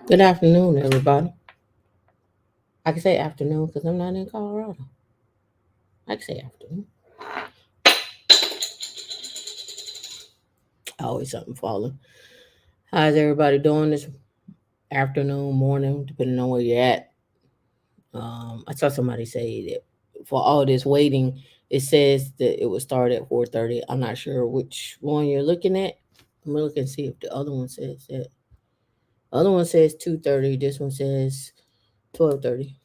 Good afternoon, everybody. I can say afternoon because I'm not in Colorado. I can say afternoon. Always something falling. How's everybody doing this afternoon, morning, depending on where you're at? I saw somebody say that for all this waiting, it says that it would start at 4:30. I'm not sure which one you're looking at. I'm gonna look and see if the other one says that. The other one says 2:30. This one says 12:30.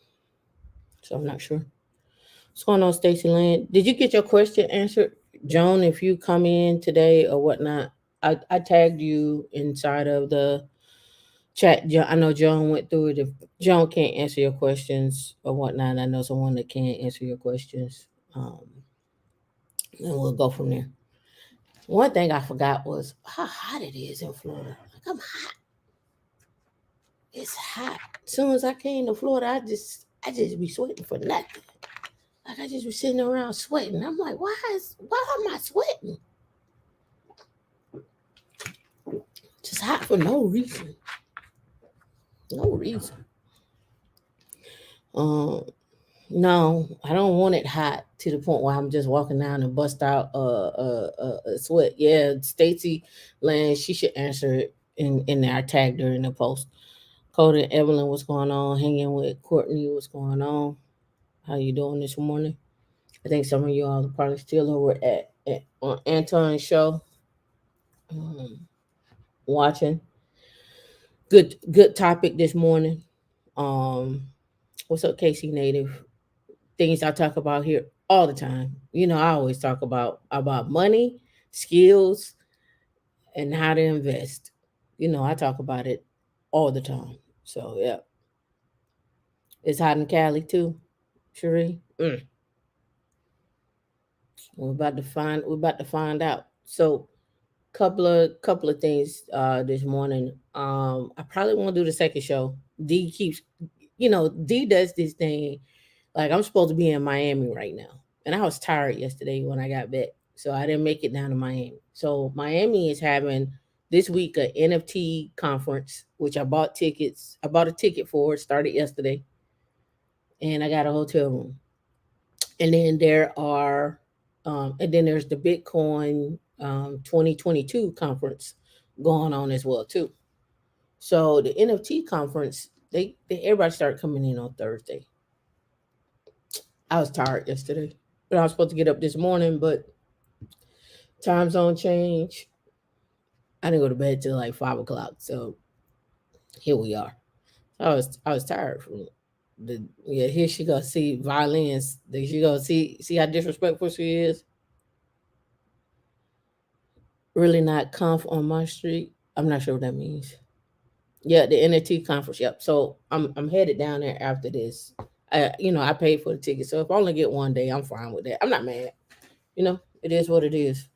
So I'm not sure. What's going on, Stacy Land? Did you get your question answered, Joan? If you come in today or whatnot, I tagged you inside of the chat. I know Joan went through it. If Joan can't answer your questions or whatnot, I know someone that can answer your questions. And we'll go from there. One thing I forgot was how hot it is in Florida. Like I'm hot. It's hot. As soon as I came to Florida, I just be sweating for nothing. Like I just be sitting around sweating. I'm like, why am I sweating? Just hot for no reason. No reason. Um, no, I don't want it hot to the point where I'm just walking down and bust out a sweat. Yeah, Stacy Land, she should answer it in there. I tagged her in the post. Cody and Evelyn, what's going on? Hanging with Courtney, what's going on? How you doing this morning? I think some of you all are probably still over at on Anton's show, um, watching. Good topic this morning. Um, what's up, Casey Native? Things I talk about here all the time. I always talk about money, skills, and how to invest. I talk about it all the time. So yeah, it's hot in Cali too, Cherie. We're about to find out. So couple of things this morning. I probably won't do the second show. D keeps, D does this thing. Like I'm supposed to be in Miami right now, and I was tired yesterday when I got back, so I didn't make it down to Miami. So Miami is having this week a NFT conference, which I bought tickets. I bought a ticket for it. Started yesterday, and I got a hotel room. And then there's the Bitcoin 2022 conference going on as well too. So the NFT conference, they everybody started coming in on Thursday. I was tired yesterday, but I was supposed to get up this morning, but time zone change. I didn't go to bed till like 5 o'clock. So here we are. I was tired from the yeah. Here she go see violins. There she go see how disrespectful she is. Really not conf on my street. I'm not sure what that means. Yeah, the NFT conference. Yep. So I'm headed down there after this. I paid for the ticket, so if I only get one day, I'm fine with that. I'm not mad. It is what it is.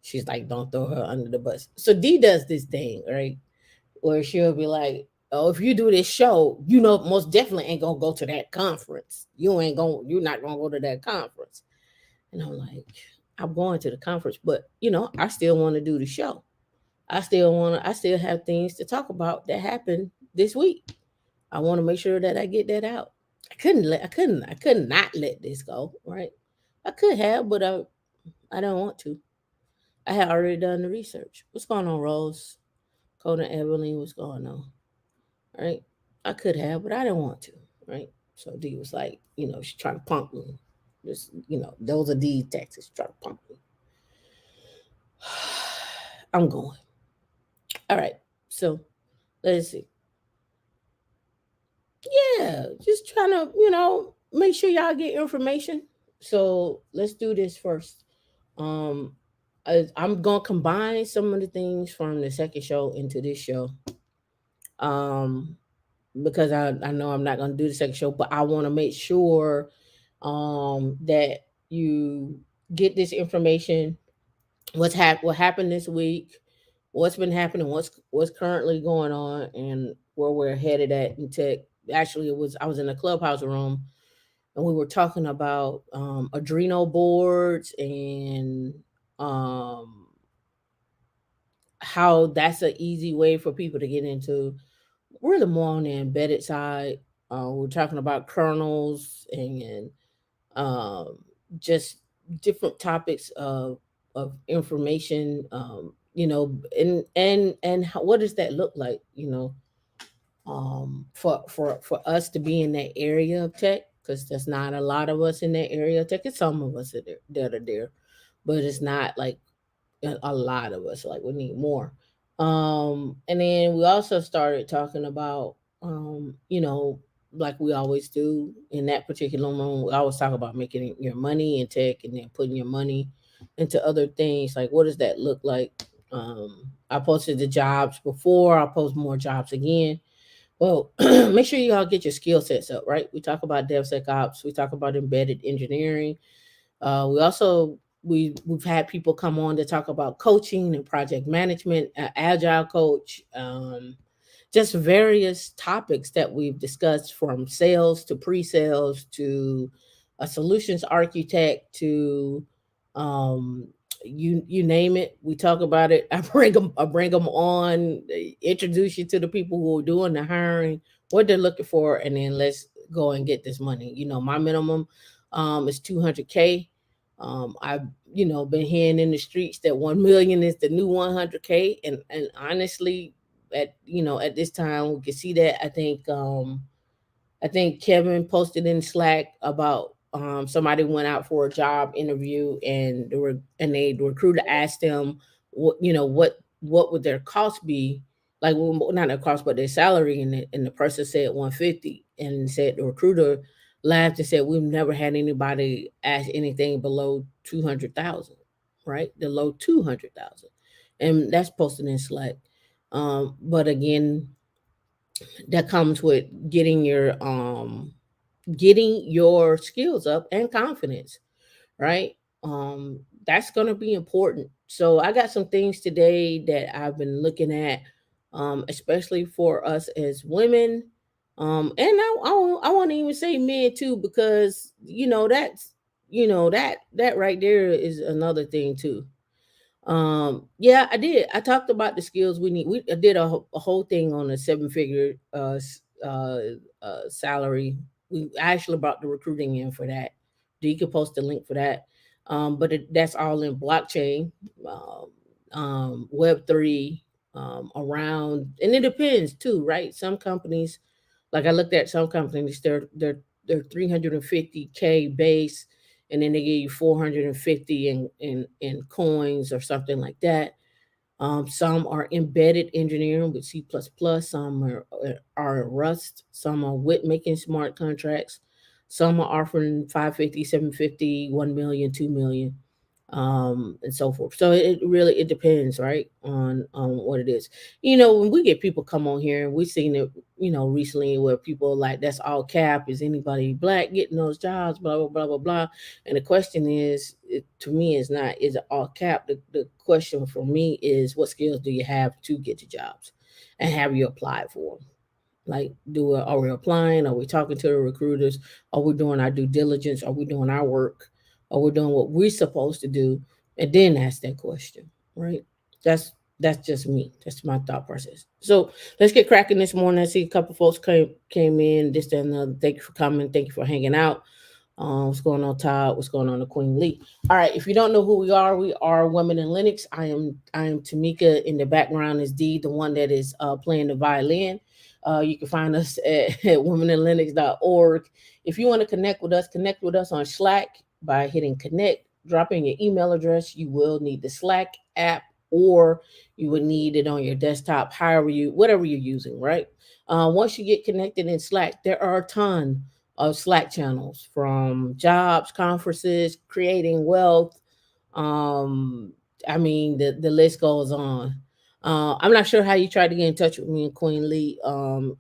She's like, don't throw her under the bus. So D does this thing, right? Where she'll be like, oh, if you do this show, most definitely ain't gonna go to that conference. You're not gonna go to that conference. And I'm like, I'm going to the conference, but I still want to do the show. I still have things to talk about that happened this week. I want to make sure that I get that out. I could not let this go, right? I could have, but I don't want to. I had already done the research. What's going on, Rose? Coda Evelyn, what's going on? Right? I could have, but I didn't want to, right? So D was like, she's trying to pump me. Just, those are D's tactics, trying to pump me. I'm going. All right. So let's see. Yeah, just trying to, make sure y'all get information. So let's do this first. Um, I'm gonna combine some of the things from the second show into this show. Um, because I know I'm not gonna do the second show, but I want to make sure that you get this information. What happened this week, what's been happening, what's currently going on, and where we're headed at in tech. Actually, I was in a clubhouse room and we were talking about adrenal boards and how that's an easy way for people to get into really more on the embedded side. We're talking about kernels and um, just different topics of information. What does that look like? For us to be in that area of tech, because there's not a lot of us in that area of tech. It's some of us that are there, but it's not like a lot of us. Like we need more. And then we also started talking about, like we always do in that particular room. We always talk about making your money in tech and then putting your money into other things. Like, what does that look like? I posted the jobs before. I'll post more jobs again. Well, make sure you all get your skill sets up, right? We talk about DevSecOps. We talk about embedded engineering. We also we've had people come on to talk about coaching and project management, agile coach, just various topics that we've discussed, from sales to pre-sales to a solutions architect to um, you name it. We talk about it. I bring them on, introduce you to the people who are doing the hiring, what they're looking for, and then let's go and get this money. My minimum is 200K. I've been hearing in the streets that 1 million is the new 100K, and honestly, at this time we can see that. I think Kevin posted in Slack about somebody went out for a job interview, and the recruiter asked them what would their cost be, like, well, not their cost but their salary, and the person said 150, and said the recruiter laughed and said, we've never had anybody ask anything below 200,000, right? Below 200,000, and that's posted in Slack. But again, that comes with getting your skills up and confidence, right? That's going to be important. So I got some things today that I've been looking at, especially for us as women. And I want to even say men too, because that right there is another thing too. Yeah, I did. I talked about the skills we need. I did a whole thing on a seven figure salary. I actually brought the recruiting in for that. You can post the link for that. But that's all in blockchain, Web3, around, and it depends too, right? Some companies, like I looked at some companies, they're 350K base, and then they give you 450 in coins or something like that. Some are embedded engineering with C++, some are Rust, some are with making smart contracts, some are offering 550, 750, 1 million, 2 million, and so forth. So it depends, right, on what it is. When we get people come on here, and we've seen it, recently, where people are like, that's all cap. Is anybody black getting those jobs? Blah blah blah blah blah. And the question is, to me, is not, is it all cap? The question for me is, what skills do you have to get the jobs, and have you applied for them? Like, are we applying? Are we talking to the recruiters? Are we doing our due diligence? Are we doing our work? Are we doing what we're supposed to do? And then ask that question, right? That's that's just me. That's my thought process. So let's get cracking this morning. I see a couple folks came in. This and another. Thank you for coming. Thank you for hanging out. What's going on, Todd? What's going on, the Queen Lee? All right. If you don't know who we are Women in Linux. I am Tameika. In the background is Dee, the one that is playing the violin. You can find us at womeninlinux.org. If you want to connect with us on Slack by hitting connect, drop in your email address. You will need the Slack app, or you would need it on your desktop, whatever you're using, right? Once you get connected in Slack, there are a ton of Slack channels, from jobs, conferences, creating wealth. Um, I mean, the list goes on. I'm not sure how you try to get in touch with me and Queen Lee.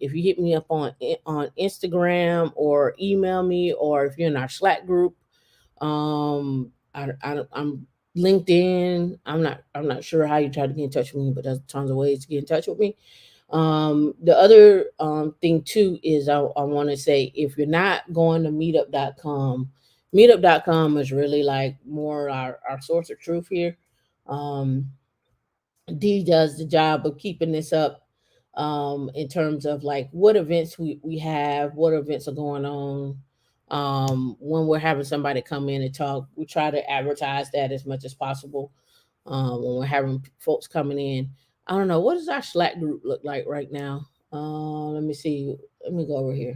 If you hit me up on Instagram, or email me, or if you're in our Slack group, I'm LinkedIn. I'm not sure how you try to get in touch with me, but there's tons of ways to get in touch with me. The other thing too is, I want to say, if you're not going to meetup.com is really like more our source of truth here. Um, D does the job of keeping this up. in terms of like what events we have, what events are going on. When we're having somebody come in and talk, we try to advertise that as much as possible. When we're having folks coming in, I don't know, what does our Slack group look like right now? Let me see. Let me go over here.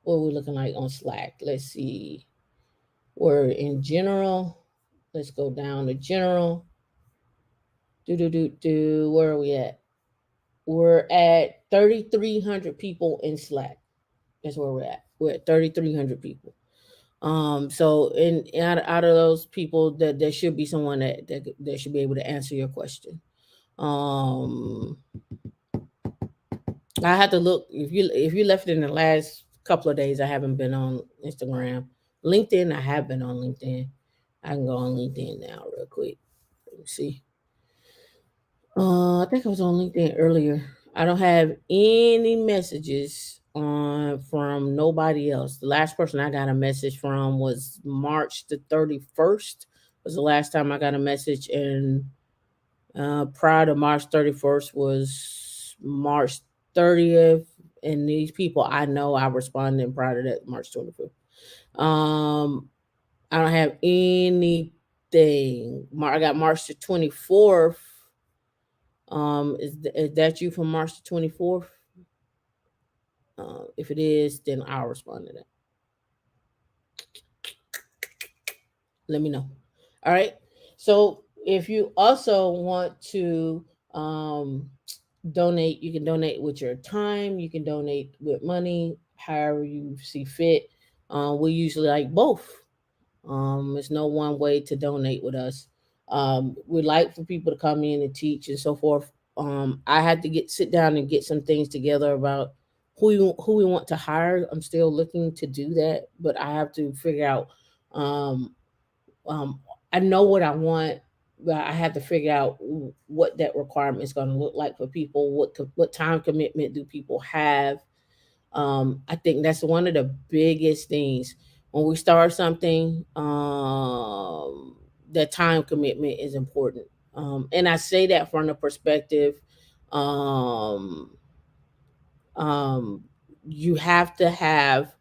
What are we looking like on Slack? Let's see. We're in general. Let's go down to general. Do. Where are we at? We're at 3,300 people in Slack. That's where we're at. We're at 3,300 people. So out of those people, that there should be someone that should be able to answer your question. Um, I had to look, if you left it in the last couple of days. I haven't been on Instagram, LinkedIn. I have been on LinkedIn. I can go on LinkedIn now real quick. Let me see. I think I was on LinkedIn earlier. I don't have any messages on from nobody else. The last person I got a message from was March the 31st. Was the last time I got a message, and prior to March 31st was March 30th. And these people I know, I responded prior to that March 25th. Um, I don't have anything. I got March the 24th. Is that you from March the 24th? If it is, then I'll respond to that. Let me know. All right. So if you also want to um, donate, you can donate with your time. You can donate with money, however you see fit. We usually like both. There's no one way to donate with us. We like for people to come in and teach and so forth. I had to sit down and get some things together about who we want to hire. I'm still looking to do that, but I have to figure out. Um, um, I know what I want, but I have to figure out what that requirement is going to look like for people. What time commitment do people have? I think that's one of the biggest things when we start something. The time commitment is important, and I say that from the perspective. Um, um, you have to have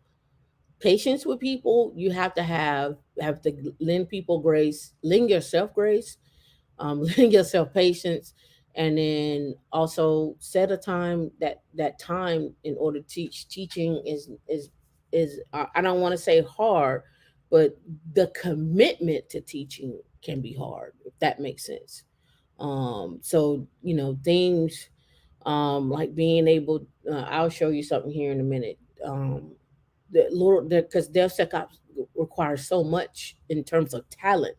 patience with people. You have to lend people grace, lend yourself grace, lend yourself patience, and then also set a time. That time in order to teach. Teaching is I don't want to say hard, but the commitment to teaching can be hard, if that makes sense. So things like being able. I'll show you something here in a minute. Because DevSecOps requires so much in terms of talent.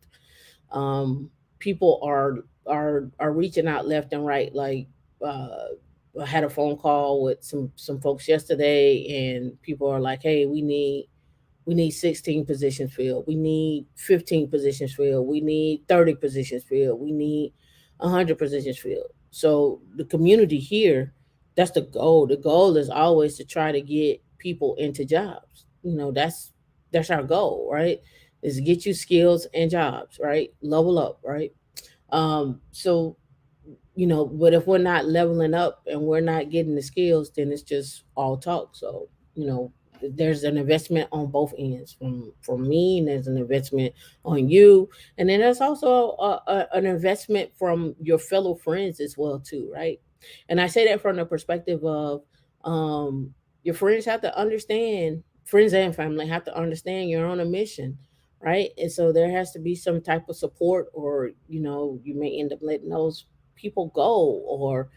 um, People are reaching out left and right. Like I had a phone call with some folks yesterday, and people are like, "Hey, we need 16 positions filled. We need 15 positions filled. We need 30 positions filled. We need 100 positions filled." So the community here, that's the goal. The goal is always to try to get people into jobs. That's our goal, right? Is to get you skills and jobs, right? Level up, right? So but if we're not leveling up and we're not getting the skills, then it's just all talk. So you know there's an investment on both ends, from me, and there's an investment on you, and then there's also an investment from your fellow friends as well too, right? And I say that from the perspective of um your friends have to understand, friends and family have to understand you're on a mission, right? And so there has to be some type of support, or you may end up letting those people go, or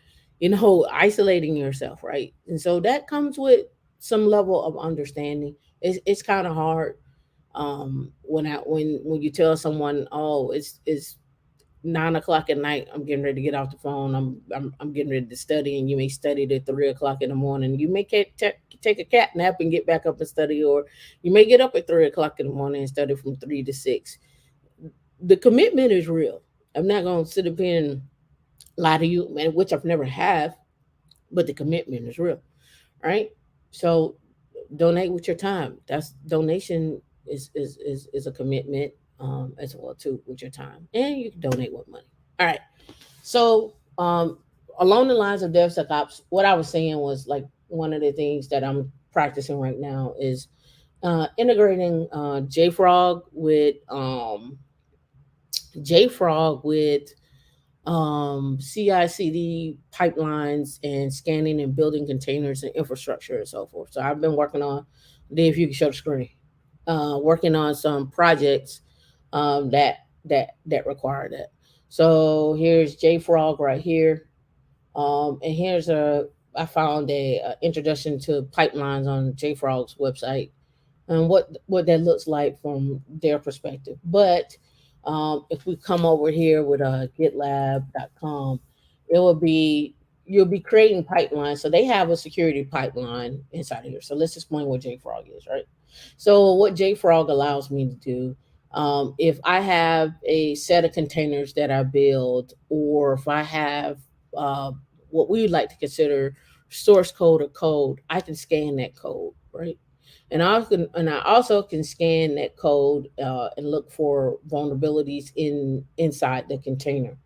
isolating yourself, right? And so that comes with some level of understanding. It's kind of hard when you tell someone, oh, it's 9 o'clock at night, I'm getting ready to get off the phone, I'm getting ready to study, and you may study at 3 o'clock in the morning. You may take a cat nap and get back up and study, or you may get up at 3 o'clock in the morning and study from 3 to 6. The commitment is real. I'm not gonna sit up here and lie to you, man, which I've never have, but the commitment is real, right? So donate with your time. That's donation is a commitment, as well too, with your time, and you can donate with money. All right. So along the lines of DevSecOps, what I was saying was like one of the things that I'm practicing right now is integrating JFrog with CI/CD pipelines and scanning and building containers and infrastructure and so forth. So I've been working on, Dave, if you can show the screen, working on some projects that require that. So here's JFrog right here, and here's a I found a introduction to pipelines on JFrog's website and what that looks like from their perspective. But if we come over here with GitLab.com, it will be you'll be creating pipelines. So they have a security pipeline inside of here. So let's explain what JFrog is, right? So what JFrog allows me to do, if I have a set of containers that I build, or if I have uh, what we would like to consider source code or code, I can scan that code, right? And I also can scan that code and look for vulnerabilities inside the container,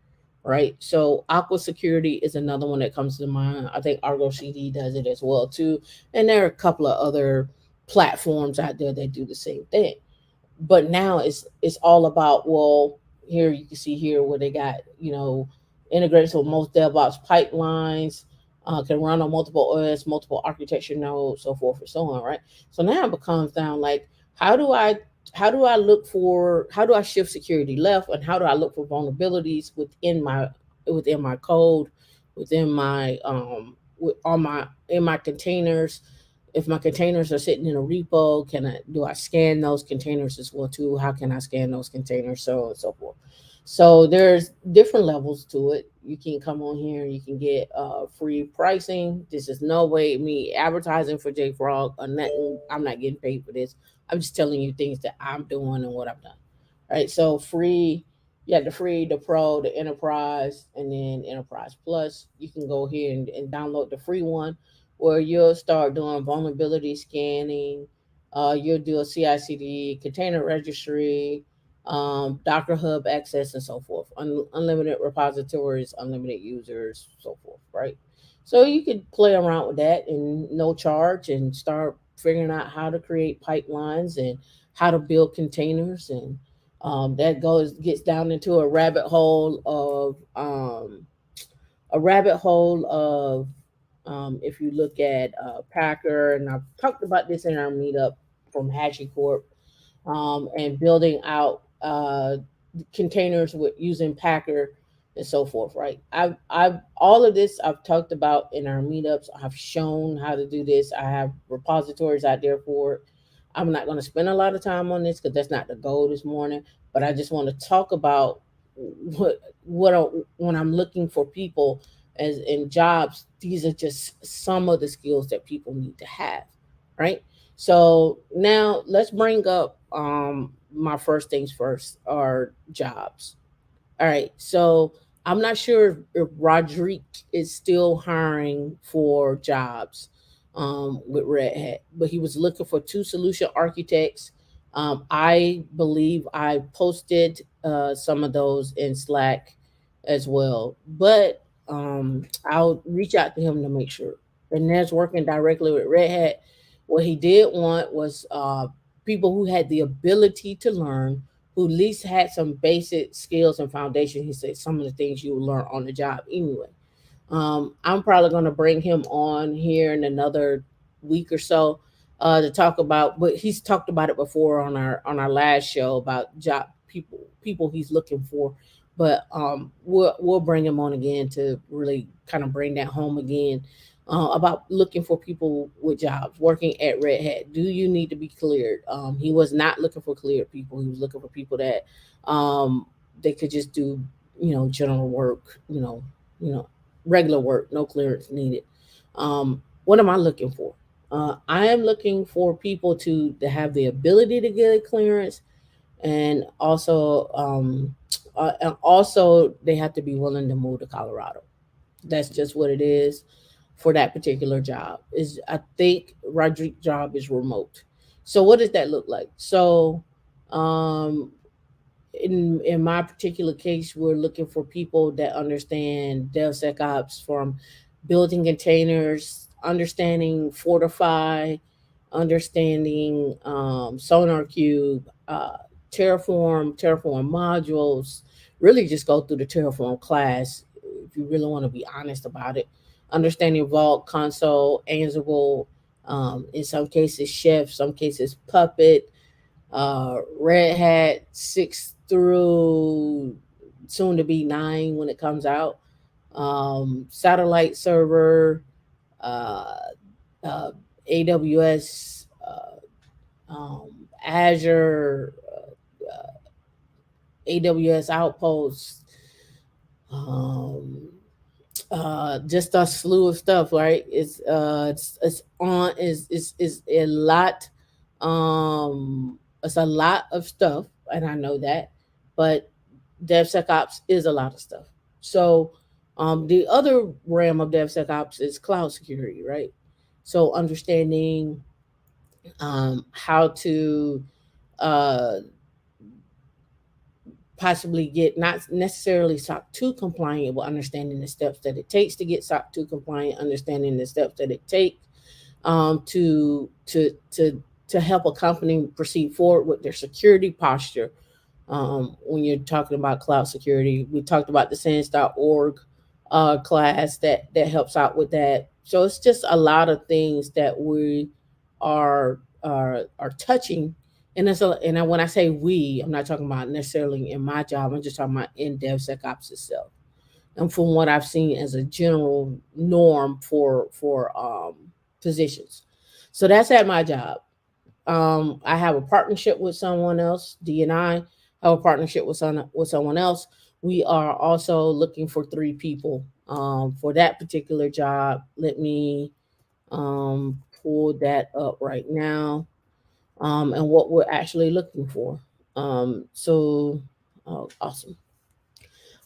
right? So Aqua Security is another one that comes to mind. I think Argo CD does it as well too, and there are a couple of other platforms out there that do the same thing. But now it's all about, well, here you can see here where they got, integrated with most DevOps pipelines, can run on multiple OS, multiple architecture nodes, so forth and so on, right? So now it comes down like, how do I how do I shift security left, and how do I look for vulnerabilities within my code, within my on my in my containers. If my containers are sitting in a repo, I scan those containers as well too? How can I scan those containers, so on and so forth? So there's different levels to it. You can come on here and you can get free pricing. This is no way me advertising for JFrog or nothing. I'm not getting paid for this. I'm just telling you things that I'm doing and what I've done. Right. So free, you have the free, the pro, the enterprise, and then enterprise plus. You can go here and download the free one, where you'll start doing vulnerability scanning. You'll do a CI/CD, container registry, Docker Hub access, and so forth. Unlimited repositories, unlimited users, so forth. Right. So you could play around with that and no charge, and start figuring out how to create pipelines and how to build containers, and that goes gets down into a rabbit hole of if you look at Packer, and I've talked about this in our meetup from HashiCorp, and building out containers with using Packer and so forth. Right. I've all of this I've talked about in our meetups. I've shown how to do this. I have repositories out there for it. I'm not going to spend a lot of time on this because that's not the goal this morning. But I just want to talk about when I'm looking for people as in jobs. These are just some of the skills that people need to have, right? So now let's bring up my first things first are jobs. All right. So I'm not sure if Roderick is still hiring for jobs with Red Hat, but he was looking for two solution architects. I believe I posted some of those in Slack as well, but I'll reach out to him to make sure. And that's working directly with Red Hat. What he did want was people who had the ability to learn, who at least had some basic skills and foundation. He said some of the things you will learn on the job anyway. I'm probably going to bring him on here in another week or so to talk about. But he's talked about it before on our last show about job people he's looking for. But we'll bring him on again to really kind of bring that home again about looking for people with jobs working at Red Hat. Do you need to be cleared? He was not looking for cleared people. He was looking for people that they could just do, general work, you know, regular work, no clearance needed. What am I looking for? I am looking for people to have the ability to get a clearance, and also they have to be willing to move to Colorado. That's just what it is for that particular job. Is I think Rodrigue's job is remote. So what does that look like? So um, in my particular case, we're looking for people that understand DevSecOps, from building containers, understanding Fortify, understanding SonarQube, Terraform modules. Really, just go through the Terraform class if you really want to be honest about it. Understanding Vault, Console, Ansible, in some cases Chef, some cases Puppet, Red Hat 6 through soon to be 9 when it comes out. Satellite server, uh, uh, AWS, Azure, AWS Outposts, um, just a slew of stuff, right? It's a lot, it's a lot of stuff, and I know that, but DevSecOps is a lot of stuff. So, the other realm of DevSecOps is cloud security, right? So understanding how to uh, possibly get not necessarily SOC 2 compliant, but understanding the steps that it takes to get SOC 2 compliant, understanding the steps that it takes to help a company proceed forward with their security posture. When you're talking about cloud security, we talked about the SANS.org class that helps out with that. So it's just a lot of things that we are touching. And when I say we, I'm not talking about necessarily in my job. I'm just talking about in DevSecOps itself. And from what I've seen as a general norm for positions. So that's at my job. I have a partnership with someone else. D and I have a partnership with someone else. We are also looking for 3 people for that particular job. Let me pull that up right now, and what we're actually looking for. So, oh, awesome.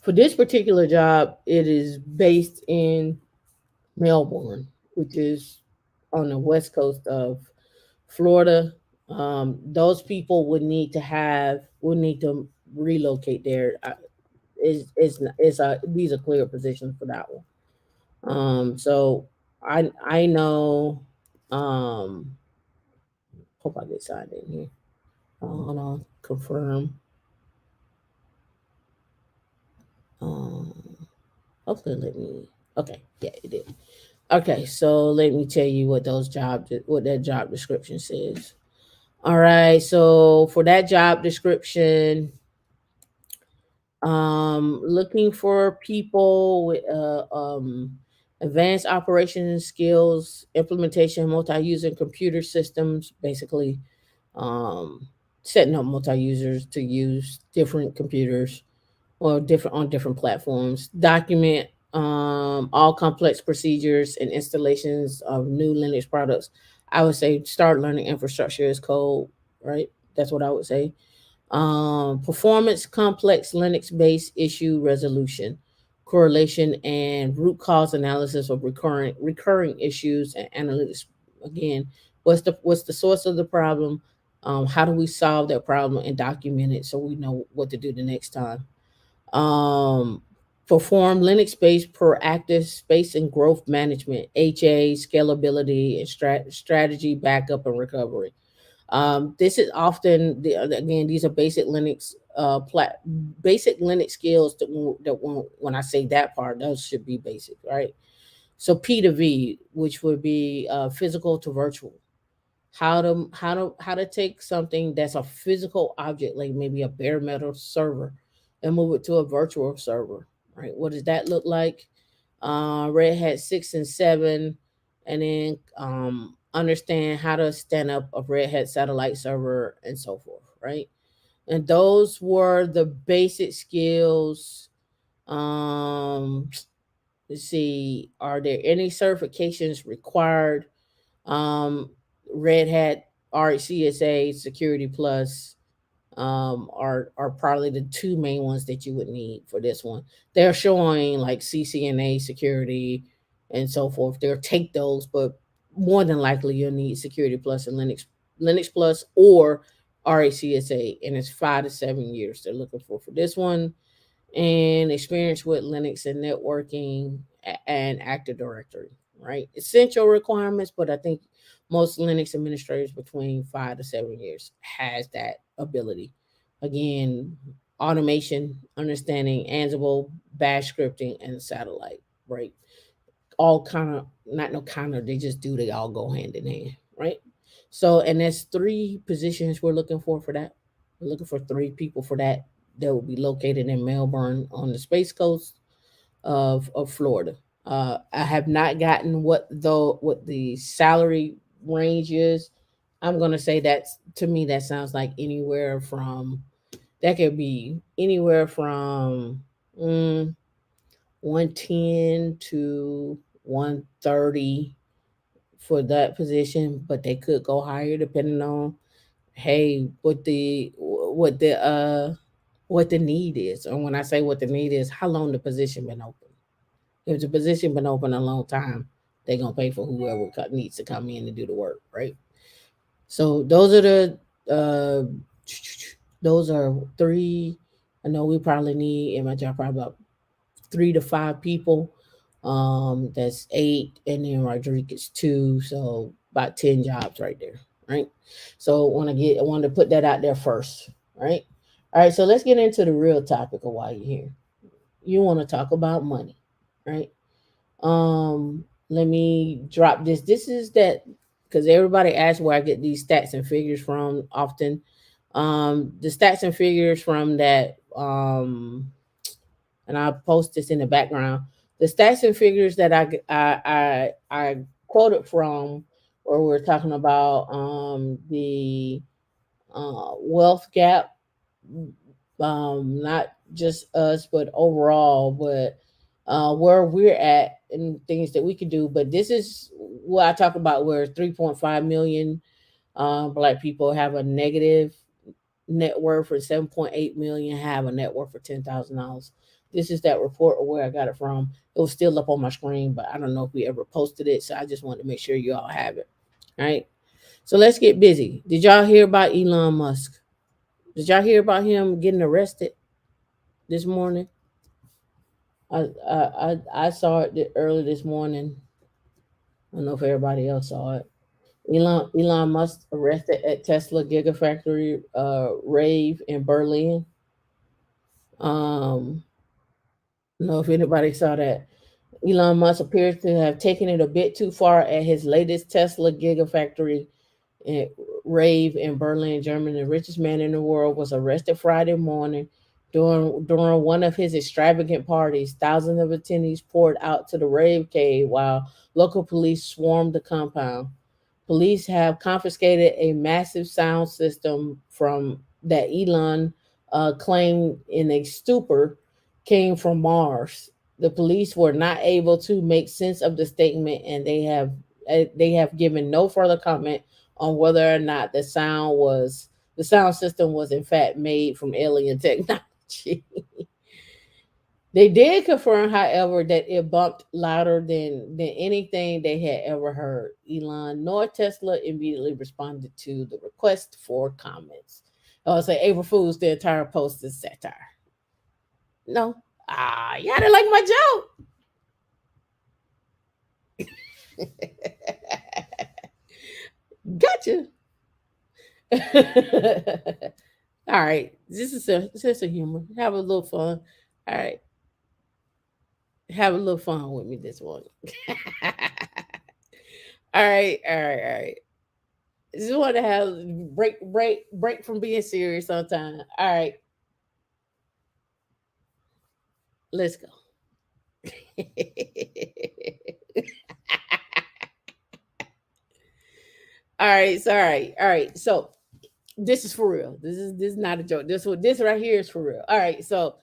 For this particular job, it is based in Melbourne, which is on the west coast of Florida. Those people would need to relocate there. Is a these are clear positions for that one. So I know. Um, hope I get signed in here. Hold on, confirm. Um, hopefully let me. Okay, yeah, it did. Okay, so let me tell you what that job description says. All right, so for that job description, looking for people with advanced operations skills, implementation, multi-user computer systems, basically um, setting up multi-users to use different computers or different on different platforms. Document all complex procedures and installations of new Linux products. I would say start learning infrastructure as code, right? That's what I would say. Performance complex Linux based issue resolution, correlation and root cause analysis of recurring issues and analytics. Again, what's the source of the problem? How do we solve that problem and document it so we know what to do the next time? um, Perform Linux-based proactive space and growth management, HA, scalability, and strategy, backup, and recovery. This is often again these are basic Linux skills when I say that part, those should be basic, right? So P to V, which would be physical to virtual, how to take something that's a physical object like maybe a bare metal server and move it to a virtual server, right? What does that look like? Red Hat 6 and 7, and then understand how to stand up a Red Hat satellite server and so forth, right? And those were the basic skills. um let's see, are there any certifications required? um, Red Hat, RCSA, Security Plus, are probably the 2 main ones that you would need for this one. They're showing like CCNA security and so forth. They'll take those, but more than likely you'll need Security Plus and Linux Plus or RACSA, and it's 5 to 7 years they're looking for this one, and experience with Linux and networking and Active Directory. Right, essential requirements, but I think most Linux administrators between 5 to 7 years has that ability. Again, automation, understanding Ansible, Bash scripting, and satellite. Right, all kind of, not no kind of, they just do, they all go hand in hand, right? So, and there's 3 positions we're looking for that. We're looking for 3 people for that. That will be located in Melbourne on the Space Coast of Florida. I have not gotten what the salary range is. I'm gonna say that's, to me, that sounds like anywhere from, that could be anywhere from mm, 110 to 130 for that position, but they could go higher depending on, hey, what the need is. And when I say what the need is, how long the position been open. If the position been open a long time, they're gonna pay for whoever needs to come in and do the work, right? So those are the uh those are 3. I know we probably need in my job probably about 3 to 5 people. That's 8, and then Rodriguez 2, so about 10 jobs right there, right? So I want to put that out there first, right? All right, so let's get into the real topic of why you're here. You want to talk about money, right? Let me drop this. This is that, because everybody asks where I get these stats and figures from often. The stats and figures from that and I'll post this in the background. The stats and figures that I quoted from, where we're talking about the wealth gap, not just us, but overall, but where we're at and things that we could do. But this is what I talk about, where 3.5 million black people have a negative net worth, for 7.8 million have a net worth for $10,000. This is that report, or where I got it from. It was still up on my screen, but I don't know if we ever posted it. So I just wanted to make sure you all have it. All right. So let's get busy. Did y'all hear about Elon Musk? Did y'all hear about him getting arrested this morning? I saw it early this morning. I don't know if everybody else saw it. Elon Musk arrested at Tesla Gigafactory rave in Berlin. Um, I don't know if anybody saw that. Elon Musk appears to have taken it a bit too far at his latest Tesla Gigafactory in, rave in Berlin, Germany. The richest man in the world was arrested Friday morning during one of his extravagant parties. Thousands of attendees poured out to the rave cave while local police swarmed the compound. Police have confiscated a massive sound system from that Elon claimed in a stupor came from Mars. The police were not able to make sense of the statement, and they have given no further comment on whether or not the sound system was in fact made from alien technology. They did confirm, however, that it bumped louder than anything they had ever heard. Elon nor Tesla immediately responded to the request for comments. I say April Fools, the entire post is satire. No. Y'all didn't like my joke. Gotcha. All right. This is a humor. Have a little fun. All right. Have a little fun with me this morning. All right. All right. All right. Just want to have break from being serious sometime. All right, let's go. All right. So this is for real. This is not a joke. This right here is for real. All right. So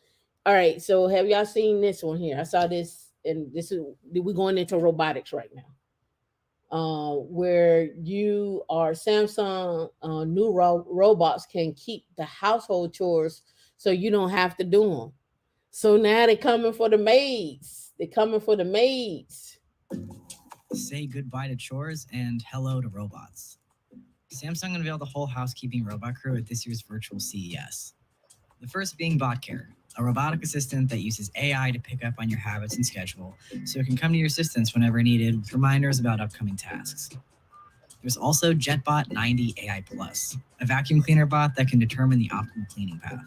have y'all seen this one here? I saw this, and this is we're going into robotics right now. Where you are Samsung new robots can keep the household chores, so you don't have to do them. So now they're coming for the maids. They're coming for the maids. Say goodbye to chores and hello to robots. Samsung unveiled a whole housekeeping robot crew at this year's virtual CES. The first being BotCare, a robotic assistant that uses AI to pick up on your habits and schedule so it can come to your assistance whenever needed with reminders about upcoming tasks. There's also JetBot 90 AI Plus, a vacuum cleaner bot that can determine the optimal cleaning path.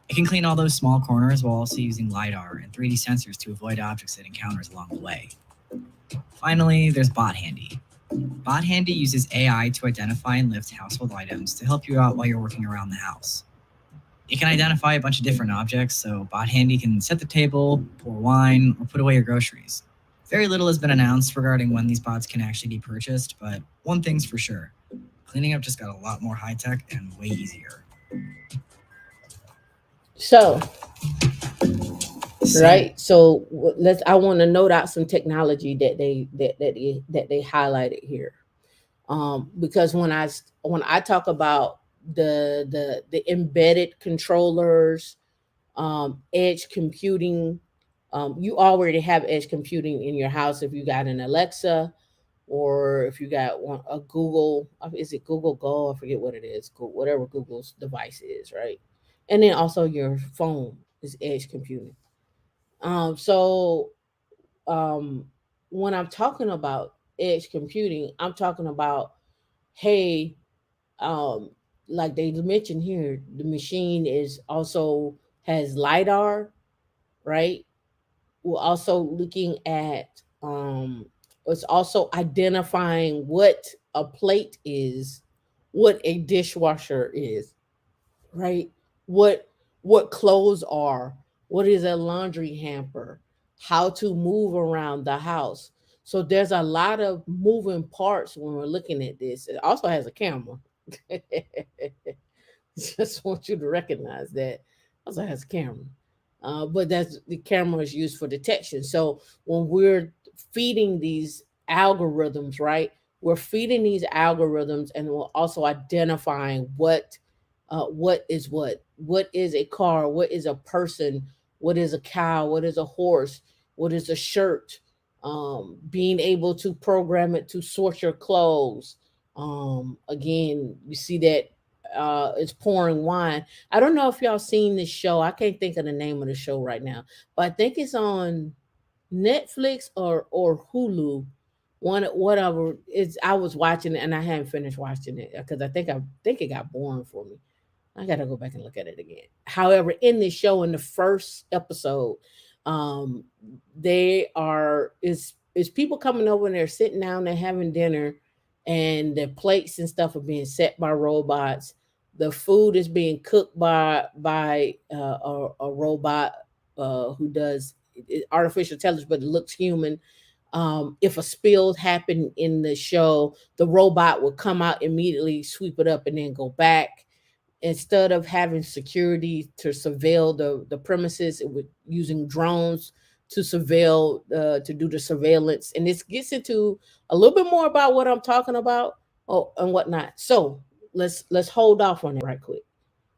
It can clean all those small corners while also using LiDAR and 3D sensors to avoid objects it encounters along the way. Finally, there's Bot Handy. Bot Handy uses AI to identify and lift household items to help you out while you're working around the house. It can identify a bunch of different objects, so Bot Handy can set the table, pour wine, or put away your groceries. Very little has been announced regarding when these bots can actually be purchased, but one thing's for sure: cleaning up just got a lot more high tech and way easier. So, So, right. So let's. I want to note out some technology that they highlighted here. Because when I talk about the embedded controllers, edge computing, you already have edge computing in your house if you got an Alexa, or if you got a Google. Is it Google Go? I forget what it is. Whatever Google's device is, right? And then also your phone is edge computing. So um, when I'm talking about edge computing, I'm talking about, hey, um, like they mentioned here, the machine is also has lidar, right? We're also looking at, it's also identifying what a plate is, what a dishwasher is, right? What what clothes are, what is a laundry hamper, how to move around the house. So there's a lot of moving parts when we're looking at this. It also has a camera. Just want you to recognize that also has a camera. But that's the camera is used for detection. So when we're feeding these algorithms, right? We're feeding these algorithms, and we're also identifying what is a car, what is a person, what is a cow, what is a horse, what is a shirt. Being able to program it to sort your clothes. Again, you see that it's pouring wine. I don't know if y'all seen this show. I can't think of the name of the show right now, but I think it's on Netflix or Hulu. One whatever. It's I was watching it and I haven't finished watching it because I think it got boring for me. I gotta go back and look at it again. However, in this show, in the first episode, um, they are is people coming over and they're sitting down, they're having dinner, and the plates and stuff are being set by robots. The food is being cooked by a robot who does artificial intelligence, but it looks human. If a spill happened in the show, the robot would come out immediately, sweep it up, and then go back. Instead of having security to surveil the premises, it would using drones to surveil to do the surveillance. And this gets into a little bit more about what I'm talking about, and whatnot. So let's hold off on that right quick.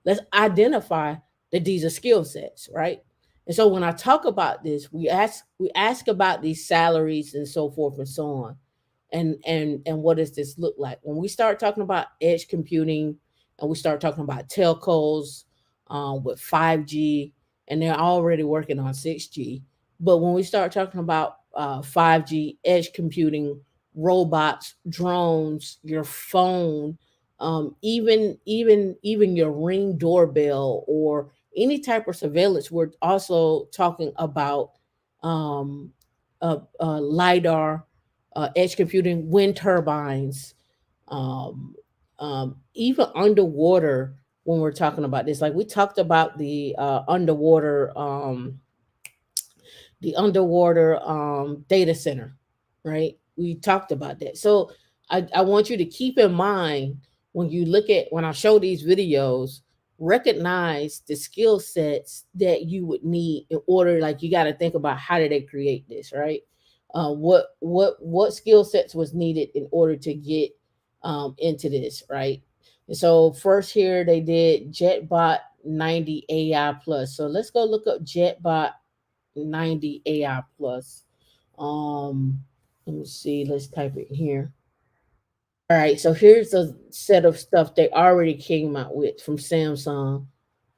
Let's identify that these are skill sets, right? And so when I talk about this, we ask about these salaries and so forth and so on. And what does this look like? When we start talking about edge computing and we start talking about telcos with 5G, and they're already working on 6G. But when we start talking about 5G, edge computing, robots, drones, your phone, even your Ring doorbell or any type of surveillance, we're also talking about um, lidar, edge computing, wind turbines, um, even underwater. When we're talking about this, like we talked about the underwater data center, right? We talked about that. So I want you to keep in mind when you look at when I show these videos, recognize the skill sets that you would need in order. Like you got to think about how did they create this, right? What skill sets was needed in order to get into this, right? And so first here they did JetBot 90 AI plus. So let's go look up JetBot 90 AI plus. Um, Let me see. Let's type it here. All right, so here's a set of stuff they already came out with from Samsung,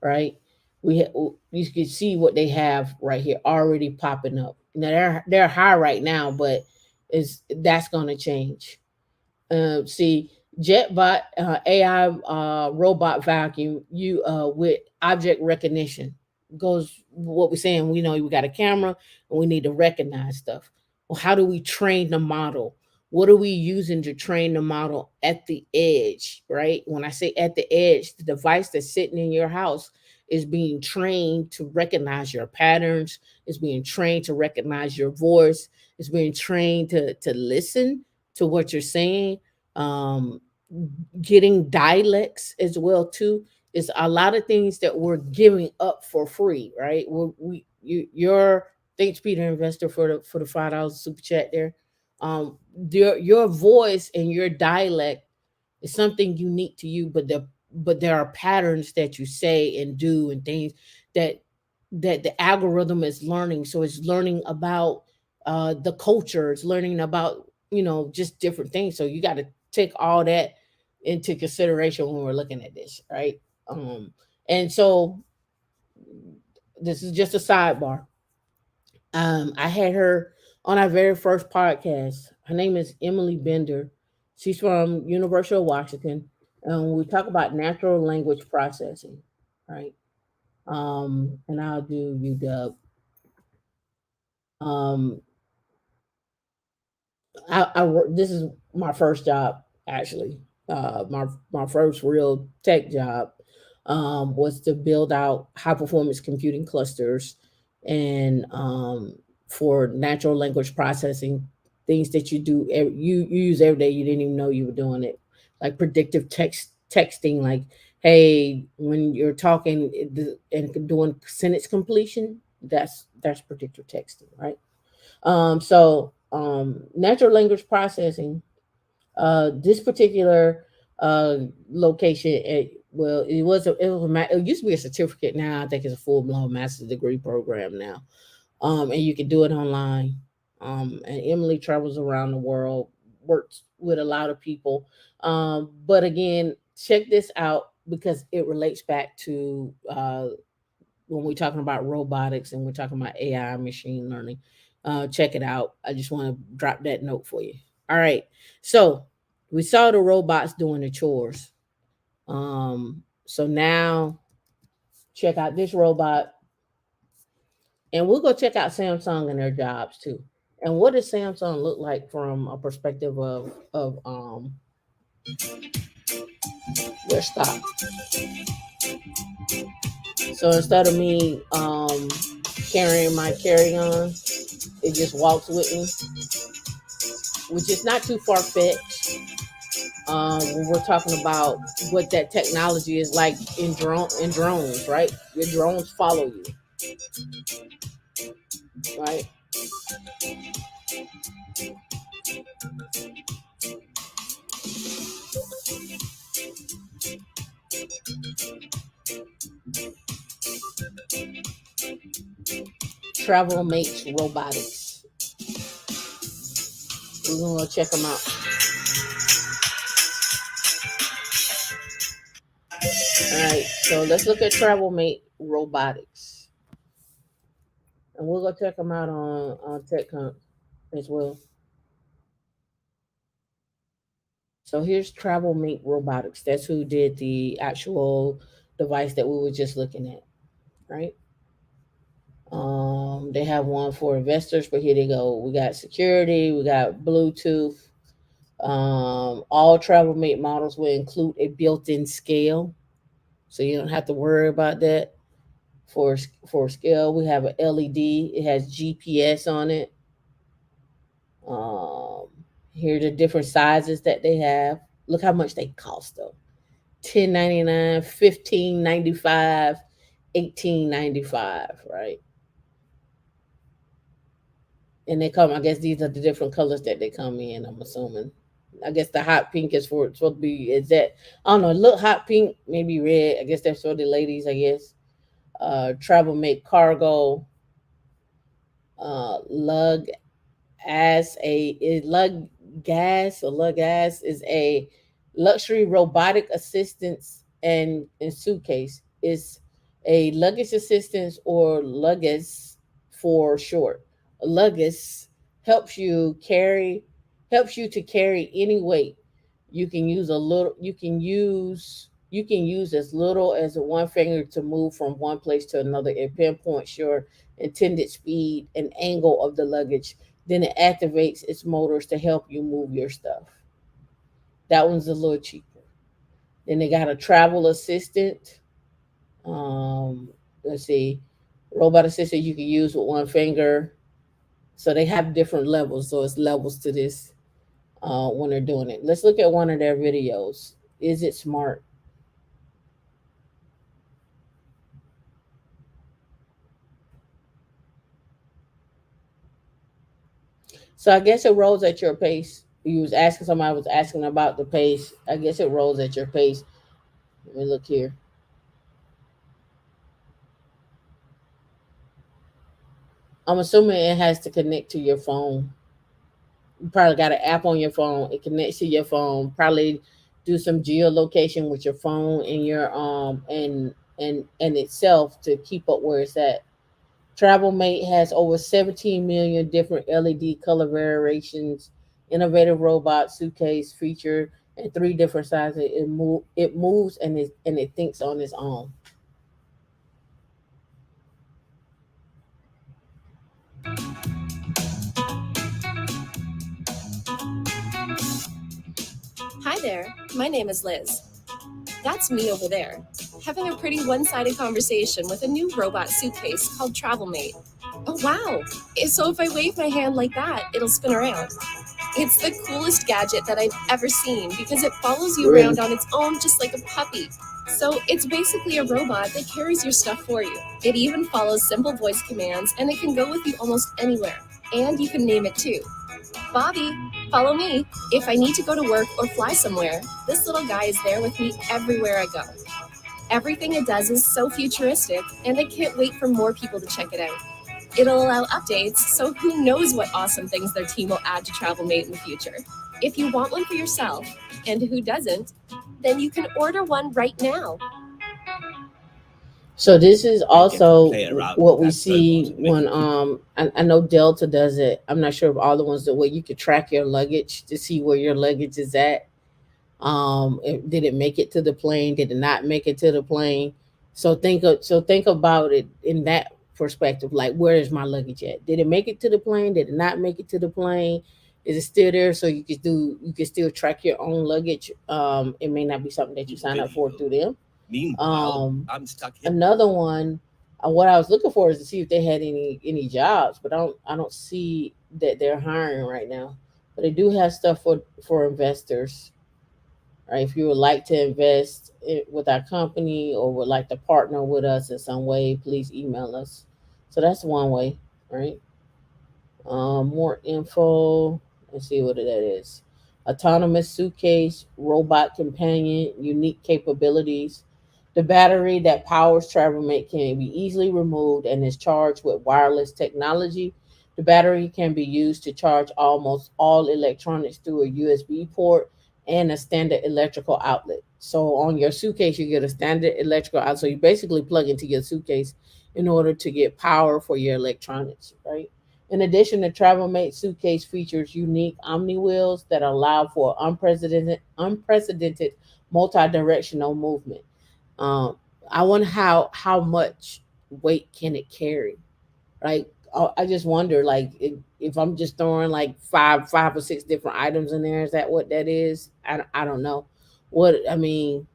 right? You can see what they have right here already popping up. Now they're high right now, but is that's going to change. See, JetBot AI robot vacuum you with object recognition goes what we're saying. We know we got a camera and we need to recognize stuff. Well, how do we train the model? What are we using to train the model at the edge? Right? When I say at the edge, the device that's sitting in your house is being trained to recognize your patterns. It's being trained to recognize your voice. It's being trained to listen to what you're saying, um, getting dialects as well too. Is a lot of things that we're giving up for free, right? Your thanks Peter Investor for the $5 super chat there. Um, your voice and your dialect is something unique to you, but there are patterns that you say and do and things that the algorithm is learning. So it's learning about the culture, it's learning about just different things. So you got to take all that into consideration when we're looking at this, right? And so this is just a sidebar. I had her on our very first podcast. Her name is Emily Bender. She's from University of Washington, and we talk about natural language processing, right? And I'll do UW. Um, I work. This is my first job actually. My first real tech job was to build out high performance computing clusters and for natural language processing, things that you use every day. You didn't even know you were doing it, like predictive texting. Like, hey, when you're talking and doing sentence completion, that's predictive texting, right? Natural language processing, this particular location, well, it used to be a certificate. Now I think it's a full blown master's degree program now, and you can do it online. And Emily travels around the world, works with a lot of people. But again, check this out because it relates back to when we're talking about robotics and we're talking about AI, machine learning. Check it out. I just want to drop that note for you. All right. So we saw the robots doing the chores. So now check out this robot, and we'll go check out Samsung and their jobs too. And what does Samsung look like from a perspective of their stock? So instead of me carrying my carry on, it just walks with me, which is not too far fetched. When we're talking about what that technology is like in drones, right? Your drones follow you, right? Travel Mates Robotics. We're gonna go check them out. All right, so let's look at Travel Mate Robotics, and we'll go check them out on TechComp as well. So here's Travel Mate Robotics. That's who did the actual device that we were just looking at, right? They have one for investors, but here they go. We got security, we got Bluetooth. All Travel Mate models will include a built-in scale, so you don't have to worry about that. For scale, we have an LED. It has GPS on it. Um, Here are the different sizes that they have. Look how much they cost though. 10.99, 15.95, 18.95, right? And they come. I guess these are the different colors that they come in. I'm assuming. I guess the hot pink is for supposed to be. Is that I don't know? Look, hot pink, maybe red. I guess that's for the ladies. I guess. Travel Make Cargo. Lug as a lug. Gas or Gas is a luxury robotic assistance and suitcase. It's a luggage assistance or luggage for short. A luggage helps you carry helps you to carry any weight. You can use as little as one finger to move from one place to another. It pinpoints your intended speed and angle of the luggage, then it activates its motors to help you move your stuff. That one's a little cheaper. Then they got a travel assistant. Um, let's see, robot assistant you can use with one finger. So they have different levels. So it's levels to this when they're doing it. Let's look at one of their videos. Is it smart? So I guess it rolls at your pace. You was asking somebody was asking about the pace. I guess it rolls at your pace. Let me look here. I'm assuming it has to connect to your phone. You probably got an app on your phone. It connects to your phone. Probably do some geolocation with your phone and your and itself to keep up where it's at. TravelMate has over 17 million different LED color variations, innovative robot suitcase feature, and three different sizes. It moves and it thinks on its own. Hi there, my name is Liz. That's me over there, having a pretty one sided conversation with a new robot suitcase called TravelMate. Oh wow! So if I wave my hand like that, it'll spin around. It's the coolest gadget that I've ever seen because it follows you Really? around on its own just like a puppy. So it's basically a robot that carries your stuff for you. It even follows simple voice commands and it can go with you almost anywhere. And you can name it too. Bobby, follow me. If I need to go to work or fly somewhere, this little guy is there with me everywhere I go. Everything it does is so futuristic, and I can't wait for more people to check it out. It'll allow updates, so who knows what awesome things their team will add to TravelMate in the future. If you want one for yourself, and who doesn't, then you can order one right now. So this is also what we see when I know Delta does it. I'm not sure if all the ones the way you could track your luggage to see where your luggage is at. Did it make it to the plane? Did it not make it to the plane? Think about it in that perspective. Like, where is my luggage at? Did it make it to the plane? Did it not make it to the plane? Is it still there? So you can still track your own luggage. It may not be something that you sign up for through them. Another one, what I was looking for is to see if they had any jobs, but I don't see that they're hiring right now. But they do have stuff for investors. Right? If you would like to invest with our company or would like to partner with us in some way, please email us. So that's one way, right? More info. Let's see what that is. Autonomous suitcase, robot companion, unique capabilities. The battery that powers TravelMate can be easily removed and is charged with wireless technology. The battery can be used to charge almost all electronics through a USB port and a standard electrical outlet. So on your suitcase, you get a standard electrical outlet. So you basically plug into your suitcase in order to get power for your electronics, right? In addition, the TravelMate suitcase features unique Omni wheels that allow for unprecedented multi-directional movement. Um, I wonder how much weight can it carry? Like, I just wonder, like, if I'm just throwing like five or six different items in there, is that what that is? I don't know. What I mean,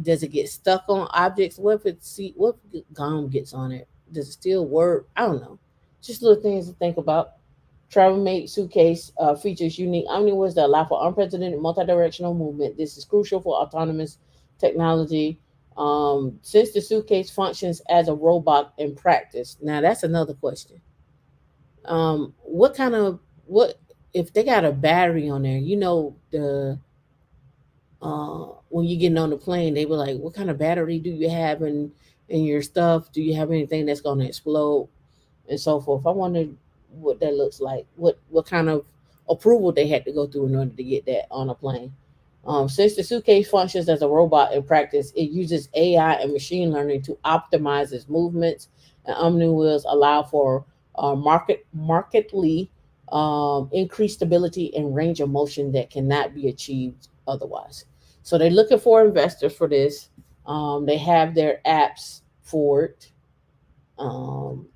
does it get stuck on objects? What if gum gets on it? Does it still work? I don't know. Just little things to think about. TravelMate suitcase features unique omniwords that allow for unprecedented multi-directional movement. This is crucial for autonomous technology. Since the suitcase functions as a robot in practice, now that's another question. What kind of what if they got a battery on there? You know when you getting on the plane, they were like, "What kind of battery do you have in your stuff? Do you have anything that's going to explode and so forth?" I wonder what that looks like. What kind of approval they had to go through in order to get that on a plane. Since the suitcase functions as a robot in practice, it uses AI and machine learning to optimize its movements, and Omni wheels allow for markedly increased stability and range of motion that cannot be achieved otherwise. So they're looking for investors for this. They have their apps for it, um,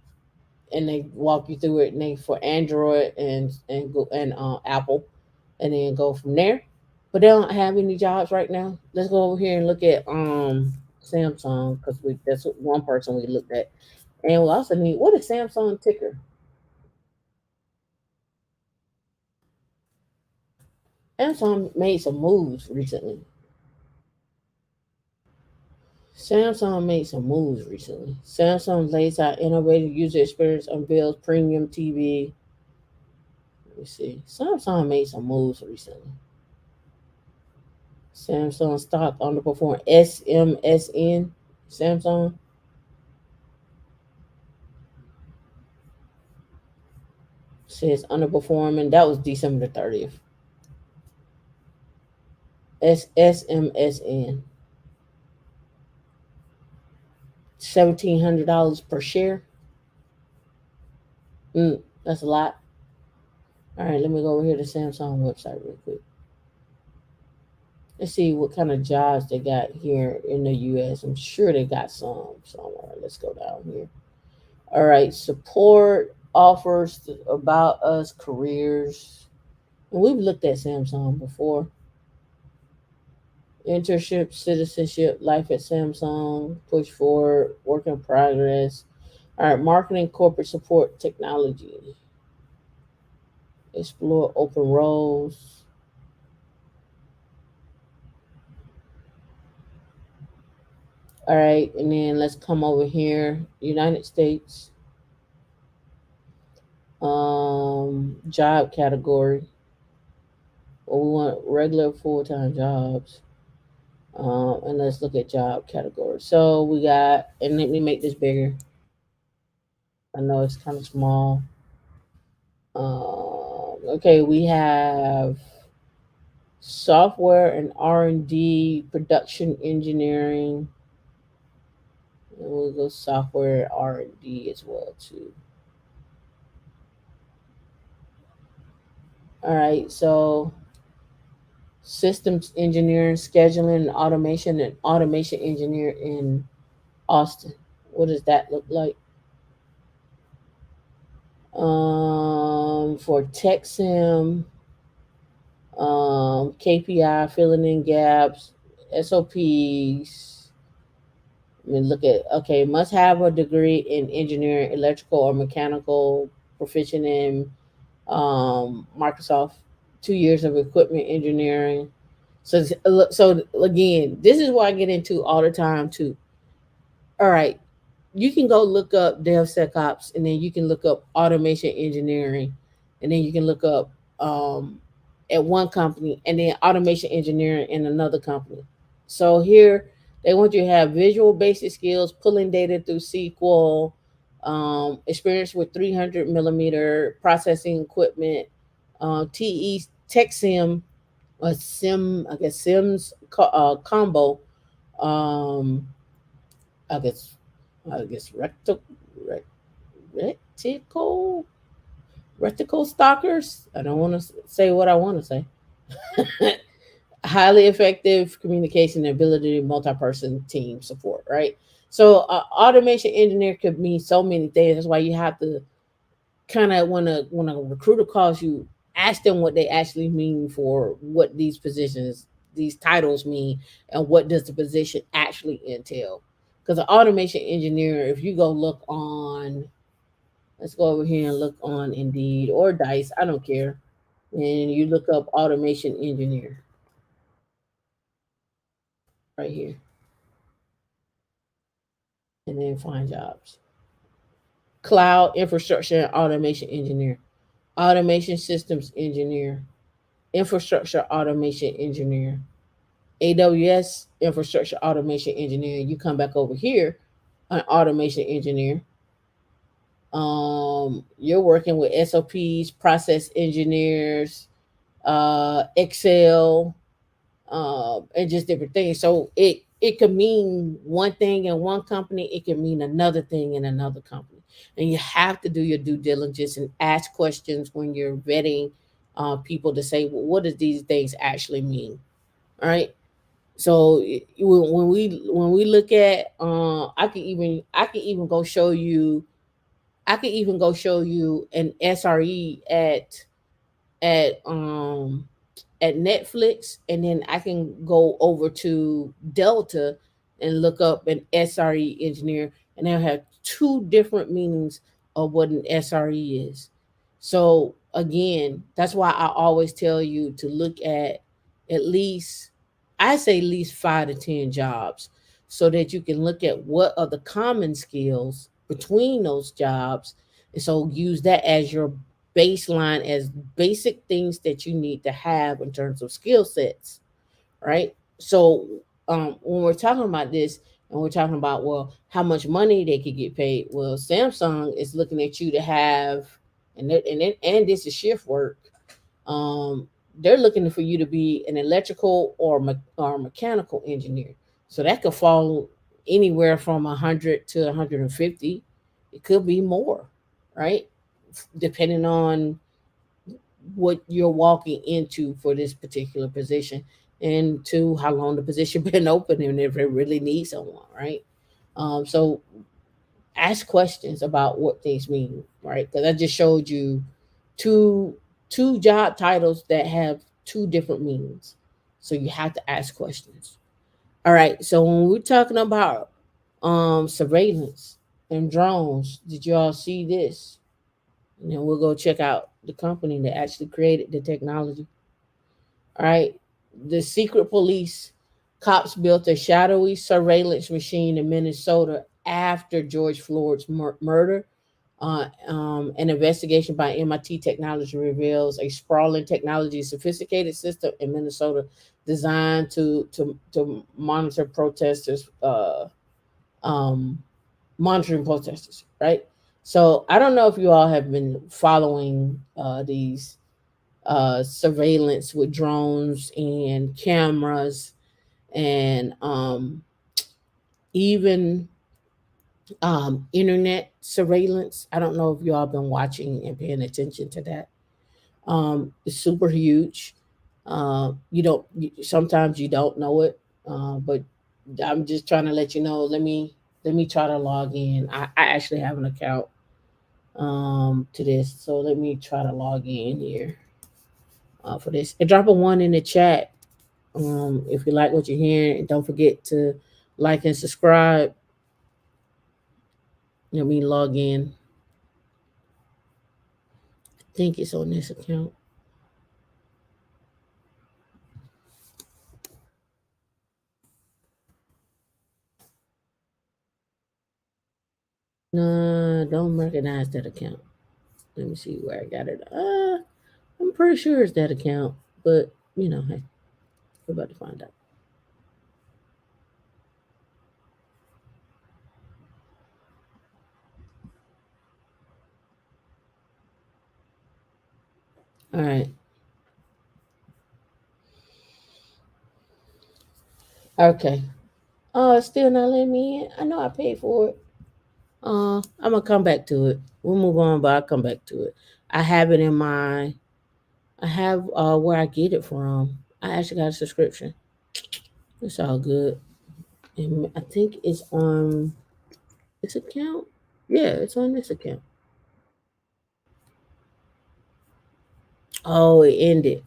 and they walk you through it. And they for Android and Apple, and then go from there. But they don't have any jobs right now. Let's go over here and look at Samsung, because we that's one person we looked at, and we also need, what is Samsung ticker? Samsung made some moves recently. Samsung made some moves recently. Samsung lays out innovative user experience, unveils premium TV. Let me see. Samsung made some moves recently. Samsung stock underperformed. SMSN. Samsung says underperforming. That was December the 30th. SMSN. $1,700 per share. That's a lot. All right, let me go over here to Samsung website real quick. Let's see what kind of jobs they got here in the U.S. I'm sure they got some somewhere. Let's go down here. All right, support offers about us careers. And we've looked at Samsung before. Internship, citizenship, life at Samsung, push forward, work in progress. All right, marketing, corporate support, technology. Explore open roles. All right, and then let's come over here, United States, job category. Well, we want regular full time jobs. And let's look at job category. So we got, and let me make this bigger. I know it's kind of small. Okay, we have software and R&D, production engineering, and we'll go software R&D as well too. All right, so systems engineering, scheduling, and automation engineer in Austin. What does that look like? For tech sim, KPI, filling in gaps, SOPs. I mean, look at, okay, must have a degree in engineering, electrical or mechanical, proficient in Microsoft, 2 years of equipment engineering. So again, this is what I get into all the time too. All right, you can go look up DevSecOps, and then you can look up automation engineering, and then you can look up um, at one company, and then automation engineering in another company. So here they want you to have visual basic skills, pulling data through SQL, experience with 300 millimeter processing equipment, TE Tech Sim, a Sim, I guess Sims combo, um, I guess I guess reticle reticle stalkers. I don't want to say what I want to say. Highly effective communication and ability to multi-person team support. Right. So automation engineer could mean so many things. That's why you have to kind of when a recruiter calls you, ask them what they actually mean for what these positions, these titles mean, and what does the position actually entail. Because an automation engineer, if you go look on, let's go over here and look on Indeed or Dice, I don't care, and you look up automation engineer right here, and then find jobs. Cloud infrastructure and automation engineer, automation systems engineer, infrastructure automation engineer, AWS infrastructure automation engineer. You come back over here, an automation engineer. You're working with SOPs, process engineers, Excel, and just different things. So it could mean one thing in one company, it can mean another thing in another company, and you have to do your due diligence and ask questions when you're vetting people to say, well, what does these things actually mean? All right. So when we look at, I can even go show you, an SRE at at Netflix, and then I can go over to Delta and look up an SRE engineer, and they'll have two different meanings of what an SRE is. So again, that's why I always tell you to look at least, I say at least 5 to 10 jobs, so that you can look at what are the common skills between those jobs, and so use that as your baseline, as basic things that you need to have in terms of skill sets, right? So when we're talking about this, and we're talking about, well, how much money they could get paid, well, Samsung is looking at you to have, and this is shift work. um, they're looking for you to be an electrical or mechanical engineer. So that could fall anywhere from 100 to 150. It could be more, right? Depending on what you're walking into for this particular position, and to how long the position been open, and if it really needs someone, right? So ask questions about what things mean, right? Because I just showed you two two job titles that have two different meanings, so you have to ask questions. All right. So when we're talking about surveillance and drones, did you all see this? And then we'll go check out the company that actually created the technology. All right. The secret police cops built a shadowy surveillance machine in Minnesota after George Floyd's murder. An investigation by MIT Technology reveals a sprawling technology sophisticated system in Minnesota designed to monitor protesters, um, monitoring protesters, right? So I don't know if you all have been following these surveillance with drones and cameras, and even internet surveillance. I don't know if you all been watching and paying attention to that. It's super huge. Sometimes you don't know it, but I'm just trying to let you know. Let me try to log in. I actually have an account to this, so let me try to log in here for this. And drop a one in the chat if you like what you're hearing, and don't forget to like and subscribe. Let me log in. I think it's on this account. No, don't recognize that account. Let me see where I got it. I'm pretty sure it's that account, but hey, we're about to find out. All right. Okay. Oh, it's still not letting me in. I know I paid for it. I'm gonna come back to it. We'll move on, but I'll come back to it. I have it in my. I have where I get it from. I actually got a subscription. It's all good. And I think it's on this account. Yeah, it's on this account. Oh, it ended.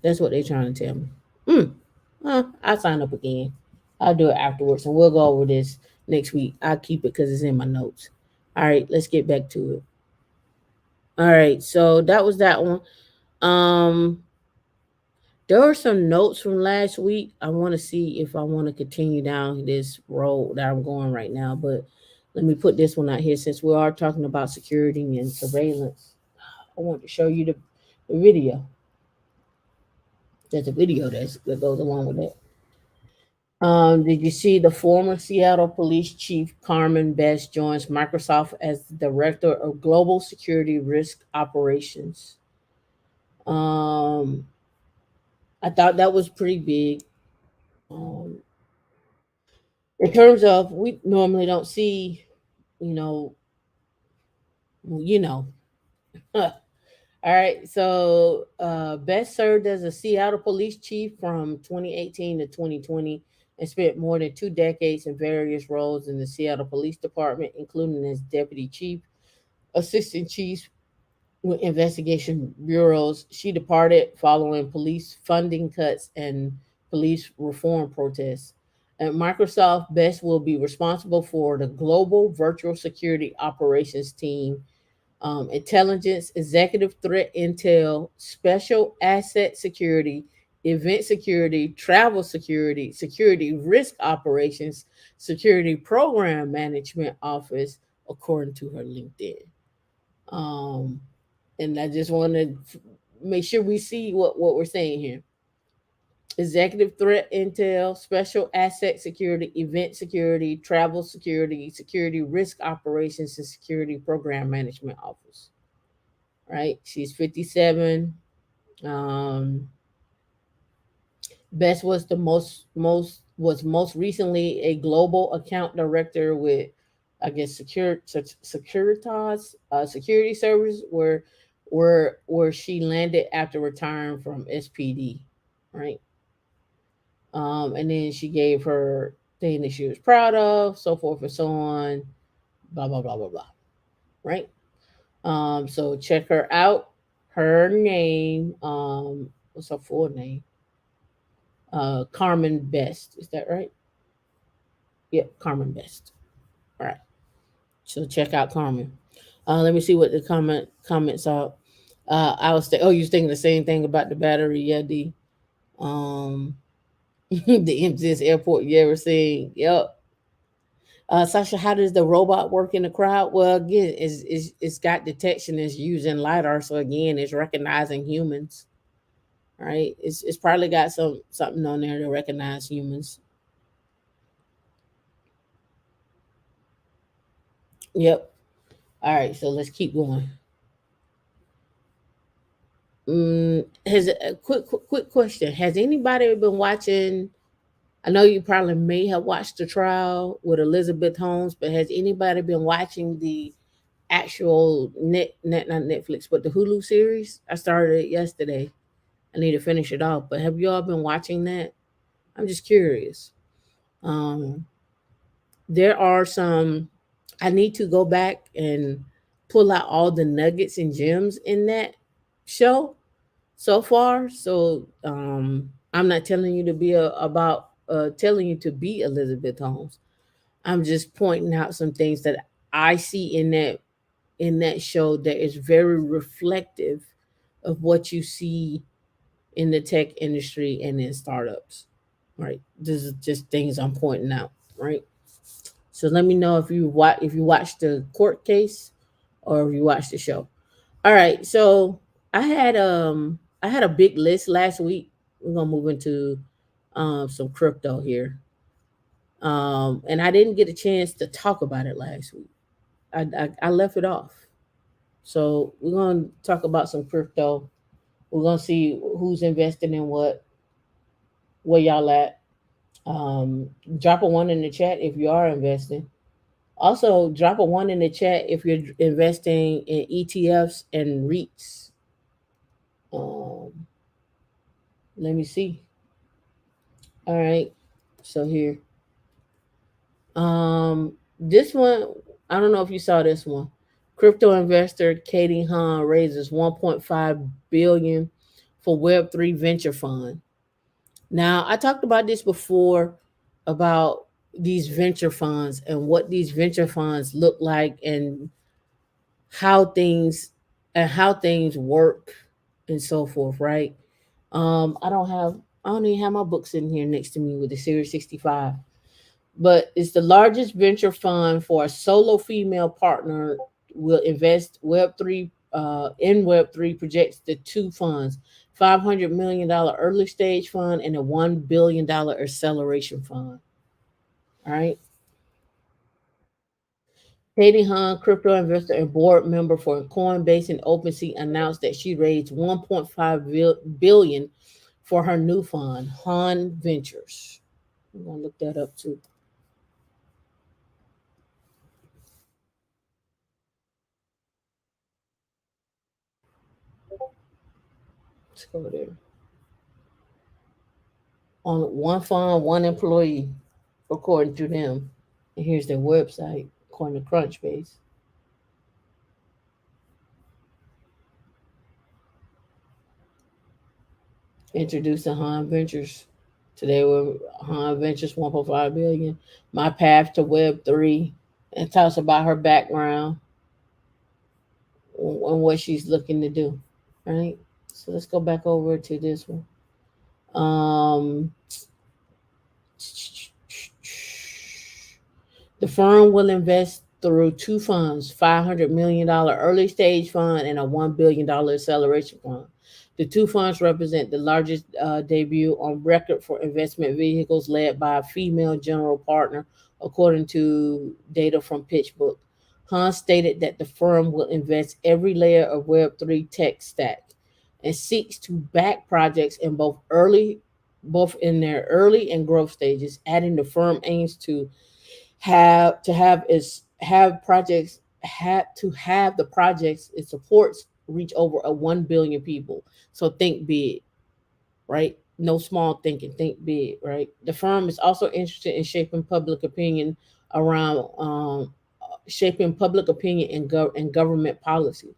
That's what they're trying to tell me. Hmm. I'll sign up again. I'll do it afterwards, and we'll go over this next week. I'll keep it because it's in my notes. All right, let's get back to it. All right, so that was that one. Um, there were some notes from last week. I want to see if I want to continue down this road that I'm going right now, but let me put this one out here since we are talking about security and surveillance. I want to show you the video. There's a video that goes along with it. Did you see the former Seattle Police Chief Carmen Best joins Microsoft as the Director of Global Security Risk Operations? Um, I thought that was pretty big. Um, in terms of, we normally don't see, you know, you know. All right, so Best served as a Seattle police chief from 2018 to 2020 and spent more than 2 decades in various roles in the Seattle Police Department, including as deputy chief, assistant chief with investigation bureaus. She departed following police funding cuts and police reform protests. At Microsoft, Best will be responsible for the global virtual security operations team, intelligence, executive threat intel, special asset security, event security, travel security, security risk operations, security program management office, according to her LinkedIn. Um, and I just want to make sure we see what we're saying here. Executive threat intel, special asset security, event security, travel security, security risk operations, and security program management office. Right? She's 57. Um, Best was the most recently a global account director with, I guess, Securitas Security Service, where she landed after retiring from SPD, right? And then she gave her thing that she was proud of, so forth and so on, blah blah blah blah blah, right? So check her out. Her name, what's her full name? Carmen Best. Is that right? Yep, Carmen Best. All right. So check out Carmen. Let me see what the comments are. I was oh, you was thinking the same thing about the battery, yeah, D. Um, the MCS airport you ever seen? Yep. Sasha, how does the robot work in the crowd? Well, again, it's got detection. It's using lidar, so again, it's recognizing humans. Right? It's probably got something on there to recognize humans. Yep. All right. So let's keep going. Has a quick question? Has anybody been watching? I know you probably may have watched the trial with Elizabeth Holmes, but has anybody been watching the actual net not Netflix, but the Hulu series? I started it yesterday. I need to finish it off. But have you all been watching that? I'm just curious. Um, there are some. I need to go back and pull out all the nuggets and gems in that show so far. So I'm not telling you to be about telling you to be Elizabeth Holmes. I'm just pointing out some things that I see in that show that is very reflective of what you see in the tech industry and in startups. Right. This is just things I'm pointing out. Right. So let me know if you watched the court case or if you watched the show. All right. So I had a big list last week. We're gonna move into some crypto here. And I didn't get a chance to talk about it last week. I left it off. So we're gonna talk about some crypto. We're gonna see who's investing in what, where y'all at. Drop a one in the chat if you are investing. Also, drop a one in the chat if you're investing in ETFs and REITs. Um, let me see. All right. So here. This one, I don't know if you saw this one. Crypto investor Katie Hahn raises 1.5 billion for Web3 venture fund. Now, I talked about this before about these venture funds and what these venture funds look like and how things how things work and so forth, right? I don't even have my books in here next to me with the Series 65. But it's the largest venture fund for a solo female partner will invest Web3 in Web3 projects the two funds. $500 million early stage fund, and a $1 billion acceleration fund. All right. Katie Hunt, crypto investor and board member for Coinbase and OpenSea, announced that she raised 1.5 billion for her new fund, Han Ventures. I'm gonna look that up too. Let's go there. On one fund, one employee, according to them. And here's their website, according to Crunchbase. Introducing Han Ventures. Today we're Han Ventures 1.5 billion. My path to Web3. And talks about her background and what she's looking to do. Right? So let's go back over to this one. Um The firm will invest through two funds, $500 million early stage fund and a $1 billion acceleration fund. The two funds represent the largest debut on record for investment vehicles led by a female general partner, according to data from PitchBook. Hans stated that the firm will invest every layer of Web3 tech stack and seeks to back projects in both in their early and growth stages, adding the firm aims to have the projects it supports reach over a 1 billion people. So think big, right? No small thinking, think big, right? The firm is also interested in around shaping public opinion and government policy,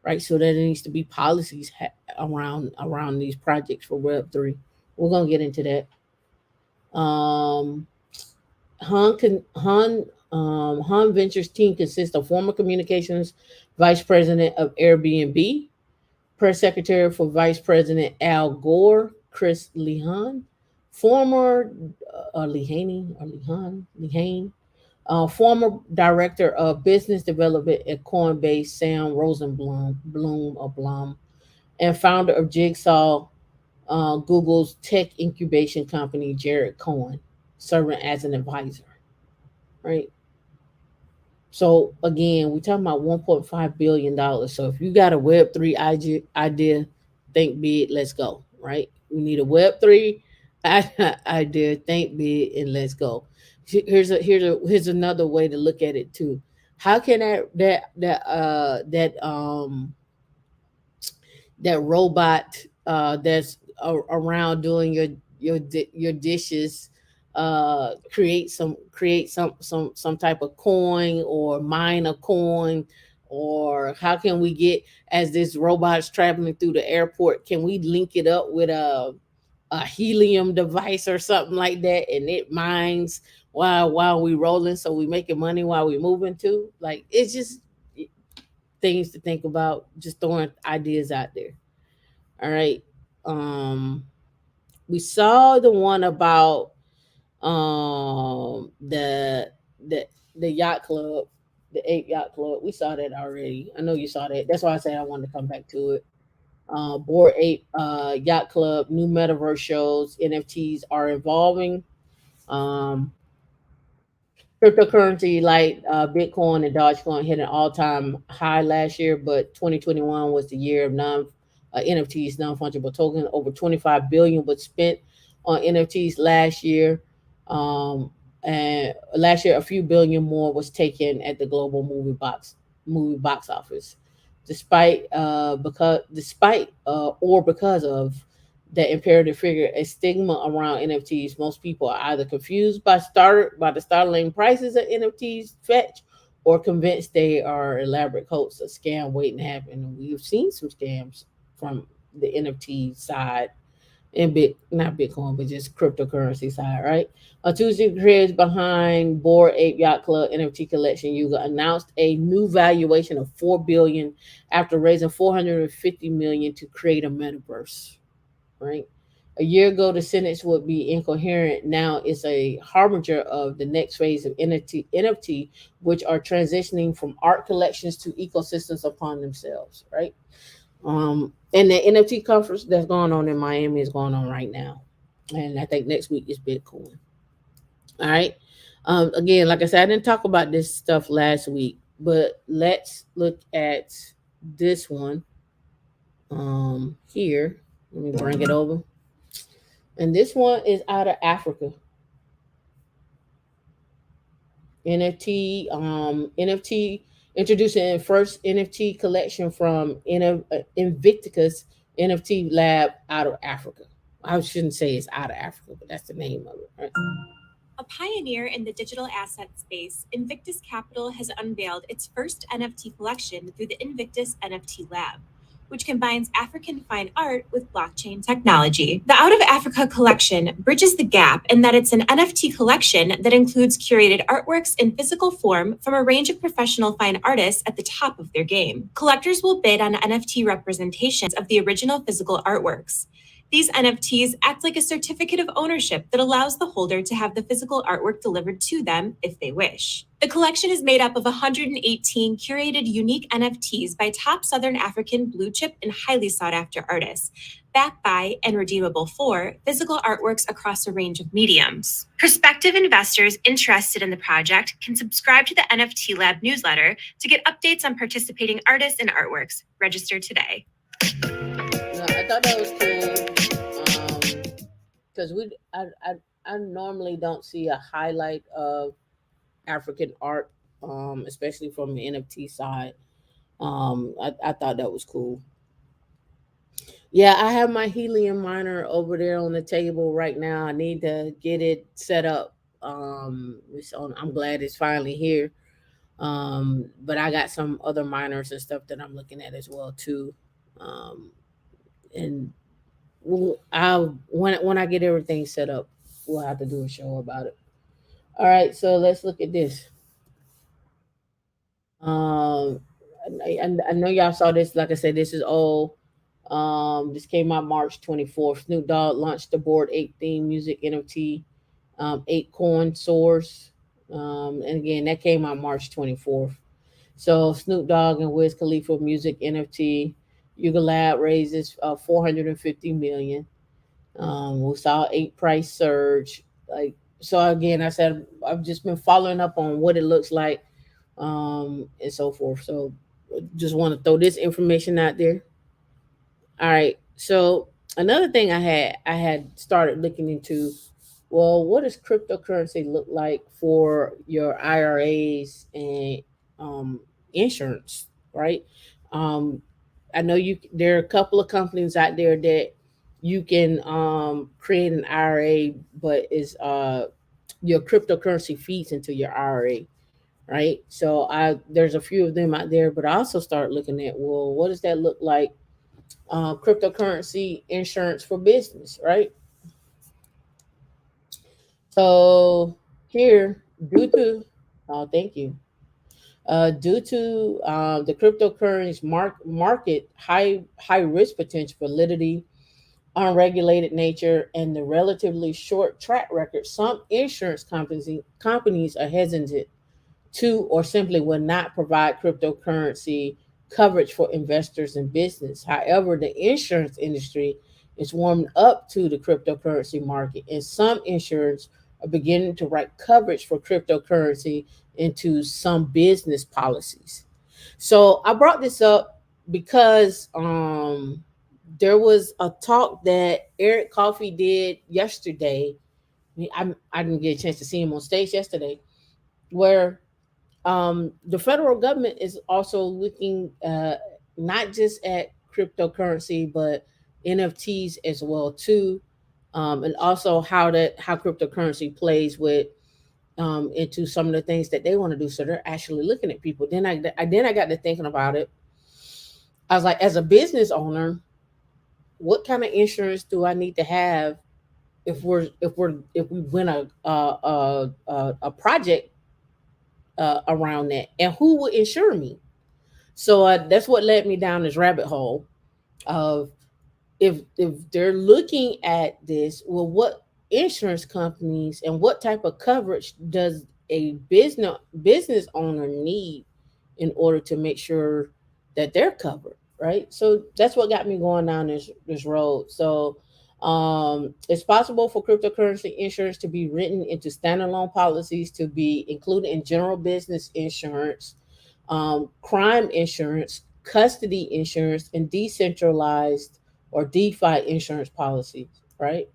right? So there needs to be policies around these projects for Web3. We're gonna get into that. Han Ventures team consists of former communications vice president of Airbnb, press secretary for Vice President Al Gore, Chris Lehan, former Lehane, former director of business development at Coinbase, Sam Blum, and founder of Jigsaw, Google's tech incubation company, Jared Cohen, serving as an advisor. Right. So again, we're talking about $1.5 billion. So if you got a Web3 idea, think big. Let's go. Right. We need a Web3 idea. Think big and let's go. Here's another way to look at it too. How can that robot that's around doing your dishes create some type of coin or mine a coin, or how can we get, as this robot's traveling through the airport, can we link it up with a helium device or something like that, and it mines while we rolling, so we making money while we moving too. Like, it's just things to think about, just throwing ideas out there. All right. Um, we saw the one about the yacht club, the Ape Yacht Club. We saw that already. I know you saw that. That's why I said I wanted to come back to it. Board Ape Yacht Club, new metaverse shows, NFTs are evolving. Um, Cryptocurrency like Bitcoin and Dogecoin hit an all-time high last year, but 2021 was the year of non NFTs, non-fungible token. Over 25 billion was spent on NFTs last year, and last year a few billion more was taken at the global movie box office. Because of that imperative figure, a stigma around NFTs. Most people are either confused by the startling prices of NFTs fetch, or convinced they are elaborate hoax, a scam waiting to happen. And we've seen some scams from the NFT side, and not Bitcoin, but just cryptocurrency side, right? Tuesday, creators behind Board Ape Yacht Club NFT collection, Yuga, announced a new valuation of 4 billion after raising 450 million to create a metaverse. Right? A year ago, the sentence would be incoherent. Now it's a harbinger of the next phase of NFT, which are transitioning from art collections to ecosystems upon themselves. Right? And the NFT conference that's going on in Miami is going on right now, and I think next week is Bitcoin. All right. Again, like I said, I didn't talk about this stuff last week, but let's look at this one here. Let me bring it over. And this one is out of Africa. NFT introducing first NFT collection from Invictus NFT Lab out of Africa. I shouldn't say it's out of Africa, but that's the name of it. Right? A pioneer in the digital asset space, Invictus Capital has unveiled its first NFT collection through the Invictus NFT Lab, which combines African fine art with blockchain technology. The Out of Africa collection bridges the gap in that it's an NFT collection that includes curated artworks in physical form from a range of professional fine artists at the top of their game. Collectors will bid on NFT representations of the original physical artworks. These NFTs act like a certificate of ownership that allows the holder to have the physical artwork delivered to them if they wish. The collection is made up of 118 curated unique NFTs by top Southern African blue chip and highly sought after artists, backed by and redeemable for physical artworks across a range of mediums. Prospective investors interested in the project can subscribe to the NFT Lab newsletter to get updates on participating artists and artworks. Register today. No, I thought that was cool. Because I normally don't see a highlight of African art, especially from the NFT side. I thought that was cool. Yeah, I have my helium miner over there on the table right now. I need to get it set up. So I'm glad it's finally here. But I got some other miners and stuff that I'm looking at as well too. Um, and I'll when I get everything set up, we'll have to do a show about it. All right, so let's look at this. Um, I know y'all saw this. Like I said, this is old. This came out March 24th. Snoop Dogg launched the Board 8 theme music NFT, 8 coin source. And again, that came out March 24th. So Snoop Dogg and Wiz Khalifa music NFT. Yuga Lab raises 450 million. We saw 8 price surge. Like so again, I said I've just been following up on what it looks like, and so forth. So just want to throw this information out there. All right. So another thing I had started looking into, well, what does cryptocurrency look like for your IRAs and um, insurance, right? Um, I know there are a couple of companies out there that you can create an IRA, but is your cryptocurrency feeds into your IRA, right? So I there's a few of them out there, but I also start looking at, well, what does that look like? Cryptocurrency insurance for business, right? So here, due to thank you. Due to the cryptocurrency market high risk potential, validity, unregulated nature, and the relatively short track record, some insurance companies are hesitant to or simply will not provide cryptocurrency coverage for investors and business. However, the insurance industry is warming up to the cryptocurrency market, and some insurers are beginning to write coverage for cryptocurrency into some business policies. So I brought this up because there was a talk that Eric Coffey did yesterday. I didn't get a chance to see him on stage yesterday, where the federal government is also looking not just at cryptocurrency but NFTs as well too, and also how cryptocurrency plays with into some of the things that they want to do. So they're actually looking at people. Then I got to thinking about it. I was like, as a business owner, what kind of insurance do I need to have if we win a project around that, and who will insure me? So that's what led me down this rabbit hole of if they're looking at this, well, what insurance companies and what type of coverage does a business owner need in order to make sure that they're covered? right? So that's what got me going down this road. So it's possible for cryptocurrency insurance to be written into standalone policies to be included in general business insurance, crime insurance, custody insurance, and decentralized or DeFi insurance policies, right?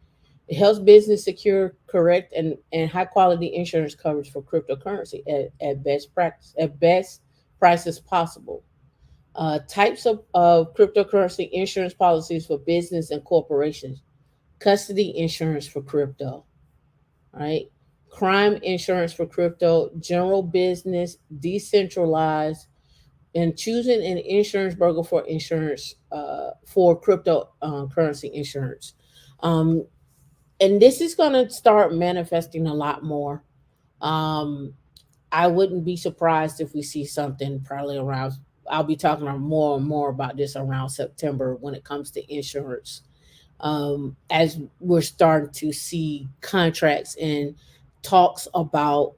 It helps business secure correct and high quality insurance coverage for cryptocurrency at best practice at best prices possible. Types of cryptocurrency insurance policies for business and corporations. Custody insurance for crypto, right? Crime insurance for crypto, general business, decentralized, and choosing an insurance broker for insurance for crypto currency insurance. Um, and this is going to start manifesting a lot more. Um, I wouldn't be surprised if we see something probably around. I'll be talking more and more about this around September when it comes to insurance, as we're starting to see contracts and talks about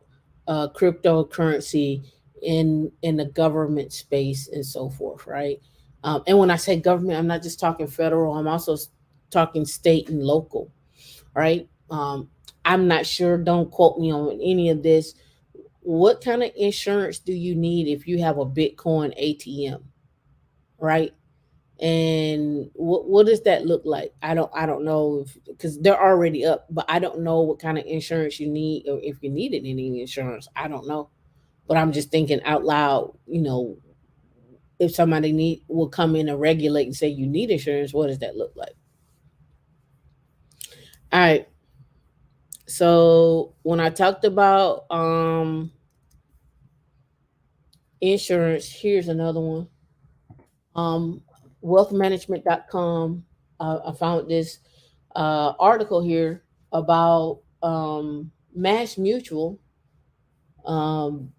cryptocurrency in the government space and so forth, right? And when I say government, I'm not just talking federal. I'm also talking state and local, right? I'm not sure. Don't quote me on any of this. What kind of insurance do you need if you have a Bitcoin ATM, right? And what does that look like? I don't know because they're already up, but I don't know what kind of insurance you need or if you needed any insurance. I don't know, but I'm just thinking out loud. If somebody need will come in and regulate and say you need insurance, what does that look like? All right. So when I talked about insurance, here's another one. um, wealthmanagement.com. I found this article here about Mass Mutual um,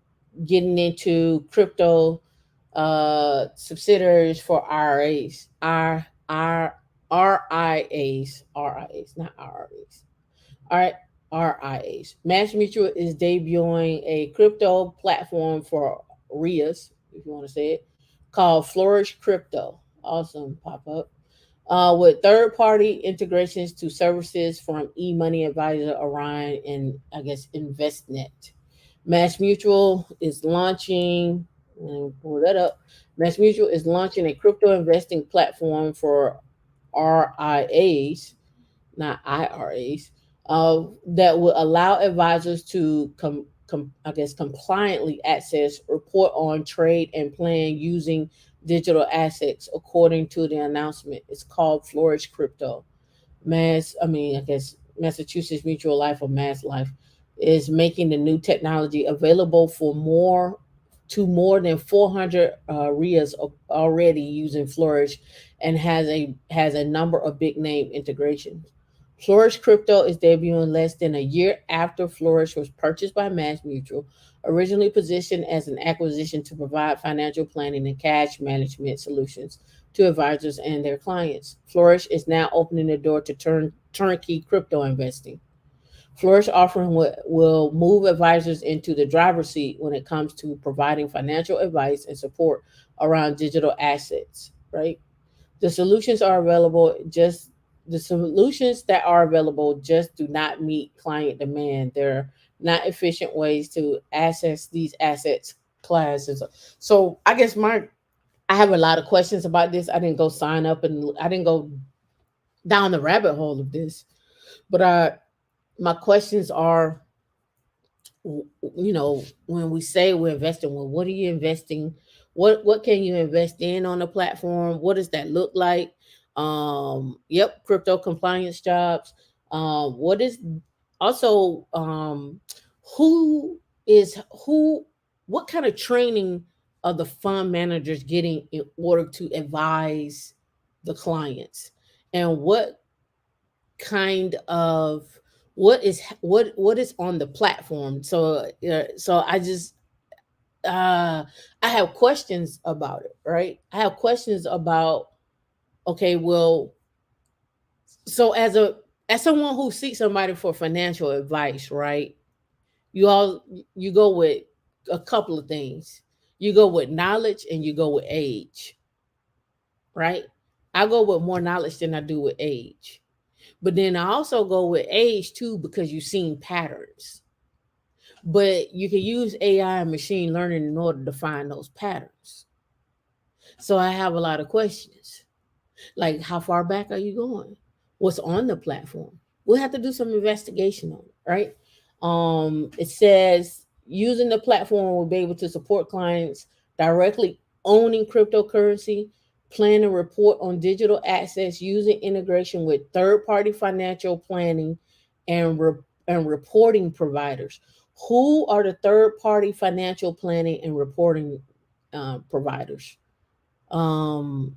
getting into crypto subsidiaries for IRAs, RIAs, not IRAs. All right, RIAs. Mass Mutual is debuting a crypto platform for RIAs, if you want to say it, called Flourish Crypto. Awesome pop up. With third party integrations to services from eMoney Advisor, Orion, and I guess InvestNet. Mass Mutual is launching, let me pull that up. Mass Mutual is launching a crypto investing platform for RIAs, not IRAs, that will allow advisors to I guess compliantly access, report on, trade, and plan using digital assets. According to the announcement, it's called Flourish Crypto. I guess Massachusetts Mutual Life or Mass Life is making the new technology available for more than 400 RIAs already using Flourish, and has a number of big name integrations. Flourish Crypto is debuting less than a year after Flourish was purchased by Mass Mutual, originally positioned as an acquisition to provide financial planning and cash management solutions to advisors and their clients. Flourish is now opening the door to turnkey crypto investing. Flourish offering will move advisors into the driver's seat when it comes to providing financial advice and support around digital assets, right? The solutions are available just the solutions that are available just do not meet client demand. They're not efficient ways to access these assets classes. So I guess I have a lot of questions about this. I didn't go sign up and I didn't go down the rabbit hole of this, but my questions are, when we say we're investing, well, what are you investing? What can you invest in on the platform? What does that look like? Yep, crypto compliance jobs. What is also who is who? What kind of training are the fund managers getting in order to advise the clients? And kind of what is on the platform? So I have questions about it, right? I have questions about, okay, well, so as someone who seeks somebody for financial advice, right? You all you go with a couple of things. You go with knowledge and you go with age. right? I go with more knowledge than I do with age. But then I also go with age too because you've seen patterns. But you can use AI and machine learning in order to find those patterns. So I have a lot of questions. Like, how far back are you going? What's on the platform? We'll have to do some investigation on it, right? It says using the platform will be able to support clients directly owning cryptocurrency, plan and report on digital assets using integration with third-party financial planning and and reporting providers. Who are the third-party financial planning and reporting providers? Um,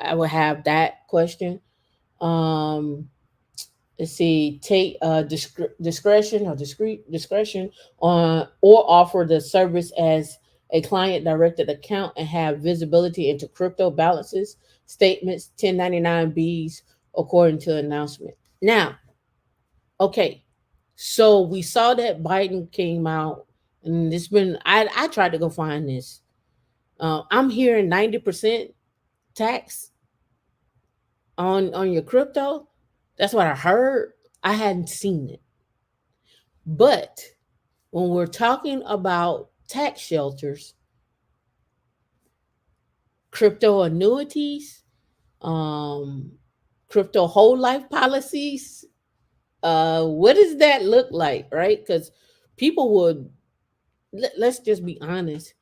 I would have that question. Um, let's see, take discretion or discreet discretion on or offer the service as a client directed account and have visibility into crypto balances, statements, 1099Bs, according to announcement. Now, okay, so we saw that Biden came out, and it's been I tried to go find this. I'm hearing 90% tax on your crypto. That's what I heard. I hadn't seen it. But when we're talking about tax shelters, crypto annuities, um, crypto whole life policies, what does that look like, right? Because people would let's just be honest.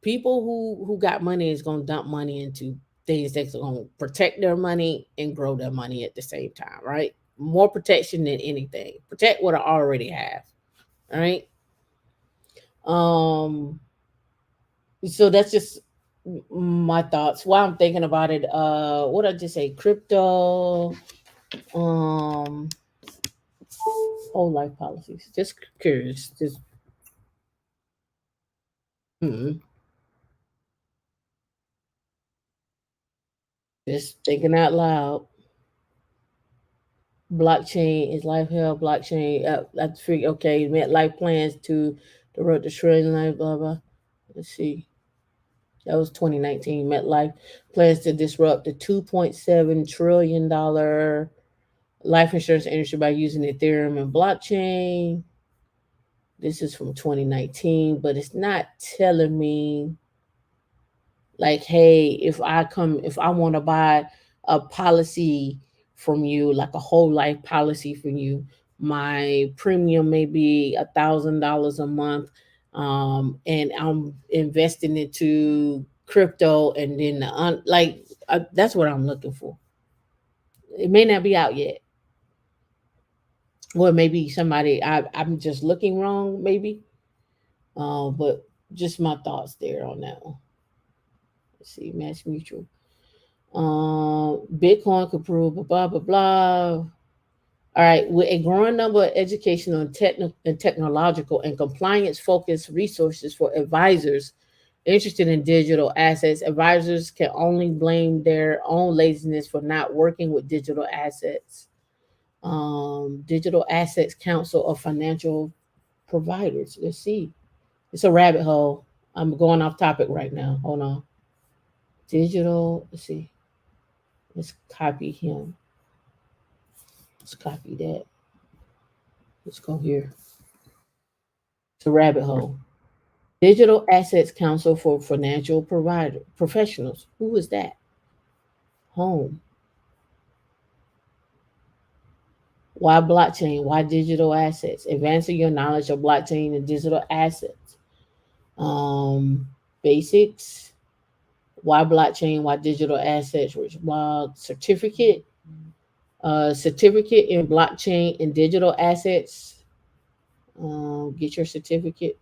People who got money is gonna dump money into things that's gonna protect their money and grow their money at the same time, right? More protection than anything. Protect what I already have. All right. Um so that's just my thoughts. While I'm thinking about it, what did I just say? Crypto, um, whole life policies. Just curious. Mm, just thinking out loud. Blockchain is life health. Blockchain. I figure okay. MetLife plans to the road to trillion life. Blah blah. Let's see. That was 2019. MetLife plans to disrupt the $2.7 trillion life insurance industry by using Ethereum and blockchain. This is from 2019, but it's not telling me like, hey, if I want to buy a policy from you, like a whole life policy from you, my premium may be $1,000 a month, and I'm investing into crypto, and then that's what I'm looking for. It may not be out yet, or maybe I'm just looking wrong, maybe. But just my thoughts there on that one. Let's see, Match Mutual. Bitcoin could prove blah blah blah. All right, with a growing number of educational and technological and compliance focused resources for advisors interested in digital assets, advisors can only blame their own laziness for not working with digital assets. Digital Assets Council of Financial Providers. Let's see. It's a rabbit hole. I'm going off topic right now. Hold on. Digital. Let's see. Let's copy him. Let's copy that. Let's go here. It's a rabbit hole. Digital Assets Council for Financial Provider Professionals. Who is that? Home. Why blockchain? Why digital assets? Advancing your knowledge of blockchain and digital assets. Um, Basics. Why blockchain? Why digital assets? Which blog? Certificate in blockchain and digital assets. Get your certificate.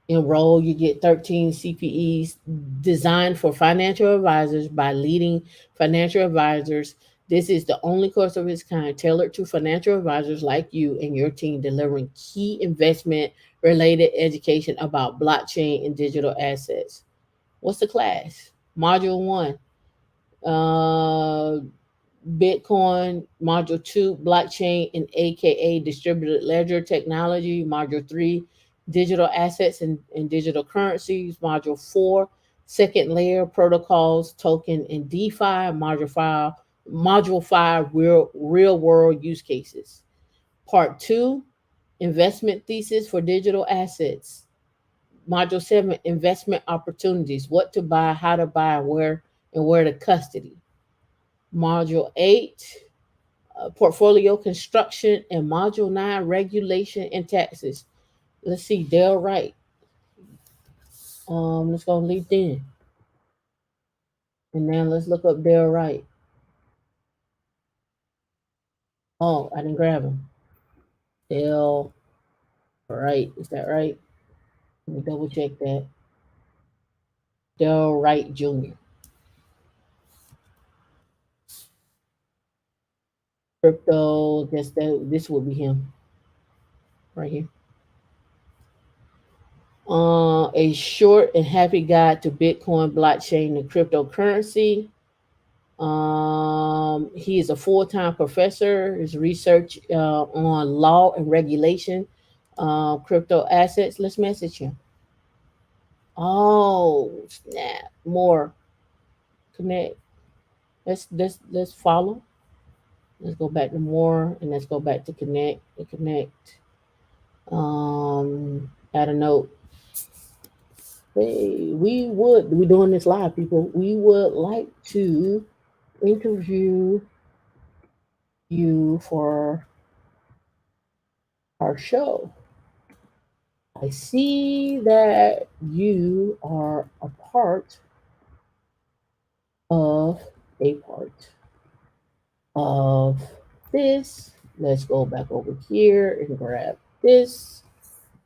Enroll, you get 13 CPEs designed for financial advisors by leading financial advisors. This is the only course of its kind tailored to financial advisors like you and your team, delivering key investment related education about blockchain and digital assets. What's the class? Module one, uh, Bitcoin. Module two, blockchain and AKA distributed ledger technology. Module three, digital assets and digital currencies. Module four, Second layer, protocols, token, and DeFi, module 5, real world use cases. Part 2, investment thesis for digital assets. Module 7, investment opportunities, what to buy, how to buy, and where to custody. Module 8, portfolio construction, and module 9, regulation and taxes. Let's see, Dale Wright. Let's go LinkedIn. And now let's look up Dale Wright. Oh, I didn't grab him. Dale Wright, is that right? Let me double check that. Dale Wright Jr. Crypto, guess that this would be him right here. A short and happy guide to Bitcoin, blockchain, and cryptocurrency. He is a full-time professor. His research on law and regulation, crypto assets. Let's message him. Oh, snap! More connect. Let's follow. Let's go back to more, and let's go back to connect. And connect. Add a note. Hey, we doing this live, people. We would like to interview you for our show. I see that you are a of part of this. Let's go back over here and grab this.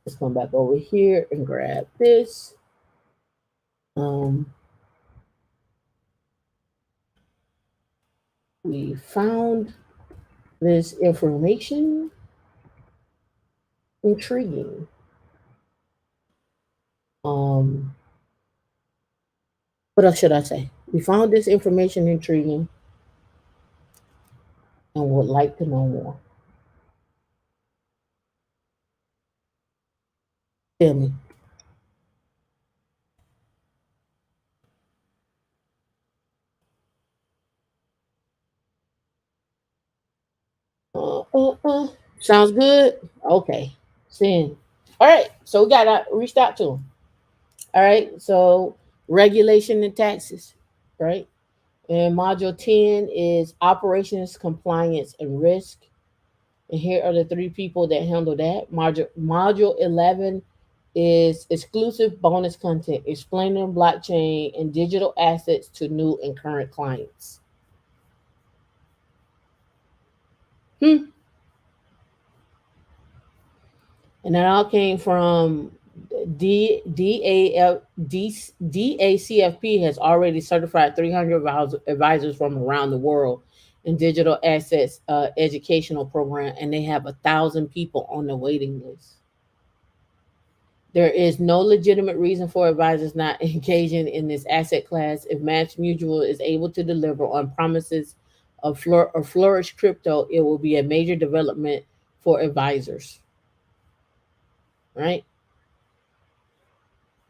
Let's come back over here and grab this. We found this information intriguing. What else should I say? We found this information intriguing and would like to know more. Tell me. Sounds good. Okay. Send. All right. So we got reached out to him. All right. So regulation and taxes. Right. And module 10 is operations, compliance, and risk. And here are the three people that handle that. Module 11 is exclusive bonus content explaining blockchain and digital assets to new and current clients. And that all came from DACFP has already certified 300 advisors from around the world in digital assets educational program, and they have 1,000 people on the waiting list. There is no legitimate reason for advisors not engaging in this asset class. If Match Mutual is able to deliver on promises of flourish crypto, it will be a major development for advisors. Right?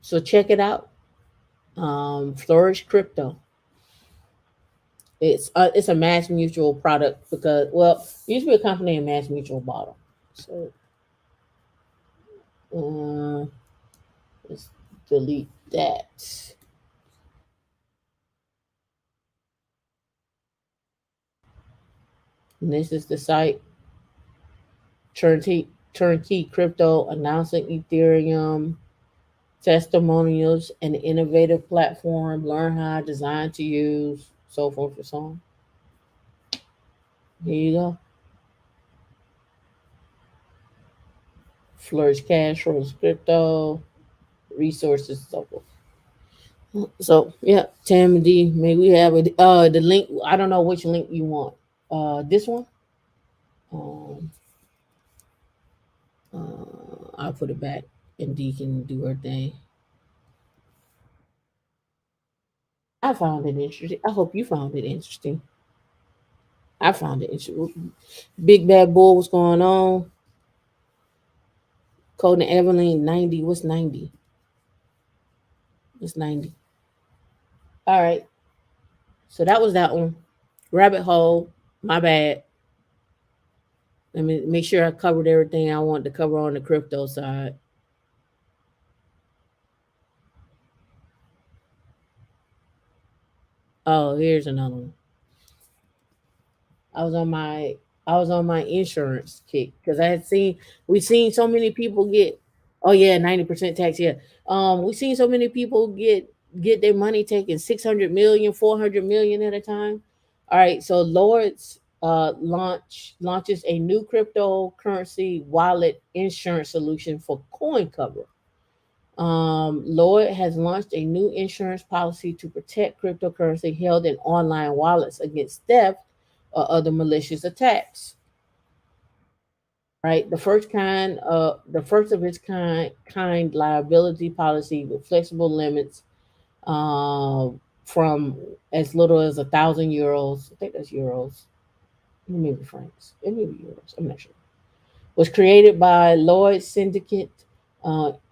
So check it out. Flourish Crypto. It's a Mass Mutual product because it used to be a company and Mass Mutual bought them. So let's delete that. And this is the site. Turnkey Crypto announcing Ethereum testimonials and innovative platform. Learn how, design to use, so forth and so on. Here you go. Flourish Cash, Flourish Crypto, resources, so forth. So yeah, Tam and D, may we have the link? I don't know which link you want. This one. I'll put it back, and D can do her thing. I found it interesting. I hope you found it interesting. I found it interesting. Big Bad Bull, what's going on? Code and Evelyn 90. What's 90? What's 90? All right. So that was that one. Rabbit hole. My bad. Let me make sure I covered everything I wanted to cover on the crypto side. Oh, here's another one. I was on my I was on my insurance kick because I had seen we seen so many people get. Oh yeah, 90% tax. Yeah, we seen so many people get their money taken 600 million, 400 million at a time. All right, so Lord's launches a new cryptocurrency wallet insurance solution for coin cover. Lloyd has launched a new insurance policy to protect cryptocurrency held in online wallets against theft or other malicious attacks. Right, the first of its kind liability policy with flexible limits, from as little as 1,000 euros. I think that's euros. Maybe francs. It may be euros. I'm not sure. Was created by Lloyd's Syndicate,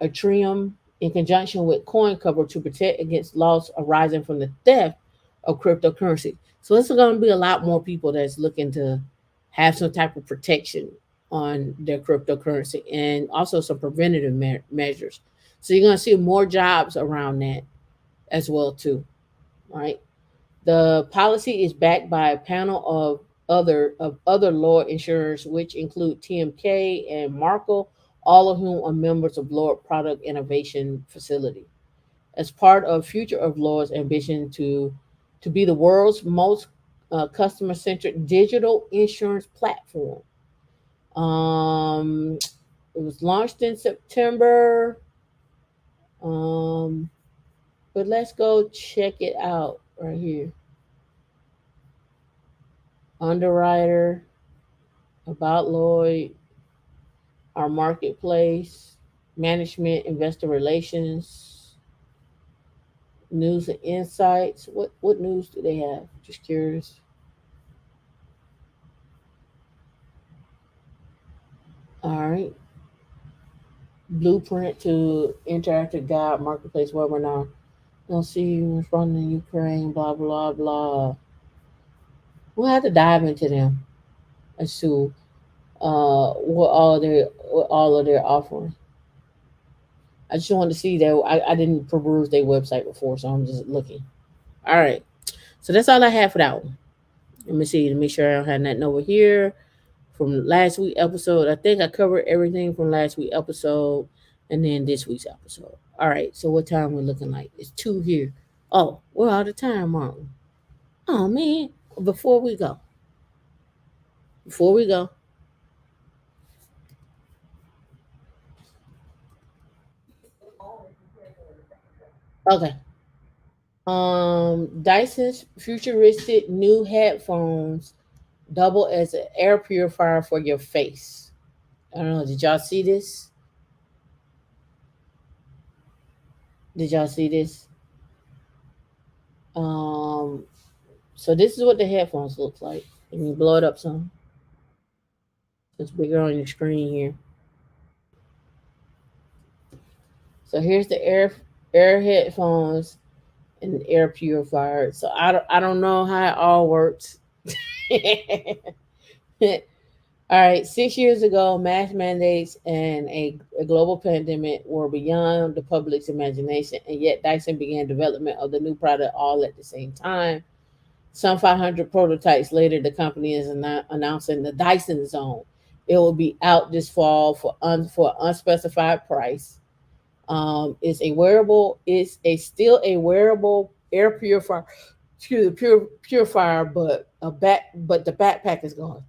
Atrium, in conjunction with CoinCover to protect against loss arising from the theft of cryptocurrency. So this is going to be a lot more people that's looking to have some type of protection on their cryptocurrency and also some preventative measures. So you're going to see more jobs around that as well too, right? The policy is backed by a panel of other law insurers, which include TMK and Markle, all of whom are members of Lord Product Innovation Facility. As part of Future of Lord's ambition to be the world's most customer centric digital insurance platform. Um, it was launched in September. Um, but let's go check it out right here. Underwriter, about Lloyd, our marketplace, management, investor relations, news and insights. What news do they have? Just curious. All right. Blueprint to interactive guide marketplace webinar. Don't see what's running in Ukraine, blah blah blah. We'll have to dive into them as to what all of their offering. I just wanted to see that I didn't peruse their website before, so I'm just looking. All right. So that's all I have for that one. Let me see to make sure I don't have nothing over here from last week episode. I think I covered everything from last week episode and then this week's episode. All right. So what time we're looking like? It's 2 here. Oh, we're out of time, Martin. Oh man. Before we go. Before we go. Okay. Dyson's futuristic new headphones double as an air purifier for your face. I don't know. Did y'all see this? Did y'all see this? Um, so this is what the headphones look like. Let me blow it up some. It's bigger on your screen here. So here's the air headphones and the air purifier. So I don't know how it all works. All right, 6 years ago, mass mandates and a global pandemic were beyond the public's imagination, and yet Dyson began development of the new product all at the same time. Some 500 prototypes later, the company is announcing the Dyson Zone. It will be out this fall for unspecified price. It's a wearable. It's a still a wearable air purifier. Excuse me, purifier, but the backpack is gone.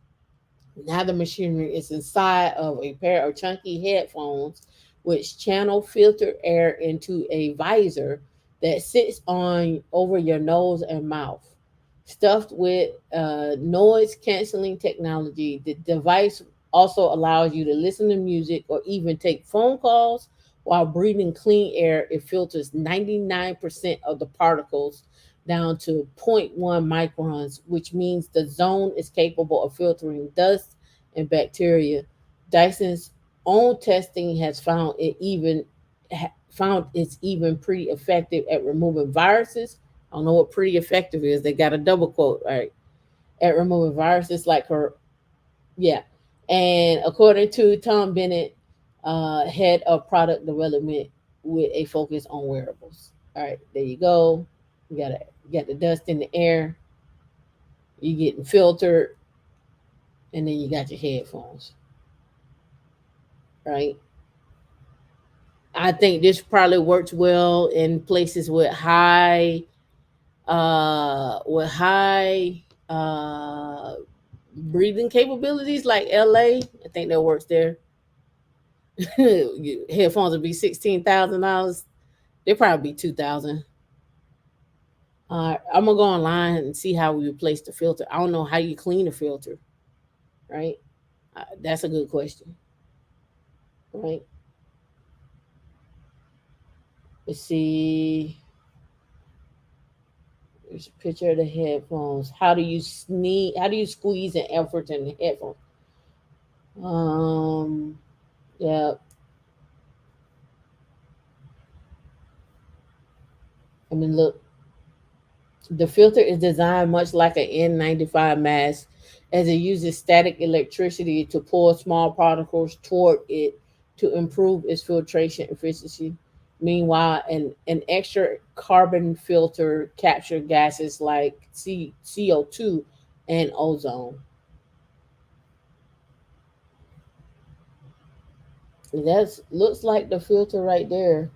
Now the machinery is inside of a pair of chunky headphones, which channel filtered air into a visor that sits on over your nose and mouth. Stuffed with noise canceling technology, the device also allows you to listen to music or even take phone calls while breathing clean air. It filters 99% of the particles down to zero point 0.1 microns, which means the zone is capable of filtering dust and bacteria. Dyson's own testing has found it's even pretty effective at removing viruses, I don't know what pretty effective is. They got a double quote, right? At removing viruses like her, yeah. And according to Tom Bennett, head of product development with a focus on wearables. All right, there you go. You got the dust in the air. You getting filtered, and then you got your headphones, right? I think this probably works well in places with high uh breathing capabilities like LA. I think that works there. Headphones would be $16,000. They probably be 2,000. I'm gonna go online and see how we replace the filter. I don't know how you clean a filter, right? That's a good question, right? Let's see. There's a picture of the headphones. How do you sneeze? How do you squeeze an effort in the headphones? Um, yeah. I mean, look, the filter is designed much like an N95 mask, as it uses static electricity to pull small particles toward it to improve its filtration efficiency. Meanwhile, an extra carbon filter captures gases like CO2 and ozone. That looks like the filter right there.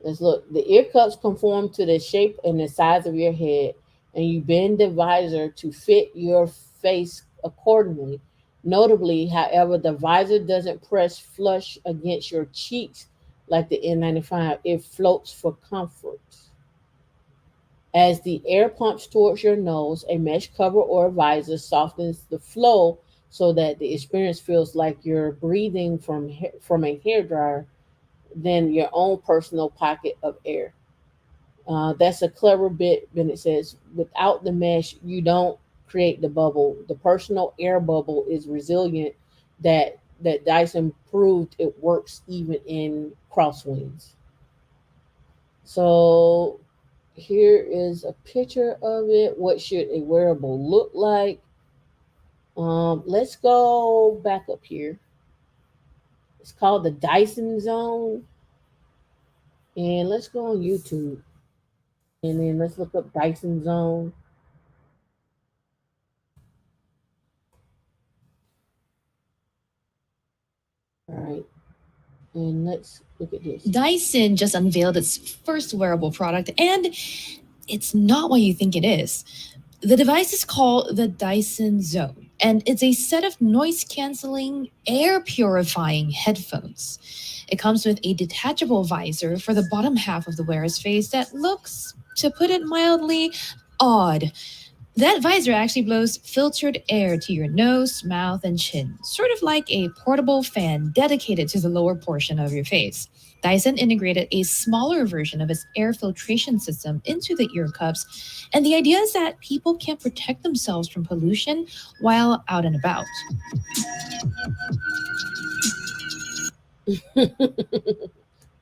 Let's look. The ear cups conform to the shape and the size of your head, and you bend the visor to fit your face accordingly. Notably, however, the visor doesn't press flush against your cheeks like the N95. It floats for comfort. As the air pumps towards your nose, a mesh cover or visor softens the flow so that the experience feels like you're breathing from a hair dryer than your own personal pocket of air. That's a clever bit. Bennett says, without the mesh, you don't create the bubble. The personal air bubble is resilient. That Dyson proved it works even in crosswinds. So here is a picture of it. What should a wearable look like? Let's go back up here. It's called the Dyson Zone, and let's go on YouTube, and then let's look up Dyson Zone. All right, and let's look at this. Dyson just unveiled its first wearable product, and it's not what you think it is. The device is called the Dyson Zone, and it's a set of noise canceling, air purifying headphones. It comes with a detachable visor for the bottom half of the wearer's face that looks, to put it mildly, odd. That visor actually blows filtered air to your nose, mouth, and chin, sort of like a portable fan dedicated to the lower portion of your face. Dyson integrated a smaller version of its air filtration system into the ear cups, and the idea is that people can protect themselves from pollution while out and about.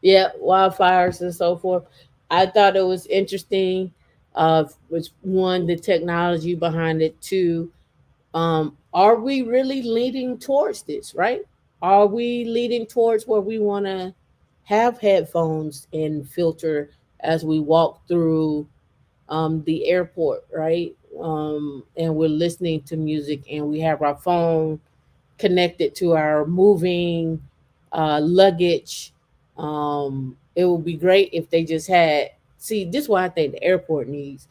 Yeah, wildfires and so forth. I thought it was interesting. Was one, the technology behind it. Two, are we really leading towards this? Right? Are we leading towards where we want to have headphones and filter as we walk through the airport, right? And we're listening to music, and we have our phone connected to our moving luggage. It would be great if they just had. See, this is what I think the airport needs.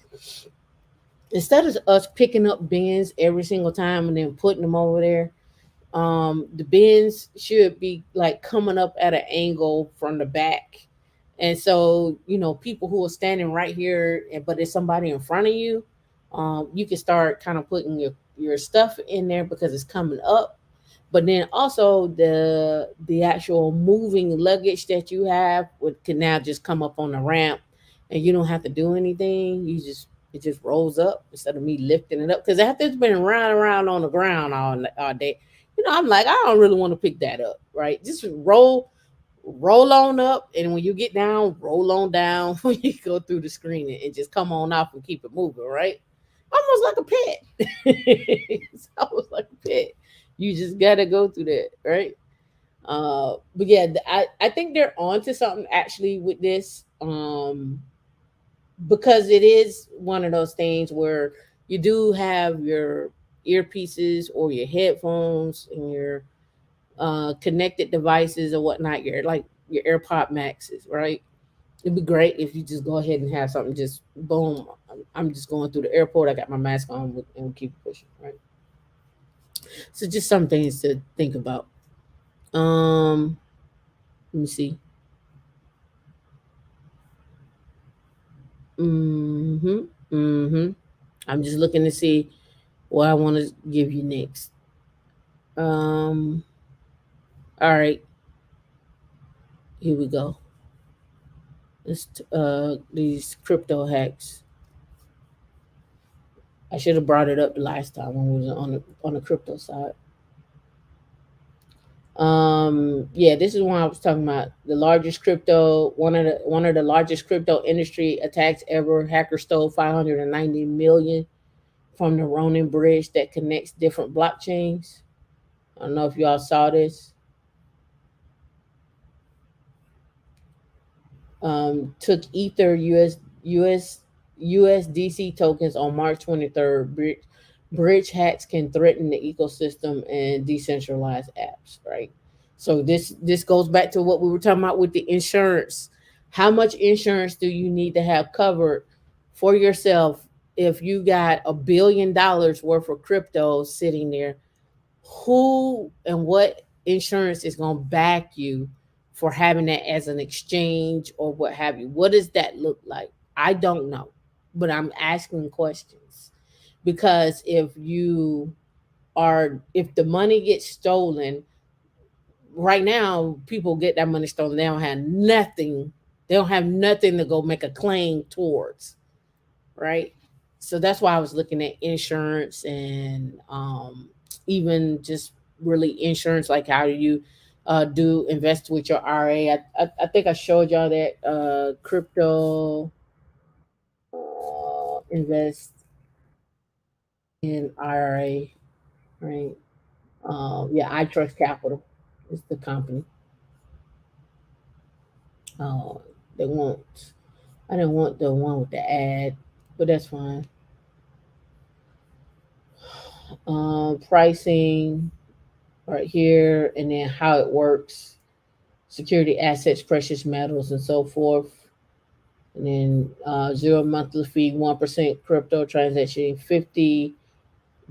Instead of us picking up bins every single time and then putting them over there, the bins should be like coming up at an angle from the back. And so, people who are standing right here, but there's somebody in front of you, you can start kind of putting your stuff in there because it's coming up. But then also the actual moving luggage that you have can now just come up on the ramp, and you don't have to do anything. It just rolls up instead of me lifting it up, because after it's been around on the ground all day, I'm like, I don't really want to pick that up, right? Just roll. roll on up, and when you get down, roll on down when you go through the screening, and just come on off and keep it moving, right? Almost like a pet. It's almost like a pet. You just gotta go through that, right? But yeah, I think they're onto something actually with this, because it is one of those things where you do have your earpieces or your headphones and your connected devices or whatnot, your like your AirPod Maxes, right? It'd be great if you just go ahead and have something just boom. I'm just going through the airport. I got my mask on and we keep pushing, right? So just some things to think about. Um, Let me see. Mm-hmm. Mm-hmm. I'm just looking to see what I want to give you next. Um, all right, here we go. These crypto hacks. I should have brought it up the last time when we was on the crypto side. Yeah, this is one I was talking about. The largest crypto, one of the largest crypto industry attacks ever. Hacker stole 590 million from the Ronin bridge that connects different blockchains. I don't know if y'all saw this. Took Ether USDC tokens on March 23rd. Bridge hacks can threaten the ecosystem and decentralized apps, right? So this goes back to what we were talking about with the insurance. How much insurance do you need to have covered for yourself if you got $1 billion worth of crypto sitting there? Who and what insurance is going to back you for having that as an exchange or what have you? What does that look like? I don't know, but I'm asking questions because if the money gets stolen right now, people get that money stolen, they don't have nothing. They don't have nothing to go make a claim towards, right? So that's why I was looking at insurance and even just really insurance, like how do you do invest with your RA. I think I showed y'all that crypto invest in IRA, right? Yeah, I Trust Capital is the company. Uh, they want I didn't want the one with the ad, but that's fine. Pricing right here, and then how it works, security assets, precious metals, and so forth. And then zero monthly fee, 1% crypto transaction, 50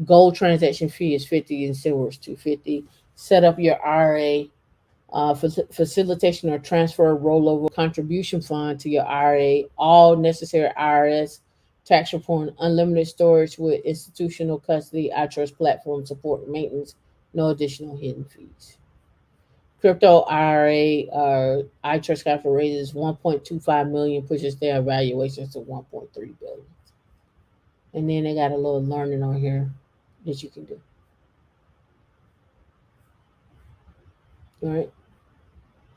gold transaction fee is 50 and silver is 250. Set up your IRA, facilitation or transfer rollover contribution fund to your IRA, all necessary IRS tax report, unlimited storage with institutional custody, I trust platform support and maintenance, no additional hidden fees. Crypto IRA, I Trust Capital raises 1.25 million, pushes their evaluations to 1.3 billion. And then they got a little learning on here that you can do. All right.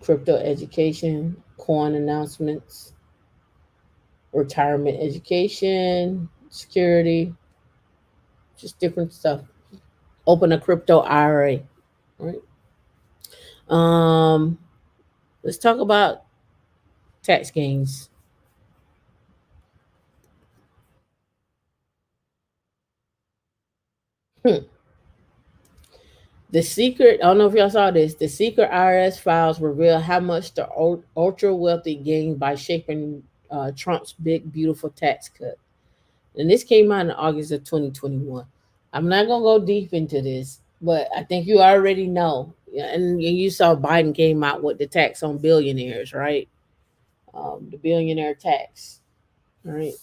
Crypto education, coin announcements, retirement education, security, just different stuff. Open a crypto IRA. Right. Um, let's talk about tax gains. Hmm. The secret, I don't know if y'all saw this, the secret IRS files reveal how much the ultra wealthy gained by shaping Trump's big, beautiful tax cut. And this came out in August of 2021. I'm not going to go deep into this, but I think you already know. Yeah, and you saw Biden came out with the tax on billionaires, right? The billionaire tax, right?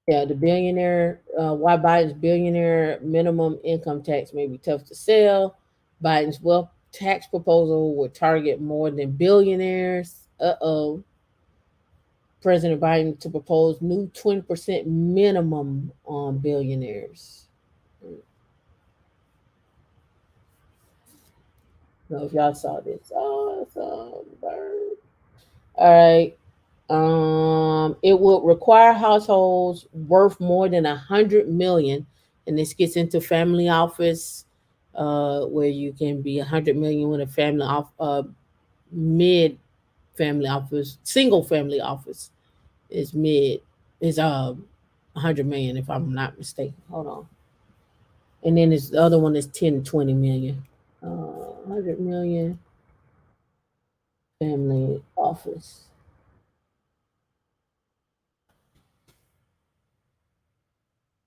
Yeah, the billionaire, why Biden's billionaire minimum income tax may be tough to sell. Biden's wealth tax proposal would target more than billionaires. Uh oh. President Biden to propose new 20% minimum on billionaires. I don't know if y'all saw this. Awesome bird. All right. It would require households worth more than 100 million, and this gets into family office, where you can be 100 million with a family off, mid family office, single family office is mid is 100 million if I'm not mistaken. Hold on, and then this the other one is 10 to 20 million. 100 million family office.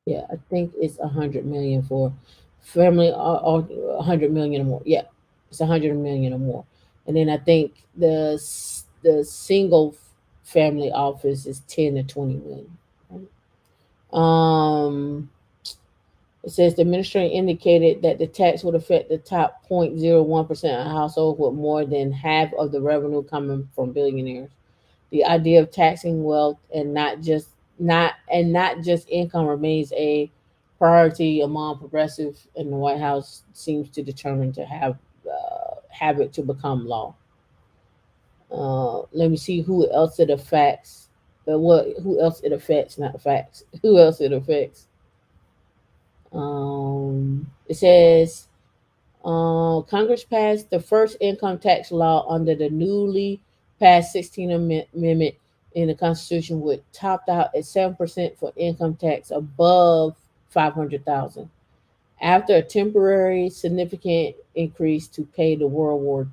Yeah, I think it's 100 million for family, or 100 million or more. Yeah, it's 100 million or more. And then I think the single family office is 10 to 20 million. Right? It says the administration indicated that the tax would affect the top 0.01% of households with more than half of the revenue coming from billionaires. The idea of taxing wealth and not just income remains a priority among progressive, and the White House seems to determine to have it to become law. Let me see who else it affects. What who else it affects? Not the facts. Who else it affects? It says Congress passed the first income tax law under the newly passed 16th Amendment in the Constitution, which topped out at 7% for income tax above 500,000. After a temporary significant increase to pay the World War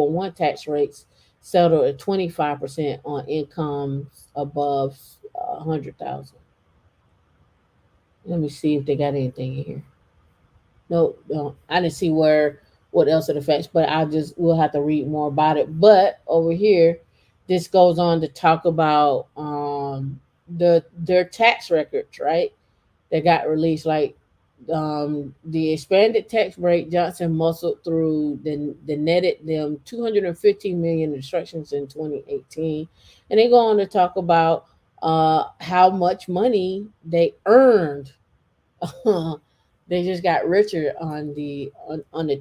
One tax rates settled at 25% on incomes above 100,000. Let me see if they got anything in here. No, no, I didn't see where what else it affects, but I just we'll have to read more about it. But over here, this goes on to talk about their tax records, right? That got released, like the expanded tax break Johnson muscled through the netted them 215 million instructions in 2018, and they go on to talk about how much money they earned. They just got richer on the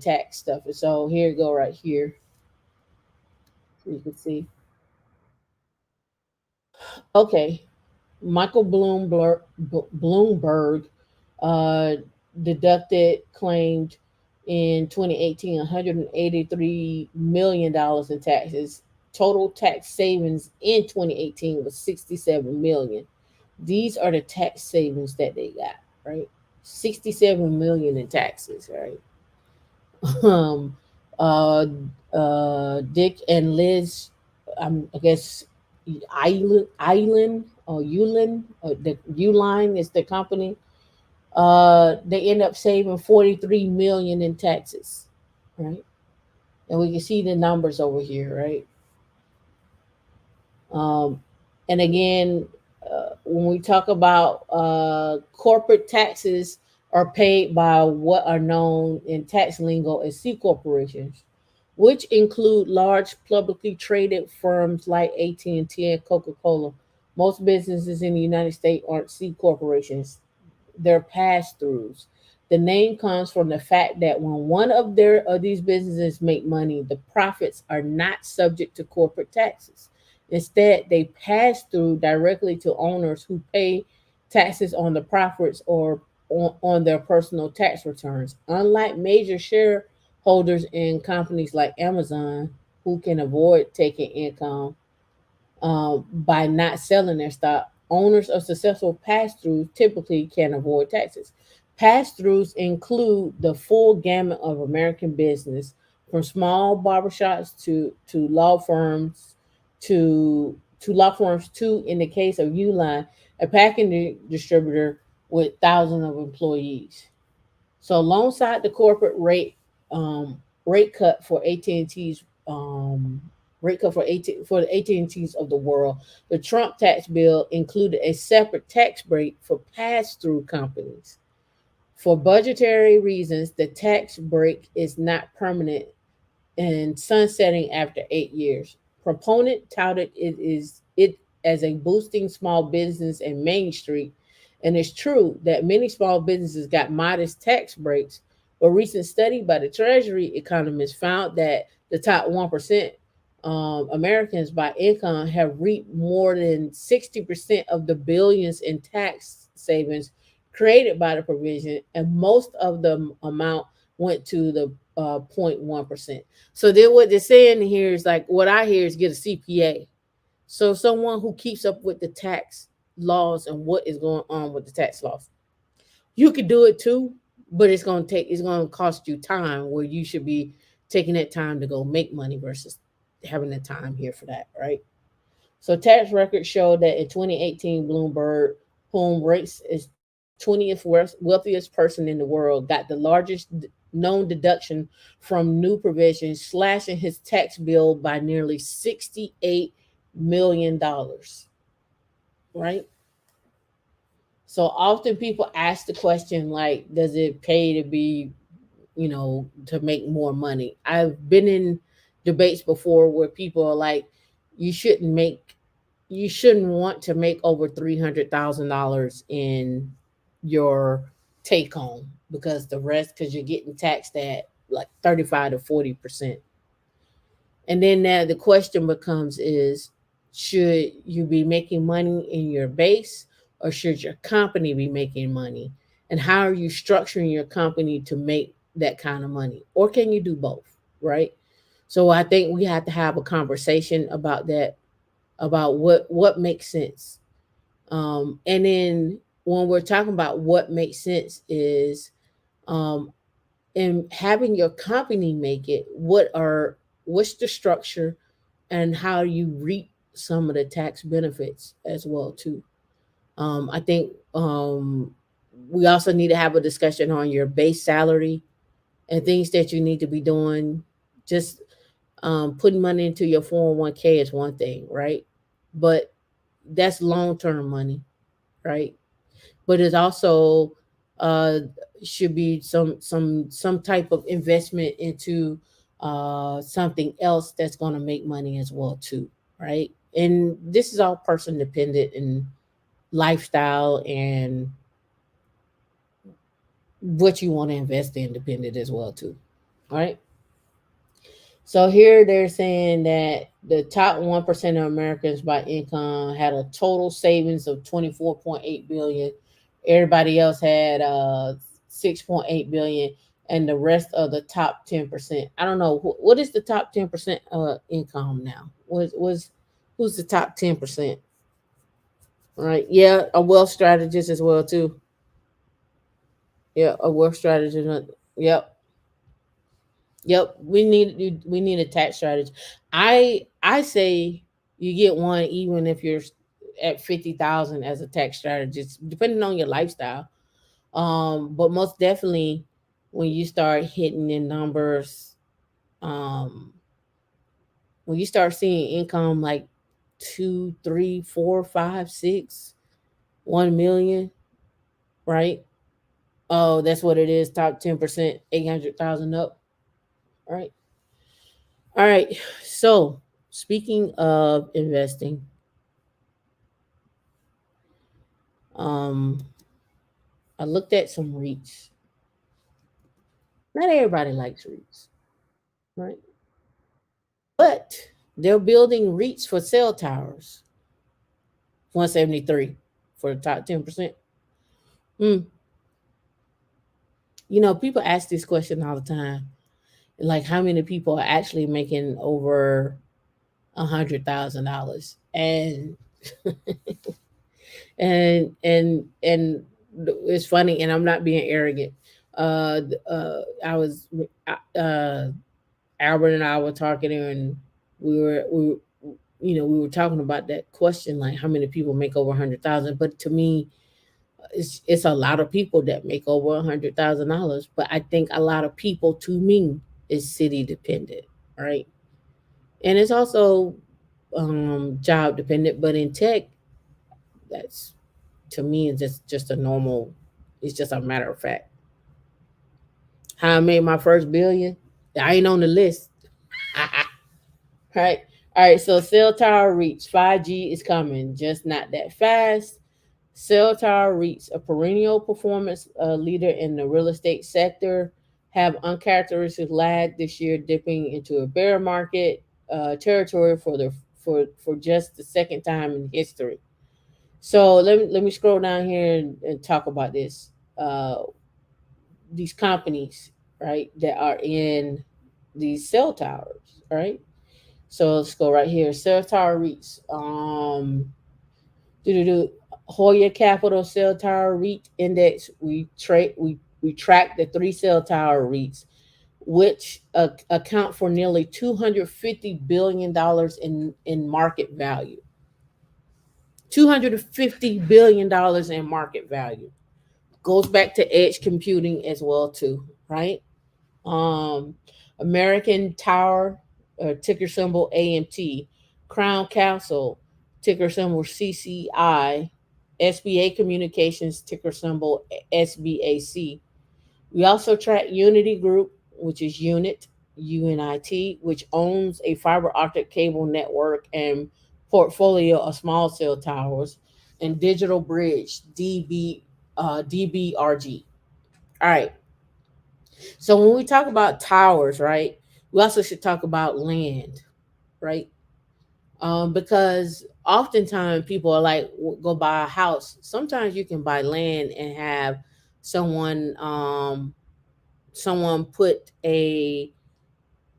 tax stuff. And so here you go right here. So you can see. Okay. Michael Bloomberg uh, deducted claimed in 2018 $183 million in taxes. Total tax savings in 2018 was 67 million. These are the tax savings that they got, right? 67 million in taxes, right? um, uh, Dick and Liz, I guess, Uline, or the Uline is the company. They end up saving 43 million in taxes, right? And we can see the numbers over here, right? Um, and again, when we talk about corporate taxes are paid by what are known in tax lingo as C corporations, which include large publicly traded firms like AT&T and Coca-Cola. Most businesses in the United States aren't C corporations, they're pass-throughs. The name comes from the fact that when one of these businesses make money, the profits are not subject to corporate taxes. Instead, they pass through directly to owners who pay taxes on the profits or on their personal tax returns. Unlike major shareholders in companies like Amazon, who can avoid taking income by not selling their stock, owners of successful pass throughs typically can avoid taxes. Pass throughs include the full gamut of American business, from small barbershops to law firms, in the case of Uline, a packaging distributor with thousands of employees. So alongside the corporate rate cut for AT&T's rate cut for the AT&T's of the world, the Trump tax bill included a separate tax break for pass-through companies. For budgetary reasons, the tax break is not permanent and sunsetting after 8 years. Proponent touted it as a boosting small business and Main Street. And it's true that many small businesses got modest tax breaks. A recent study by the Treasury economists found that the top 1% Americans by income have reaped more than 60% of the billions in tax savings created by the provision, and most of the amount went to the 0.1%. So then what they're saying here is like what I hear is get a CPA. So someone who keeps up with the tax laws and what is going on with the tax laws. You could do it too, but it's gonna cost you time where you should be taking that time to go make money versus having the time here for that, right? So tax records show that in 2018, Bloomberg, whom ranks as 20th wealthiest person in the world, got the largest known deduction from new provisions, slashing his tax bill by nearly $68 million, right? So often people ask the question like, does it pay to be, to make more money? I've been in debates before where people are like, you shouldn't make, you shouldn't want to make over $300,000 in your take home because the rest, because you're getting taxed at like 35 to 40%. And then now the question becomes is, should you be making money in your base or should your company be making money? And how are you structuring your company to make that kind of money? Or can you do both, right? So I think we have to have a conversation about that, about what makes sense. And then when we're talking about what makes sense is um, in having your company make it, what's the structure and how you reap some of the tax benefits as well too. I think we also need to have a discussion on your base salary and things that you need to be doing. Just putting money into your 401k is one thing, right? But that's long term money, right? But it also uh, should be some type of investment into something else that's going to make money as well too, right? And this is all person dependent and lifestyle and what you want to invest in dependent as well too, right? So here they're saying that the top 1% of Americans by income had a total savings of 24.8 billion. Everybody else had 6.8 billion, and the rest of the top 10%. I don't know what is the top 10% income now. Was who's the top 10%? Right? Yeah, a wealth strategist as well too. Yeah, a wealth strategist. Yep. Yep, we need a tax strategy. I say you get one even if you're at 50,000 as a tax strategist, depending on your lifestyle. But most definitely, when you start hitting the numbers, um, when you start seeing income like two, three, four, five, six, 1 million, right? Oh, that's what it is. Top 10%, 800,000 up, right? All right. So, speaking of investing, um, I looked at some REITs. Not everybody likes REITs, right? But they're building REITs for cell towers. 173 for the top 10%. Hmm. People ask this question all the time. Like, how many people are actually making over $100,000? And it's funny, and I'm not being arrogant. I was Albert and I were talking, and we were talking about that question, like how many people make over 100,000. But to me, it's a lot of people that make over $100,000. But I think a lot of people, to me, is city dependent, right? And it's also job dependent. But in tech, that's to me is just a normal. It's just a matter of fact. How I made my first billion, I ain't on the list. Right? All right, so cell tower reach 5G is coming, just not that fast. Cell tower REITs, a perennial performance leader in the real estate sector, have uncharacteristic lag this year, dipping into a bear market territory for just the second time in history. So let me scroll down here and talk about this. These companies, right, that are in these cell towers, right? So let's go right here. Cell tower REITs. Do Hoya Capital Cell Tower REIT Index. We track the three cell tower REITs, which account for nearly $250 billion in market value. $250 billion in market value goes back to edge computing as well too, right? Um, American Tower, ticker symbol AMT, Crown Castle, ticker symbol CCI, SBA Communications, ticker symbol SBAC. We also track Unity Group, which is UNIT, which owns a fiber optic cable network and portfolio of small cell towers, and Digital Bridge, DBRG. All right. So when we talk about towers, right, we also should talk about land, right? Because oftentimes people are like, go buy a house. Sometimes you can buy land and have someone, someone put a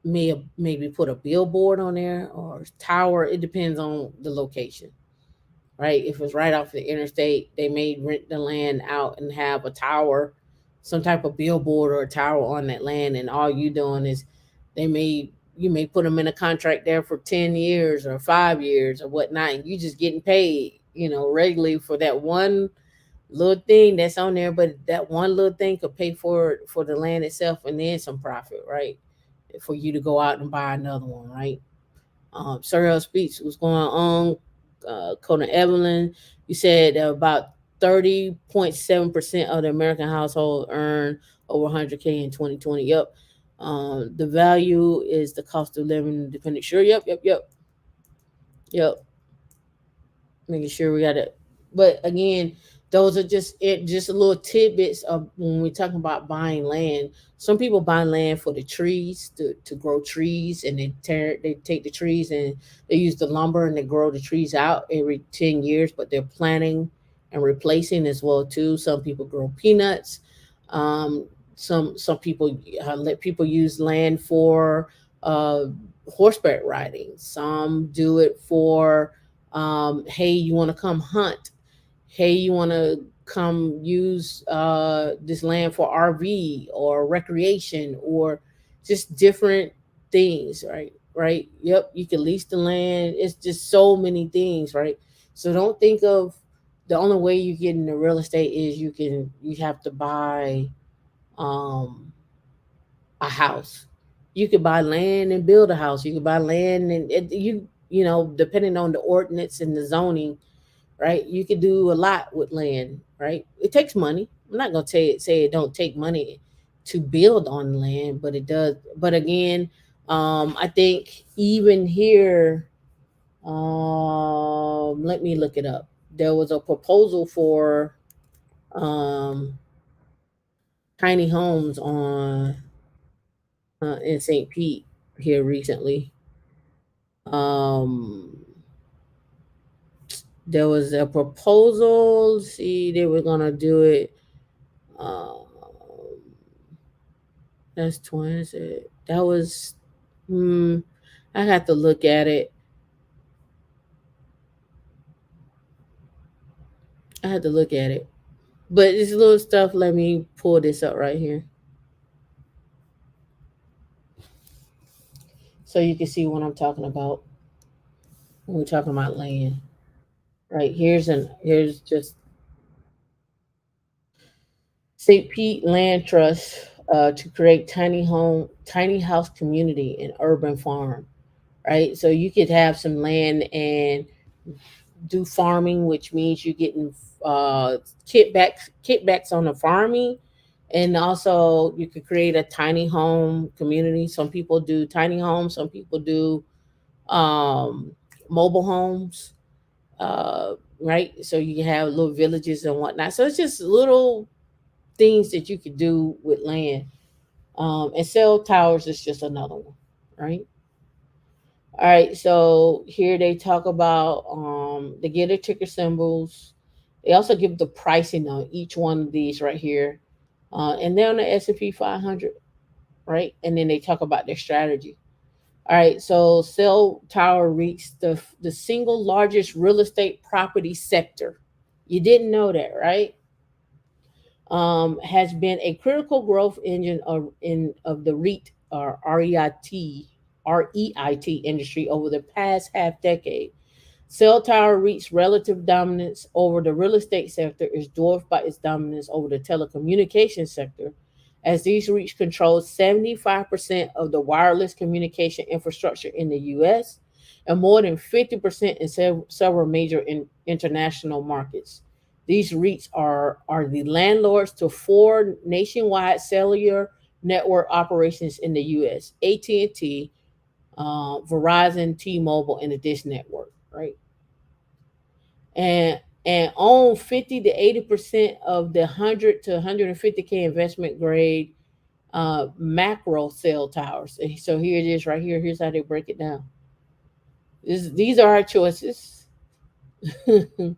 maybe put a billboard on there or tower. It depends on the location, right? If it's right off the interstate, they may rent the land out and have a tower, some type of billboard or a tower on that land, and all you doing is you may put them in a contract there for 10 years or 5 years or whatnot, and you just getting paid, regularly for that one little thing that's on there. But that one little thing could pay for the land itself and then some profit, right? For you to go out and buy another one, right? Surreal Speech, what's going on? Conan Evelyn, you said that about 30.7% of the American household earn over 100K in 2020. Yep. The value is the cost of living dependent. Sure. Yep. Yep. Yep. Yep. Making sure we got it. But again, those are just a little tidbits of when we're talking about buying land. Some people buy land for the trees to grow trees, and they take the trees and they use the lumber and they grow the trees out every 10 years. But they're planting and replacing as well too. Some people grow peanuts. Um, some people let people use land for uh, horseback riding. Some do it for hey, you want to come hunt? Hey, you want to come use this land for RV or recreation or just different things, right? Right. Yep. You can lease the land. It's just so many things, right? So don't think of the only way you get into real estate is you have to buy um, a house. You could buy land and build a house. You could buy land and depending on the ordinance and the zoning, right? You could do a lot with land, right? It takes money. I'm not gonna say it don't take money to build on land, but it does. But again, I think even here, let me look it up. There was a proposal for um, tiny homes on in St. Pete here recently. Um, there was a proposal. See, they were gonna do it. Um, that's twins. That was. Hmm. I have to look at it. I had to look at it. But this little stuff. Let me pull this up right here so you can see what I'm talking about when we're talking about land. Right here's just St. Pete Land Trust to create tiny house community and urban farm. Right, so you could have some land and do farming, which means you're getting uh, kickbacks on the farming, and also you could create a tiny home community. Some people do tiny homes. Some people do um, mobile homes, uh, right? So you can have little villages and whatnot. So it's just little things that you could do with land. And cell towers is just another one, right? All right, so here they talk about they give their ticker symbols. They also give the pricing on each one of these right here, and they're on the S&P 500, right? And then they talk about their strategy. All right, so cell tower reached the single largest real estate property sector. You didn't know that, right? Has been a critical growth engine of the REIT or REIT industry over the past half decade. Cell tower REIT's relative dominance over the real estate sector is dwarfed by its dominance over the telecommunications sector, as these REITs control 75% of the wireless communication infrastructure in the US and more than 50% in several major international markets. These REITs are the landlords to four nationwide cellular network operations in the US: AT&T, Verizon, T-Mobile, and the Dish Network, right? and and own 50 to 80% of the 100 to 150K investment grade macro cell towers. So here it is right here. Here's how they break it down. These are our choices. And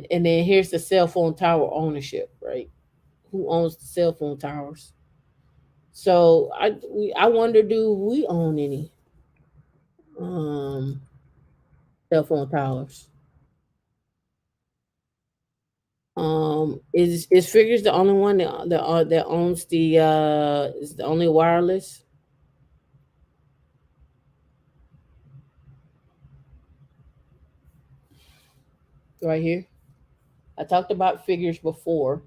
then here's the cell phone tower ownership, right? Who owns the cell phone towers? So I wonder, do we own any um cell phone towers? Is Figures the only one that owns the is the only wireless right here? I talked about Figures before,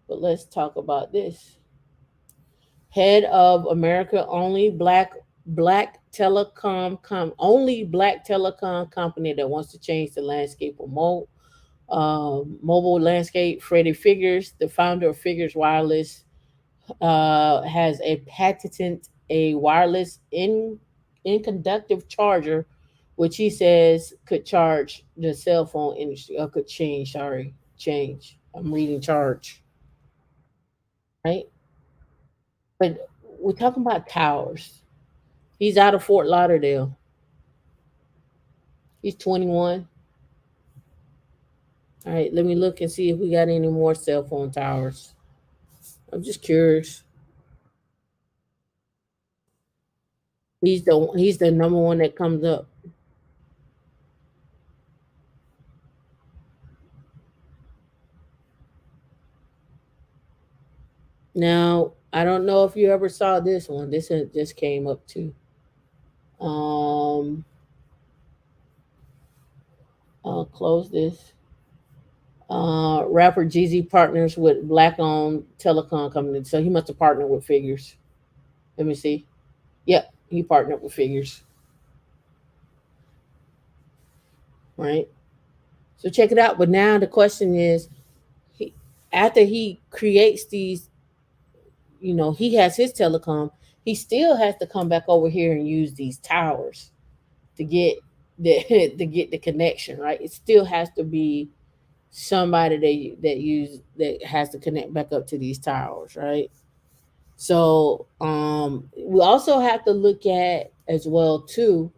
but let's talk about this. Head of America only black telecom company that wants to change the landscape of mobile landscape. Freddie Figures, the founder of Figures Wireless, has a patented a wireless inconductive charger, which he says could charge the cell phone industry, or could change. Sorry, change. I'm reading charge, right? But we're talking about towers. He's out of Fort Lauderdale. He's 21. All right, let me look and see if we got any more cell phone towers. I'm just curious. He's the number one that comes up. Now, I don't know if you ever saw this one. This one just came up too. Um, I'll close this. Rapper Jeezy partners with black-owned telecom company, so he must have partnered with Figures. Let me see. Yep, he partnered with Figures, right? So check it out. But now the question is, he, after he creates these, he has his telecom. He still has to come back over here and use these towers to get the to get the connection, right? It still has to be somebody that has to connect back up to these towers, right? So we also have to look at as well too,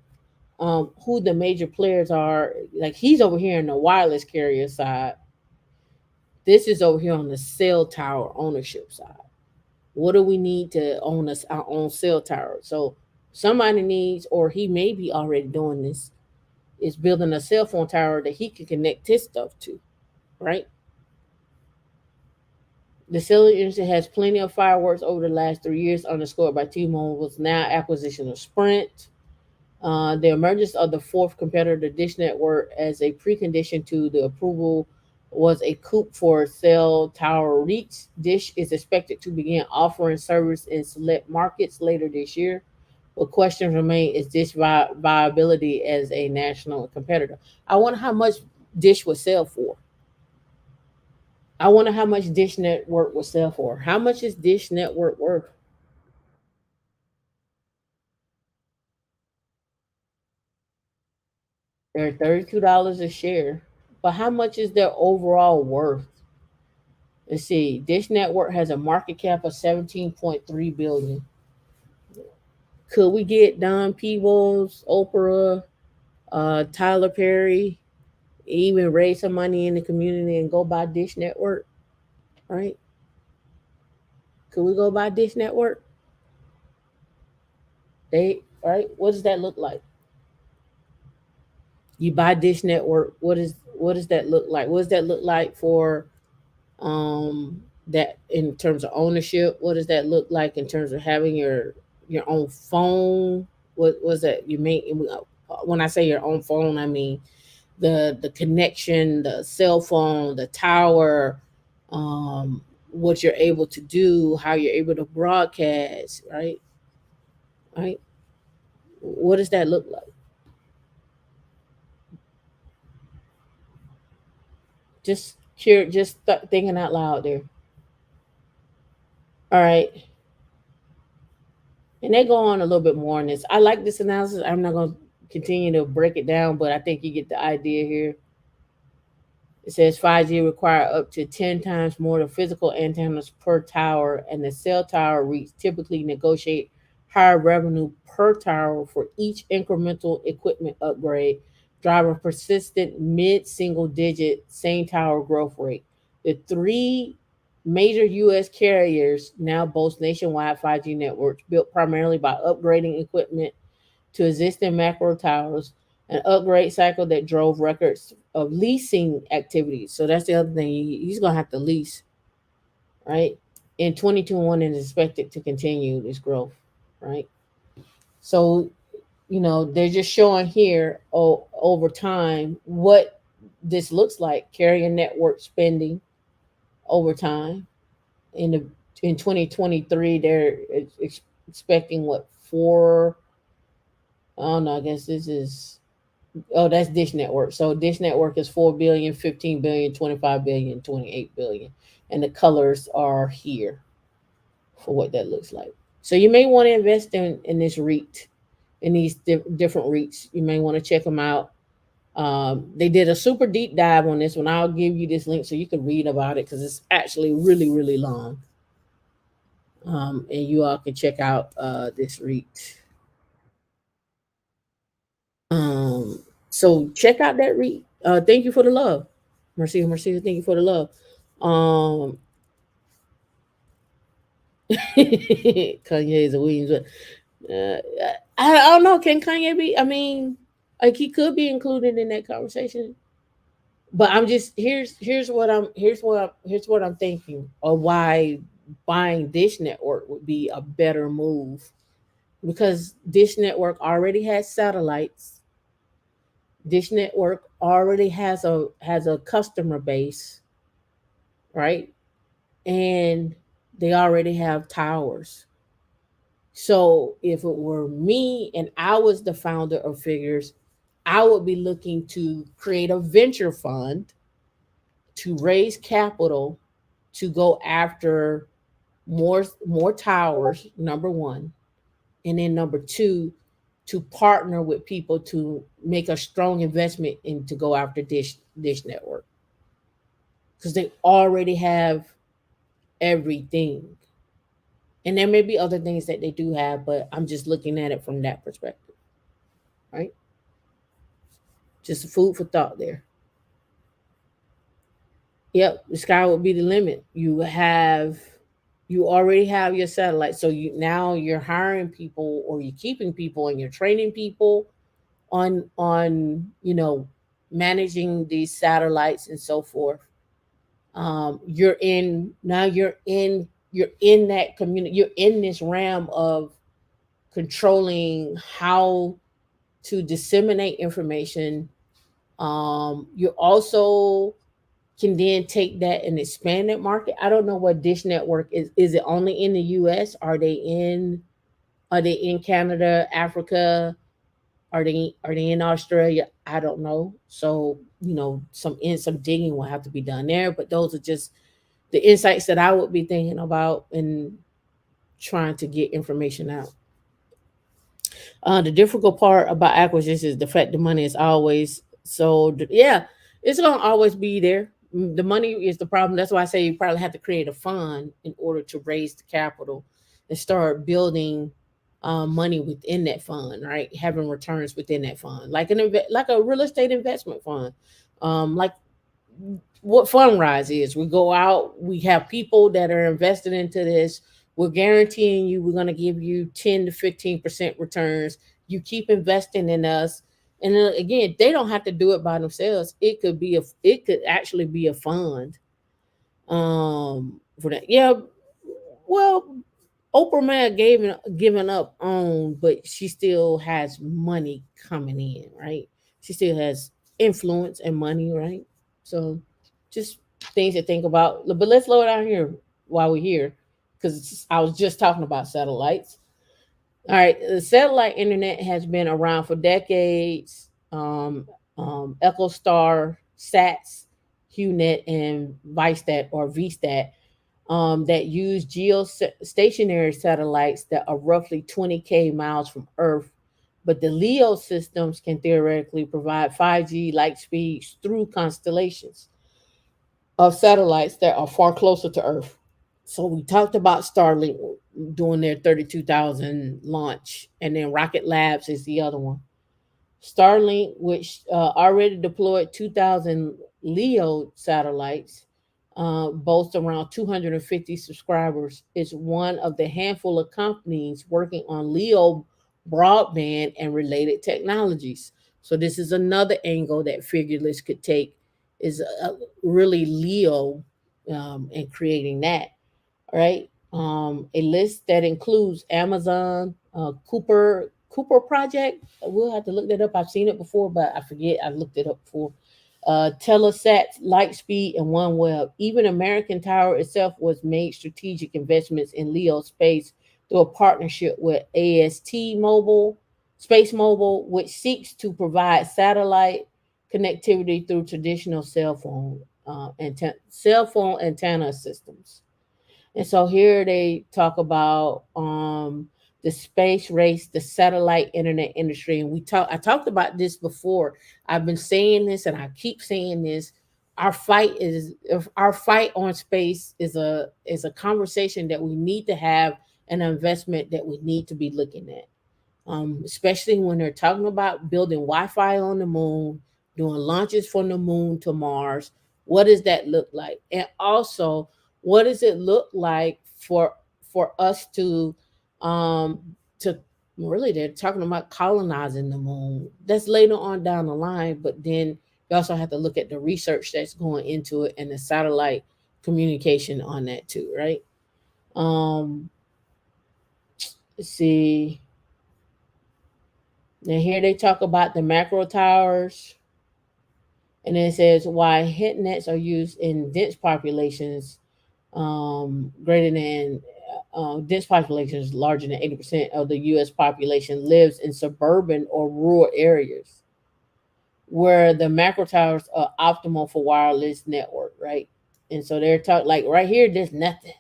who the major players are. Like, he's over here on the wireless carrier side. This is over here on the cell tower ownership side. What do we need to own our own cell tower? So somebody needs, or he may be already doing this, is building a cell phone tower that he can connect his stuff to, right? The cellular industry has plenty of fireworks over the last 3 years, underscored by T-Mobile's now acquisition of Sprint. The emergence of the fourth competitor, the Dish Network, as a precondition to the approval was a coup for cell tower reach. Dish is expected to begin offering service in select markets later this year. But questions remain: is Dish viability as a national competitor? I wonder how much Dish would sell for. I wonder how much Dish Network will sell for. How much is Dish Network worth? They're $32 a share. But how much is their overall worth? Let's see. Dish Network has a market cap of 17.3 billion. Could we get Don Peebles, Oprah, Tyler Perry, even raise some money in the community and go buy Dish Network? Right? Could we go buy Dish Network? They right? What does that look like? You buy Dish Network. What does that look like? What does that look like for that in terms of ownership? What does that look like in terms of having your own phone? What was that you mean when I say your own phone? I mean the connection, the cell phone, the tower, what you're able to do, how you're able to broadcast, right? Right? What does that look like? Thinking out loud there. All right. And they go on a little bit more on this. I like this analysis. I'm not going to continue to break it down, but I think you get the idea here. It says 5G require up to 10 times more the physical antennas per tower, and the cell tower REITs typically negotiate higher revenue per tower for each incremental equipment upgrade, driving persistent mid-single digit same tower growth rate. The three major U.S. carriers now boast nationwide 5G networks built primarily by upgrading equipment to existing macro towers, an upgrade cycle that drove records of leasing activities. So that's the other thing. He's going to have to lease, right? In 2021 and is expected to continue this growth, right? So, they're just showing here over time what this looks like carrier network spending over time. In the in 2023, they're expecting what four. I don't know. I guess this is that's Dish Network. So Dish Network is 4 billion, 15 billion, 25 billion, 28 billion. And the colors are here for what that looks like. So you may want to invest in this REIT, in these different REITs. You may want to check them out. They did a super deep dive on this one. I'll give you this link so you can read about it because it's actually really, really long. And you all can check out this REIT. So check out that REIT. Thank you for the love. Marcia, thank you for the love. Um Kanye is a Williams. I don't know. Can Kanye be? I mean, like he could be included in that conversation. But I'm just here's what I'm thinking of why buying Dish Network would be a better move because Dish Network already has satellites. Dish Network already has a customer base, right? And they already have towers. So if it were me and I was the founder of Figures, I would be looking to create a venture fund to raise capital to go after more towers, number one, and then number two, to partner with people to make a strong investment in to go after Dish Network because they already have everything. And there may be other things that they do have, but I'm just looking at it from that perspective, right? Just food for thought there. Yep, the sky would be the limit. You already have your satellite, so you're hiring people or you're keeping people and you're training people on managing these satellites and so forth. You're in that community. You're in this realm of controlling how to disseminate information. You also can then take that and expand that market. I don't know what Dish Network is. Is it only in the US? Are they in Canada, Africa? Are they in Australia? I don't know. So, some digging will have to be done there. But those are just the insights that I would be thinking about and trying to get information out. The difficult part about acquisitions is the fact the money is always So yeah, it's gonna always be there. The money is the problem. That's why I say you probably have to create a fund in order to raise the capital and start building money within that fund, right? Having returns within that fund, like like a real estate investment fund, like what Fundrise is. We go out, we have people that are invested into this. We're guaranteeing you we're going to give you 10 to 15% returns. You keep investing in us. And then again, they don't have to do it by themselves. It could actually be a fund for that. Yeah, well, Oprah may have given up on, but she still has money coming in, right? She still has influence and money, right? So, just things to think about. But let's slow it down here while we're here, because I was just talking about satellites. All right, the satellite internet has been around for decades. EchoStar, SATS, HuNet, and ViStat or VStat that use geostationary satellites that are roughly 20K miles from Earth. But the LEO systems can theoretically provide 5G light speeds through constellations of satellites that are far closer to Earth. So we talked about Starlink doing their 32,000 launch, and then Rocket Labs is the other one. Starlink, which already deployed 2,000 LEO satellites, boasts around 250 subscribers, is one of the handful of companies working on LEO broadband and related technologies. So this is another angle that Figureless could take, is really LEO and creating that. Right? A list that includes Amazon, Cooper Project. We'll have to look that up. I've seen it before, but I forget I looked it up before. Telesat, Lightspeed, and OneWeb. Even American Tower itself was made strategic investments in LEO space through a partnership with AST Mobile, Space Mobile, which seeks to provide satellite connectivity through traditional cell phone antenna systems. And so here they talk about the space race, the satellite internet industry, and I talked about this before. I've been saying this, and I keep saying this. Our fight on space is a conversation that we need to have, an investment that we need to be looking at, especially when they're talking about building Wi-Fi on the moon, doing launches from the moon to Mars. What does that look like? And also, what does it look like for us um to really, they're talking about colonizing the moon. That's later on down the line, but then you also have to look at the research that's going into it and the satellite communication on that too, right? Um, let's see. Now here they talk about the macro towers, and it says why hit nets are used in greater than dense populations larger than 80% of the U.S. population lives in suburban or rural areas, where the macro towers are optimal for wireless network, right? And so they're talking like right here, there's nothing,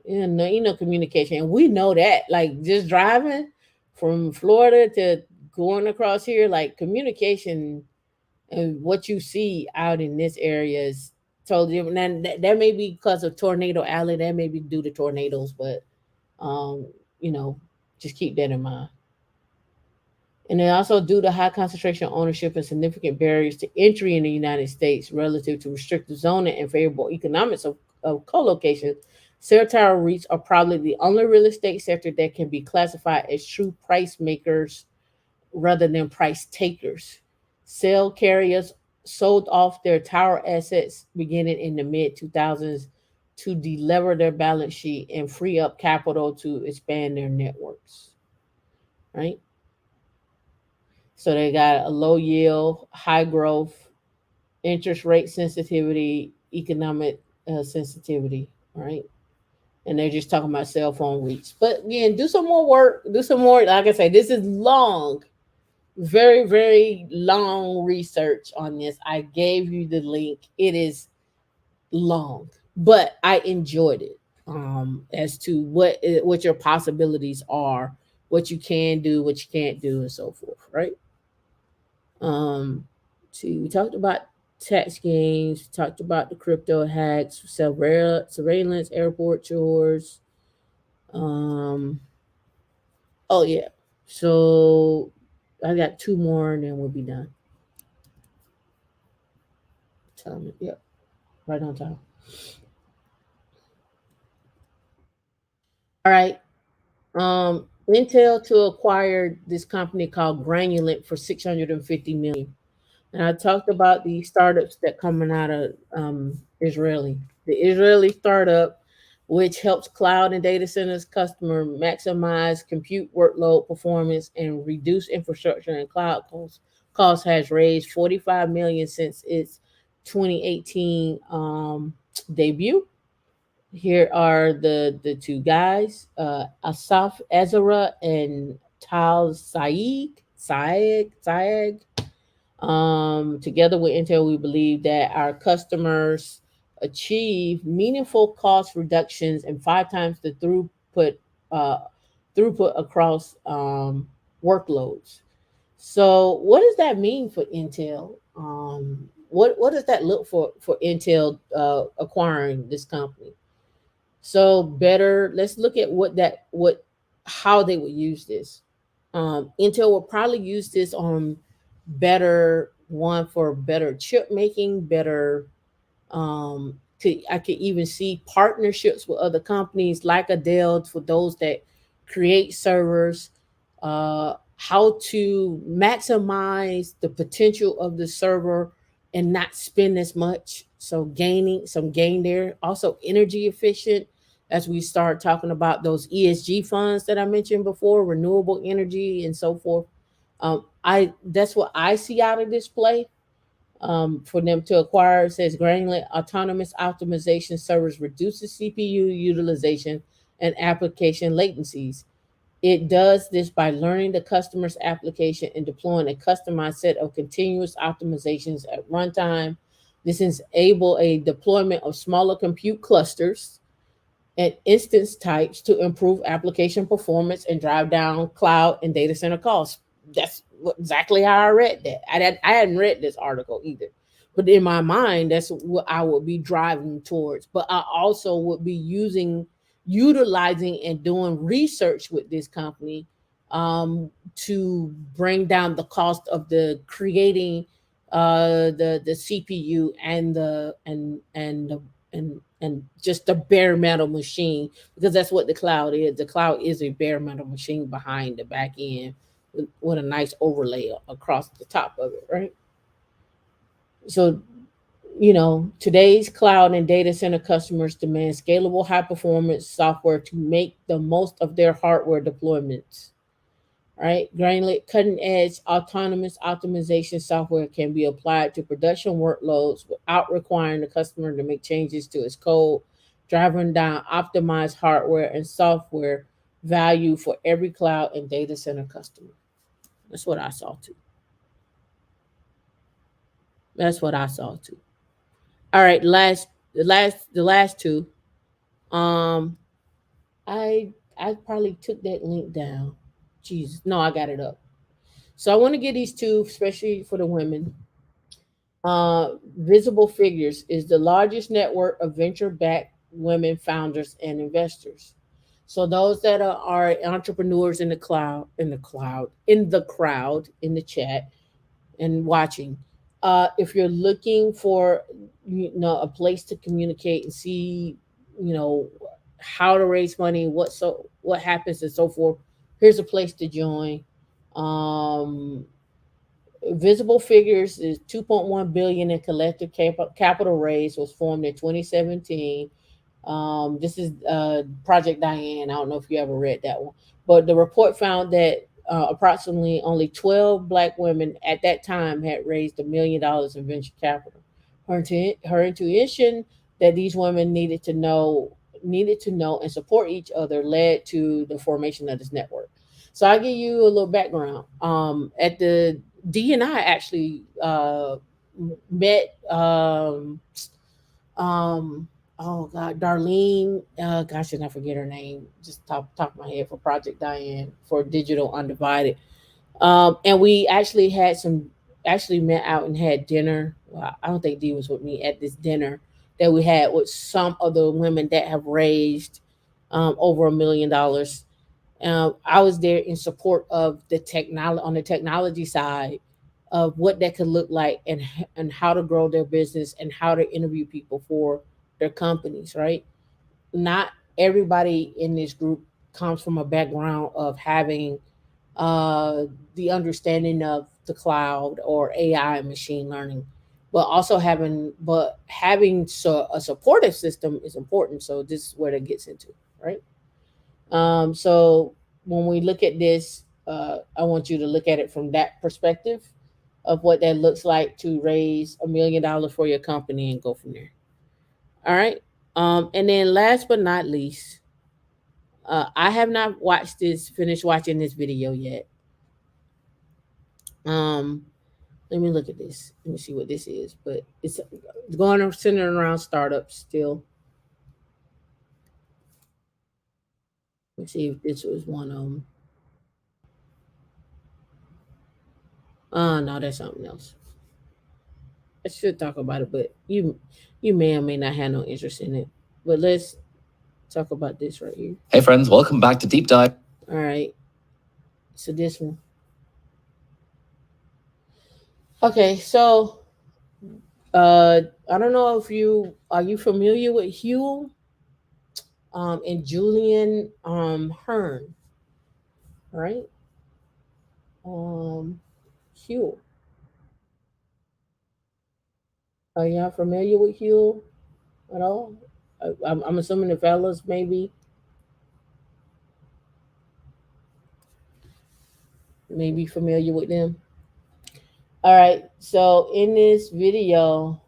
communication, and we know that. Like just driving from Florida to going across here, like communication and what you see out in this area is totally different. And that may be because of Tornado Alley. That may be due to tornadoes, but um, you know, just keep that in mind. And then also due to high concentration of ownership and significant barriers to entry in the United States relative to restrictive zoning and favorable economics of co-location, cell tower REITs are probably the only real estate sector that can be classified as true price makers rather than price takers. Cell carriers sold off their tower assets beginning in the mid 2000s to delever their balance sheet and free up capital to expand their networks, right? So they got a low yield, high growth, interest rate sensitivity, economic sensitivity, right? And they're just talking about cell phone reach. But again, do some more work, do some more. Like I say, this is long, very, very long research on this. I gave you the link. It is long, but I enjoyed it. As to what your possibilities are, what you can do, what you can't do, and so forth, right? See, we talked about tax gains, talked about the crypto hacks, surveillance, airport chores. Um, oh yeah. So I got two more, and then we'll be done. Tell me, yep, right on time. All right. Intel to acquire this company called Granulant for 650 million. And I talked about the startups that coming out of Israeli. The Israeli startup, which helps cloud and data centers customer maximize compute workload performance and reduce infrastructure and cloud costs has raised 45 million since its 2018 debut. Here are the two guys, Asaf Ezra and Tal Saeg. Together with Intel, we believe that our customers achieve meaningful cost reductions and five times the uh, throughput across workloads. So, what does that mean for Intel? What does that look for Intel acquiring this company? So better, let's look at what how they would use this. Intel will probably use this on better one for better chip making, better I could even see partnerships with other companies like Adele for those that create servers, how to maximize the potential of the server and not spend as much. So gaining some gain there. Also energy efficient as we start talking about those ESG funds that I mentioned before, renewable energy and so forth. I That's what I see out of this play for them to acquire. It says granular autonomous optimization servers reduces CPU utilization and application latencies. It does this by learning the customer's application and deploying a customized set of continuous optimizations at runtime. This enable a deployment of smaller compute clusters and instance types to improve application performance and drive down cloud and data center costs. That's exactly how I read that. I hadn't read this article either. But in my mind, that's what I would be driving towards. But I also would be utilizing and doing research with this company to bring down the cost of the creating the CPU and and just a bare metal machine, because that's what the cloud is. The cloud is a bare metal machine behind the back end with a nice overlay across the top of it, right? So, today's cloud and data center customers demand scalable, high performance software to make the most of their hardware deployments. Right? Granular cutting edge autonomous optimization software can be applied to production workloads without requiring the customer to make changes to its code, driving down optimized hardware and software value for every cloud and data center customer. That's what I saw too. That's what I saw too. All right, the last two. Um, I probably took that link down. Jesus, no, I got it up. So I want to get these two, especially for the women. Visible Figures is the largest network of venture-backed women founders and investors. So those that are entrepreneurs in the chat, and watching. If you're looking for a place to communicate and see, you know, how to raise money, what happens and so forth, here's a place to join. Um, Visible Figures is 2.1 billion in collective capital raise was formed in 2017. This is Project Diane. I don't know if you ever read that one, but the report found that approximately only 12 Black women at that time had raised $1 million in venture capital. Her intuition that these women needed to know and support each other led to the formation of this network. So I'll give you a little background. At the DNI actually met um oh god, Darlene, gosh, and I forget her name, just top of my head, for Project Diane for Digital Undivided. And we actually had some. actually met out and had dinner. Well, I don't think Dee was with me at this dinner that we had with some of the women that have raised over $1 million. I was there in support of the technology on the technology side of what that could look like and how to grow their business and how to interview people for their companies. Right? Not everybody in this group comes from a background of having uh, the understanding of the cloud or AI and machine learning, but also having a supportive system is important. So this is where that gets into, right? So when we look at this, I want you to look at it from that perspective of what that looks like to raise $1 million for your company and go from there. All right. And then last but not least, I have not finished watching this video yet. Um, Let me look at this. Let me see what this is. But it's going centered around startups still. Let's see if this was one of them. No, that's something else. I should talk about it, but you may or may not have no interest in it. But let's talk about this right here. Hey friends, welcome back to Deep Dive. All right. So this one. Okay, so I don't know if you familiar with Hugh and Julian Hearn, right? Um Hugh. Are y'all familiar with Hugh at all? I'm assuming the fellas maybe familiar with them. All right. So in this video,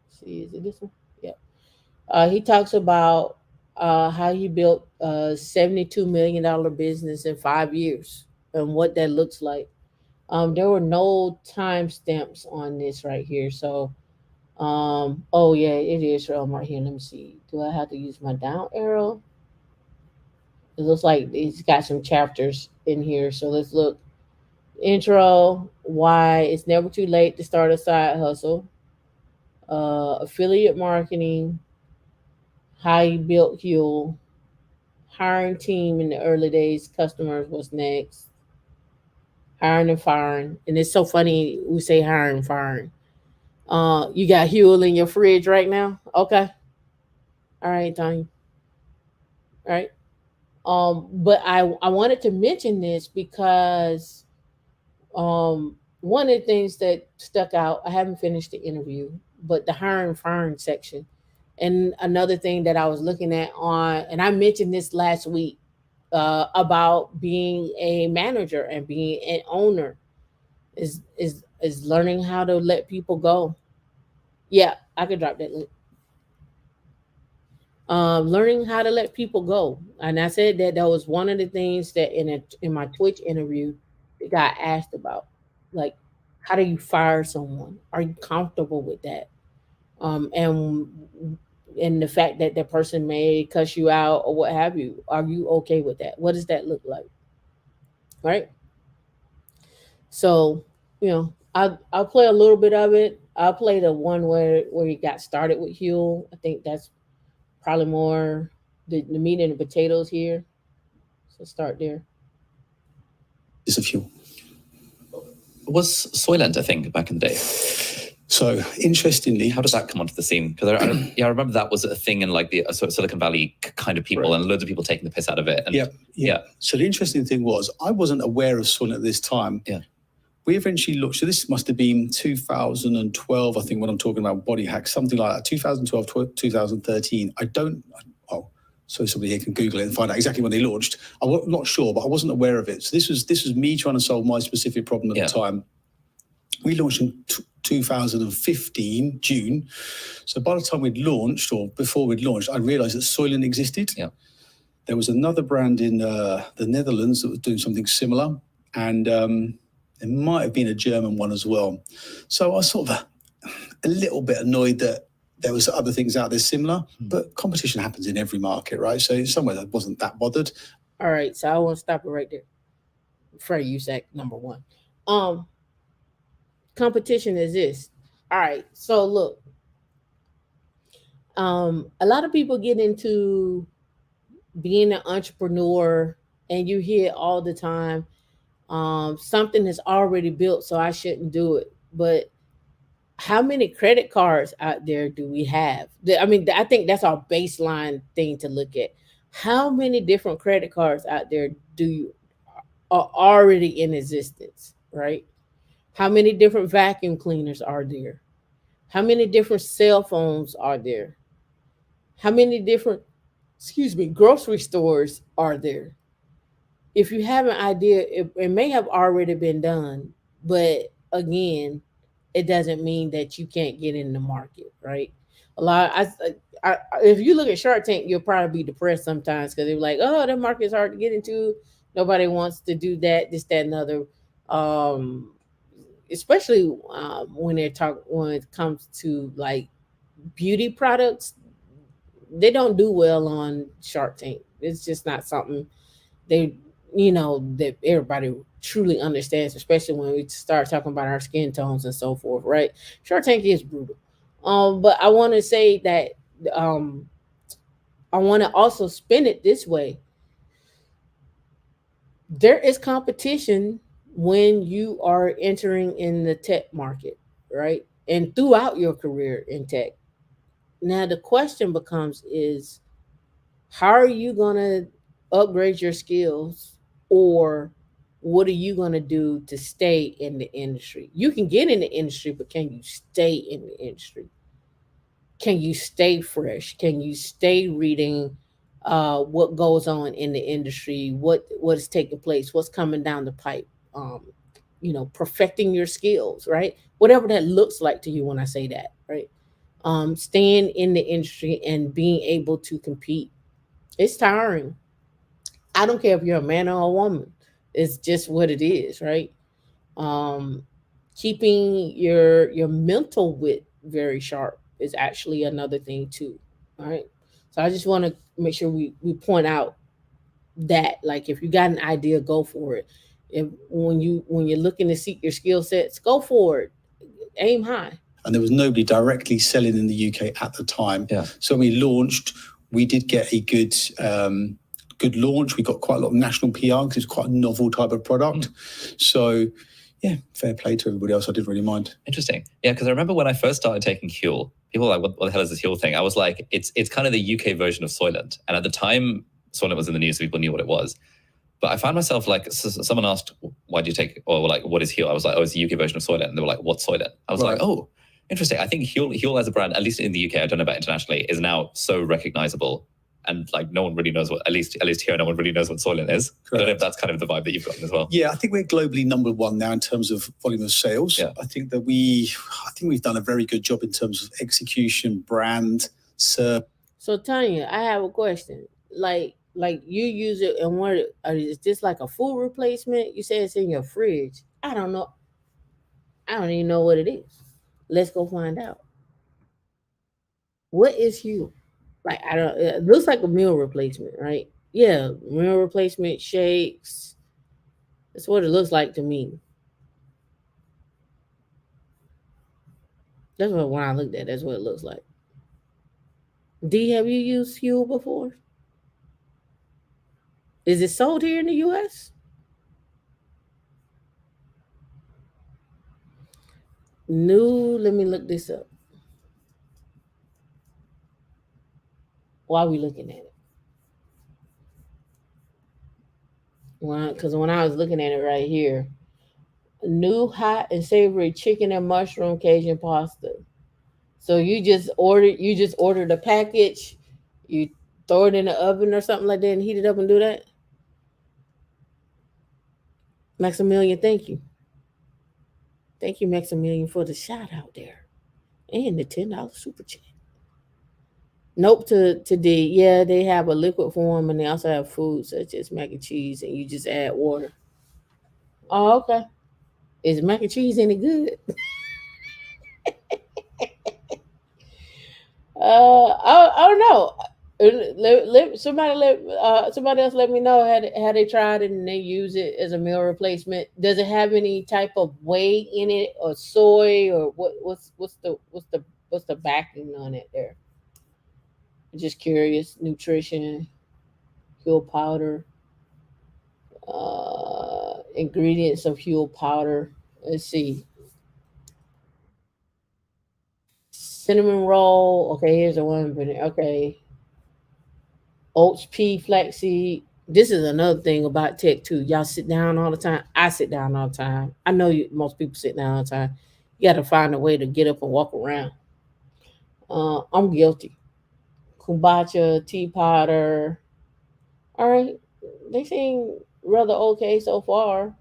see, is it this one? Yeah. He talks about how he built a $72 million business in 5 years and what that looks like. There were no timestamps on this right here. So, oh yeah, it is right here. Let me see. Do I have to use my down arrow? It looks like it's got some chapters in here. So let's look. Intro, why it's never too late to start a side hustle, affiliate marketing, how you built Huel, hiring team in the early days, customers, what's next, hiring and firing. And it's so funny we say hiring and firing. You got Huel in your fridge right now? Okay. All right, Tanya. All right. But I wanted to mention this because one of the things that stuck out, I haven't finished the interview, but the hiring firing section. And another thing that I was looking at and I mentioned this last week about being a manager and being an owner is learning how to let people go. Yeah, I could drop that link. Learning how to let people go, and I said that was one of the things that in my Twitch interview that got asked about, like how do you fire someone? Are you comfortable with that? And the fact that that person may cuss you out or what have you, are you okay with that? What does that look like? Right. So, I'll play a little bit of it. I'll play the one where he got started with Huel. I think that's probably more the meat and the potatoes here. So start there. Is a few. It was Soylent, I think, back in the day. So interestingly, How does that come onto the scene? Because I remember that was a thing in like the sort of Silicon Valley kind of people, Right. and loads of people taking the piss out of it. And, yeah. So the interesting thing was, I wasn't aware of Soylent at this time. Yeah. We eventually looked. So this must have been 2012, I think, when I'm talking about body hacks, something like that. 2012, 2013. So somebody here can Google it and find out exactly when they launched. I'm not sure, but I wasn't aware of it. So this was me trying to solve my specific problem at the time. We launched in 2015, June. So by the time we'd launched, or before we'd launched, I realized that Soylent existed. Yeah. There was another brand in the Netherlands that was doing something similar. And there might have been a German one as well. So I was sort of a little bit annoyed that there was other things out there similar, but competition happens in every market, right? So in some ways I wasn't that bothered. All right, so I want to stop it right there. Fair use act number one. competition exists. All right. So look, a lot of people get into being an entrepreneur, and you hear all the time, something is already built, so I shouldn't do it. But how many credit cards out there do we have? I mean, I think that's our baseline thing to look at. How many different credit cards out there do you are already in existence, right? How many different vacuum cleaners are there? How many different cell phones are there? How many different, excuse me, grocery stores are there? If you have an idea, it may have already been done, but again, it doesn't mean that you can't get in the market, right? A lot, if you look at Shark Tank, you'll probably be depressed sometimes because they're like, "Oh, that market is hard to get into. Nobody wants to do that, this, that, and other." Um, Especially when it comes to like beauty products, they don't do well on Shark Tank. It's just not something they that everybody truly understands, especially when we start talking about our skin tones and so forth, right? Shark Tank is brutal. But I want to say that um I want to also spin it this way. There is competition when you are entering in the tech market, right? And throughout your career in tech. Now the question becomes is how are you going to upgrade your skills, or what are you going to do to stay in the industry? You can get in the industry, but can you stay in the industry? Can you stay fresh? Can you stay reading what goes on in the industry, what is taking place, what's coming down the pipe? um, Perfecting your skills, right? Whatever that looks like to you when I say that, right? Staying in the industry and being able to compete. It's tiring. I don't care if you're a man or a woman. It's just what it is, right? Um, Keeping your mental wit very sharp is actually another thing too. All right. So I just want to make sure we point out that, like, if you got an idea, go for it. If when you're looking to seek your skill sets, go for it. Aim high. And there was nobody directly selling in the UK at the time. Yeah. So when we launched, we did get a good launch. We got quite a lot of national PR because it's quite a novel type of product. So yeah, fair play to everybody else. I didn't really mind. Interesting. Yeah, because I remember when I first started taking Huel, people were like, what the hell is this Huel thing? I was like, it's kind of the UK version of Soylent. And at the time, Soylent was in the news, so people knew what it was. But I found myself like, someone asked, why do you take, or like, what is Huel? I was like, oh, it's the UK version of Soylent. And they were like, what's Soylent? I was like, oh, interesting. I think Huel as a brand, at least in the UK, I don't know about internationally, is now so recognizable. And like no one really knows what, at least here, no one really knows what Soylent is. Correct. I don't know if that's kind of the vibe that you've gotten as well. Yeah, I think we're globally number one now in terms of volume of sales. Yeah. I think we've done a very good job in terms of execution, brand, sir. So Tanya, I have a question. Like you use it, and what is this, like a full replacement? You say it's in your fridge. I don't know. I don't even know what it is. Let's go find out. What is Hue? Like, I don't. It looks like a meal replacement, right? Yeah, meal replacement shakes. That's what it looks like to me. That's what when I looked at, that's what it looks like. D, have you used Fuel before? Is it sold here in the U.S.? New. Let me look this up. Why are we looking at it? Because when I was looking at it right here, new hot and savory chicken and mushroom Cajun pasta. So you just order the package, you throw it in the oven or something like that and heat it up and do that. Maximilian, thank you. Thank you, Maximilian, for the shout out there. And the $10 super chat. Nope to D. Yeah, they have a liquid form and they also have food such as mac and cheese, and you just add water. Oh, okay. Is mac and cheese any good? I don't know. Somebody else let me know had they tried it and they use it as a meal replacement. Does it have any type of whey in it or soy or what's the backing on it there? Just curious. Nutrition, Huel powder, ingredients of Huel powder. Let's see. Cinnamon roll. Okay, here's the one. Okay, oats, pea, flaxseed. This is another thing about tech too. Y'all sit down all the time. I sit down all the time. I know most people sit down all the time. You got to find a way to get up and walk around. I'm guilty. Kombucha, tea powder. All right, they seem rather okay so far.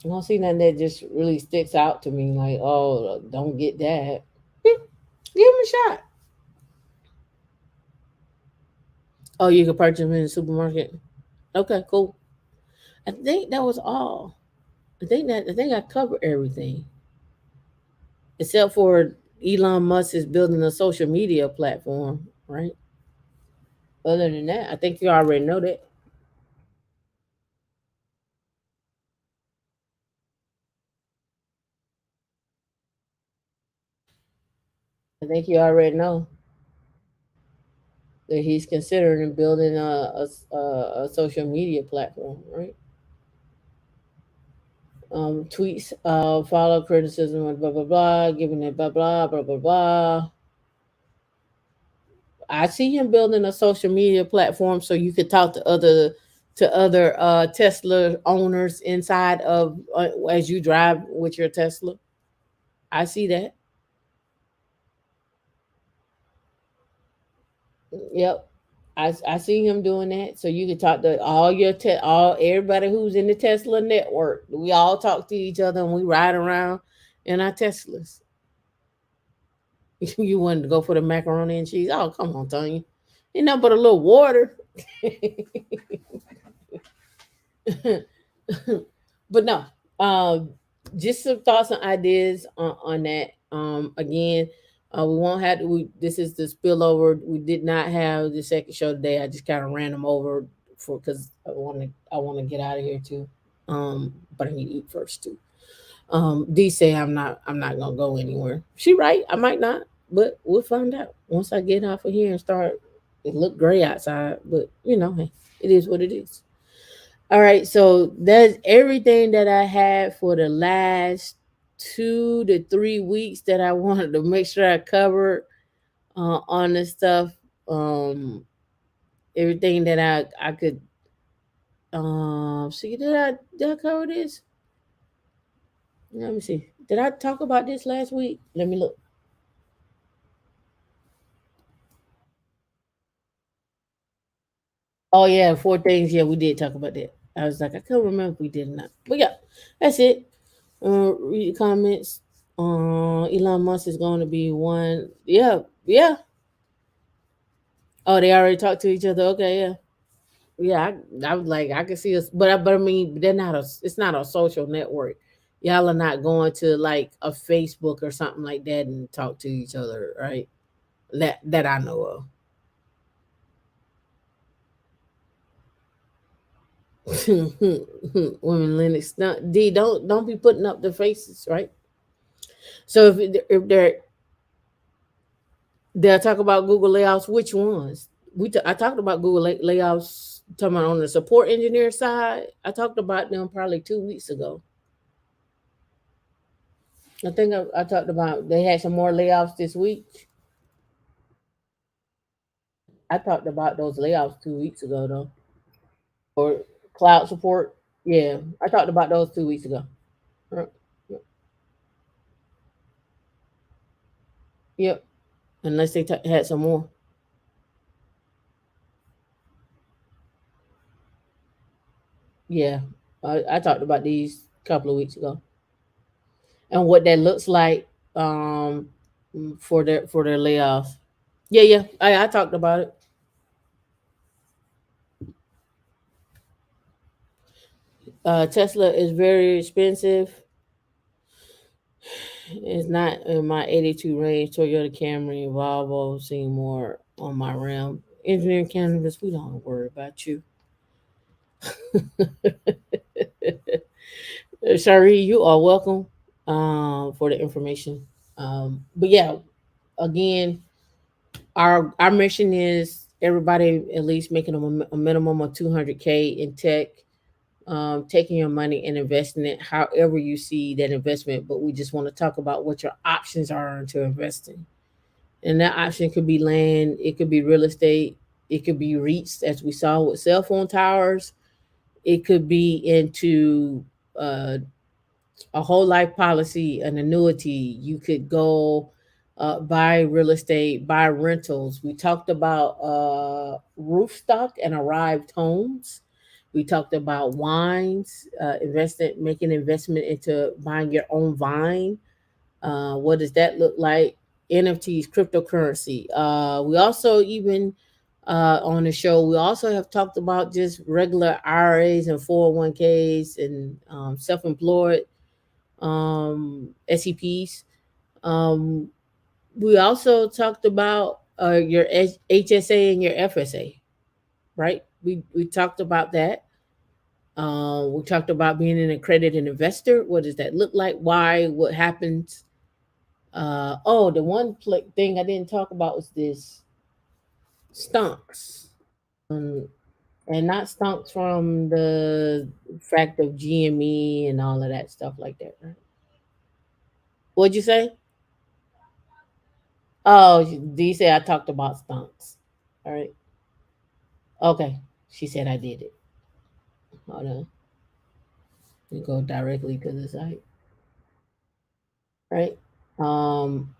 I don't see nothing that just really sticks out to me. Like, oh, don't get that. Give them a shot. Oh, you can purchase them in the supermarket. Okay, cool. I think that was all. I think I covered everything except for Elon Musk is building a social media platform, right? Other than that, I think you already know that. I think you already know that he's considering building a social media platform, right? Tweets, follow criticism, and blah blah blah, giving it blah blah blah blah blah. I see him building a social media platform so you could talk to other Tesla owners inside of as you drive with your Tesla. I see that. Yep. I see him doing that. So you can talk to all everybody who's in the Tesla network. We all talk to each other and we ride around in our Teslas. You wanted to go for the macaroni and cheese. Oh, come on, Tanya. Ain't nothing but a little water. But no, um, just some thoughts and ideas on that. Again, we won't have to. This is the spillover. We did not have the second show today. I just kind of ran them over for because I want to get out of here too. But I need to eat first too. D say I'm not gonna go anywhere. She right. I might not, but we'll find out once I get off of here and start. It look gray outside, but hey, it is what it is. All right, so that's everything that I had for the last 2 to 3 weeks that I wanted to make sure I covered on this stuff. Um, Everything that I could see. Did I cover this? Let me see. Did I talk about this last week? Let me look. Oh yeah, 4 things. Yeah, we did talk about that. I was like, I can't remember if we did or not. But yeah, that's it. Read the comments. Elon Musk is going to be one. Yeah, yeah. Oh, they already talked to each other. Okay, yeah, yeah. I was like, I can see us, but I mean, they're not a. It's not a social network. Y'all are not going to like a Facebook or something like that and talk to each other, right? That I know of. Women Linux. No, D, don't be putting up the faces, right? So if they'll talk about Google layouts, which ones? I talked about Google layouts. Talking about on the support engineer side, I talked about them probably 2 weeks ago. I think I talked about they had some more layoffs this week. I talked about those layoffs 2 weeks ago though. Or cloud support. Yeah, I talked about those 2 weeks ago. Uh, Yep. Unless they had some more. Yeah, I talked about these a couple of weeks ago and what that looks like um for their layoffs. Yeah, yeah. I talked about it. Tesla is very expensive. It's not in my 82 range. Toyota Camry, Volvo, seeing more on my realm. Engineering cannabis, we don't worry about you. Shari, you are welcome for the information. But yeah, again, our mission is everybody at least making a minimum of 200K in tech, taking your money and investing it however you see that investment. But we just want to talk about what your options are to invest in. And that option could be land, it could be real estate, it could be REITs, as we saw with cell phone towers, it could be into uh, a whole life policy, an annuity. You could go buy real estate, buy rentals. We talked about roof stock and arrived homes. We talked about wines, making investment into buying your own vine. What does that look like? NFTs, cryptocurrency. We also even on the show, we also have talked about just regular IRAs and 401ks and self-employed SEPs. Um, we also talked about your HSA and your FSA, right? We talked about that. We talked about being an accredited investor. What does that look like? Why? What happens? Oh, the one thing I didn't talk about was this stunks. And not stunks from the fact of GME and all of that stuff like that, right? What'd you say? Oh, D said I talked about stunks. All right. Okay. She said I did it. Hold on. We go directly to the site. Right. Um,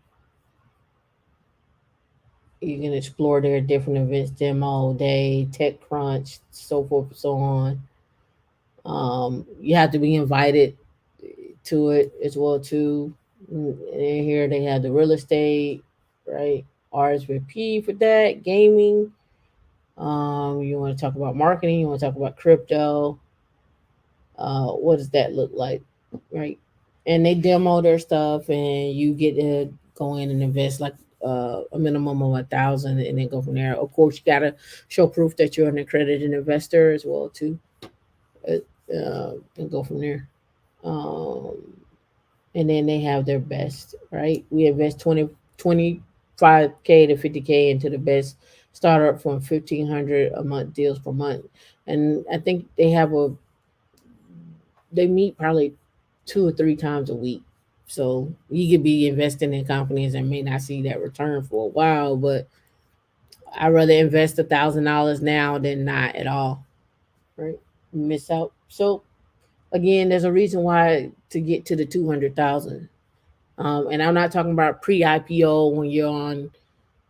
you can explore their different events, demo day, tech crunch, so forth and so on. You have to be invited to it as well too. And here they have the real estate, right? RSVP for that, gaming. You want to talk about marketing, you want to talk about crypto. What does that look like, right? And they demo their stuff, and you get to go in and invest like a minimum of 1,000, and then go from there. Of course, you gotta show proof that you're an accredited investor as well too, and go from there. Um, and then they have their best, right? We invest 25K to 50K into the best startup from 1,500 a month deals per month. And I think they meet probably 2 or 3 times a week. So you could be investing in companies and may not see that return for a while, but I'd rather invest $1,000 now than not at all, right? Miss out. So again, there's a reason why to get to the 200,000. And I'm not talking about pre-IPO when you're on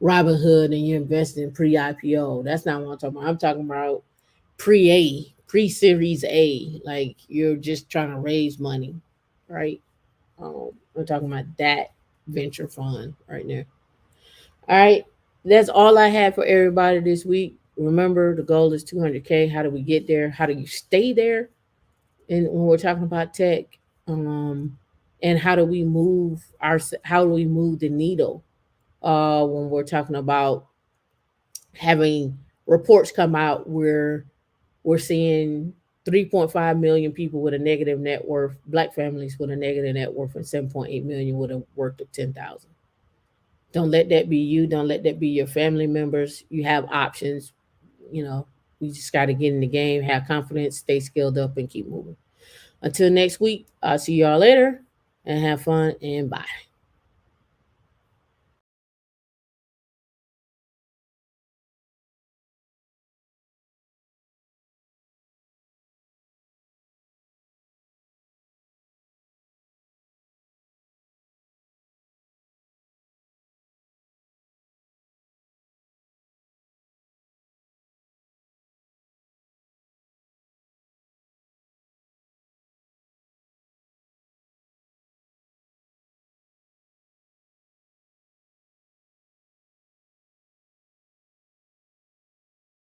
Robinhood and you invest in pre-IPO. That's not what I'm talking about. I'm talking about pre-A, pre-Series A. Like you're just trying to raise money, right? I'm talking about that venture fund right there. All right, that's all I had for everybody this week. Remember, the goal is 200K. How do we get there? How do you stay there? And when we're talking about tech, um, and how do we move the needle when we're talking about having reports come out where we're seeing 3.5 million people with a negative net worth, black families with a negative net worth, and 7.8 million with a worth of 10,000. Don't let that be you. Don't let that be your family members. You have options. You know, you just got to get in the game, have confidence, stay skilled up, and keep moving. Until next week, I'll see y'all later and have fun and bye.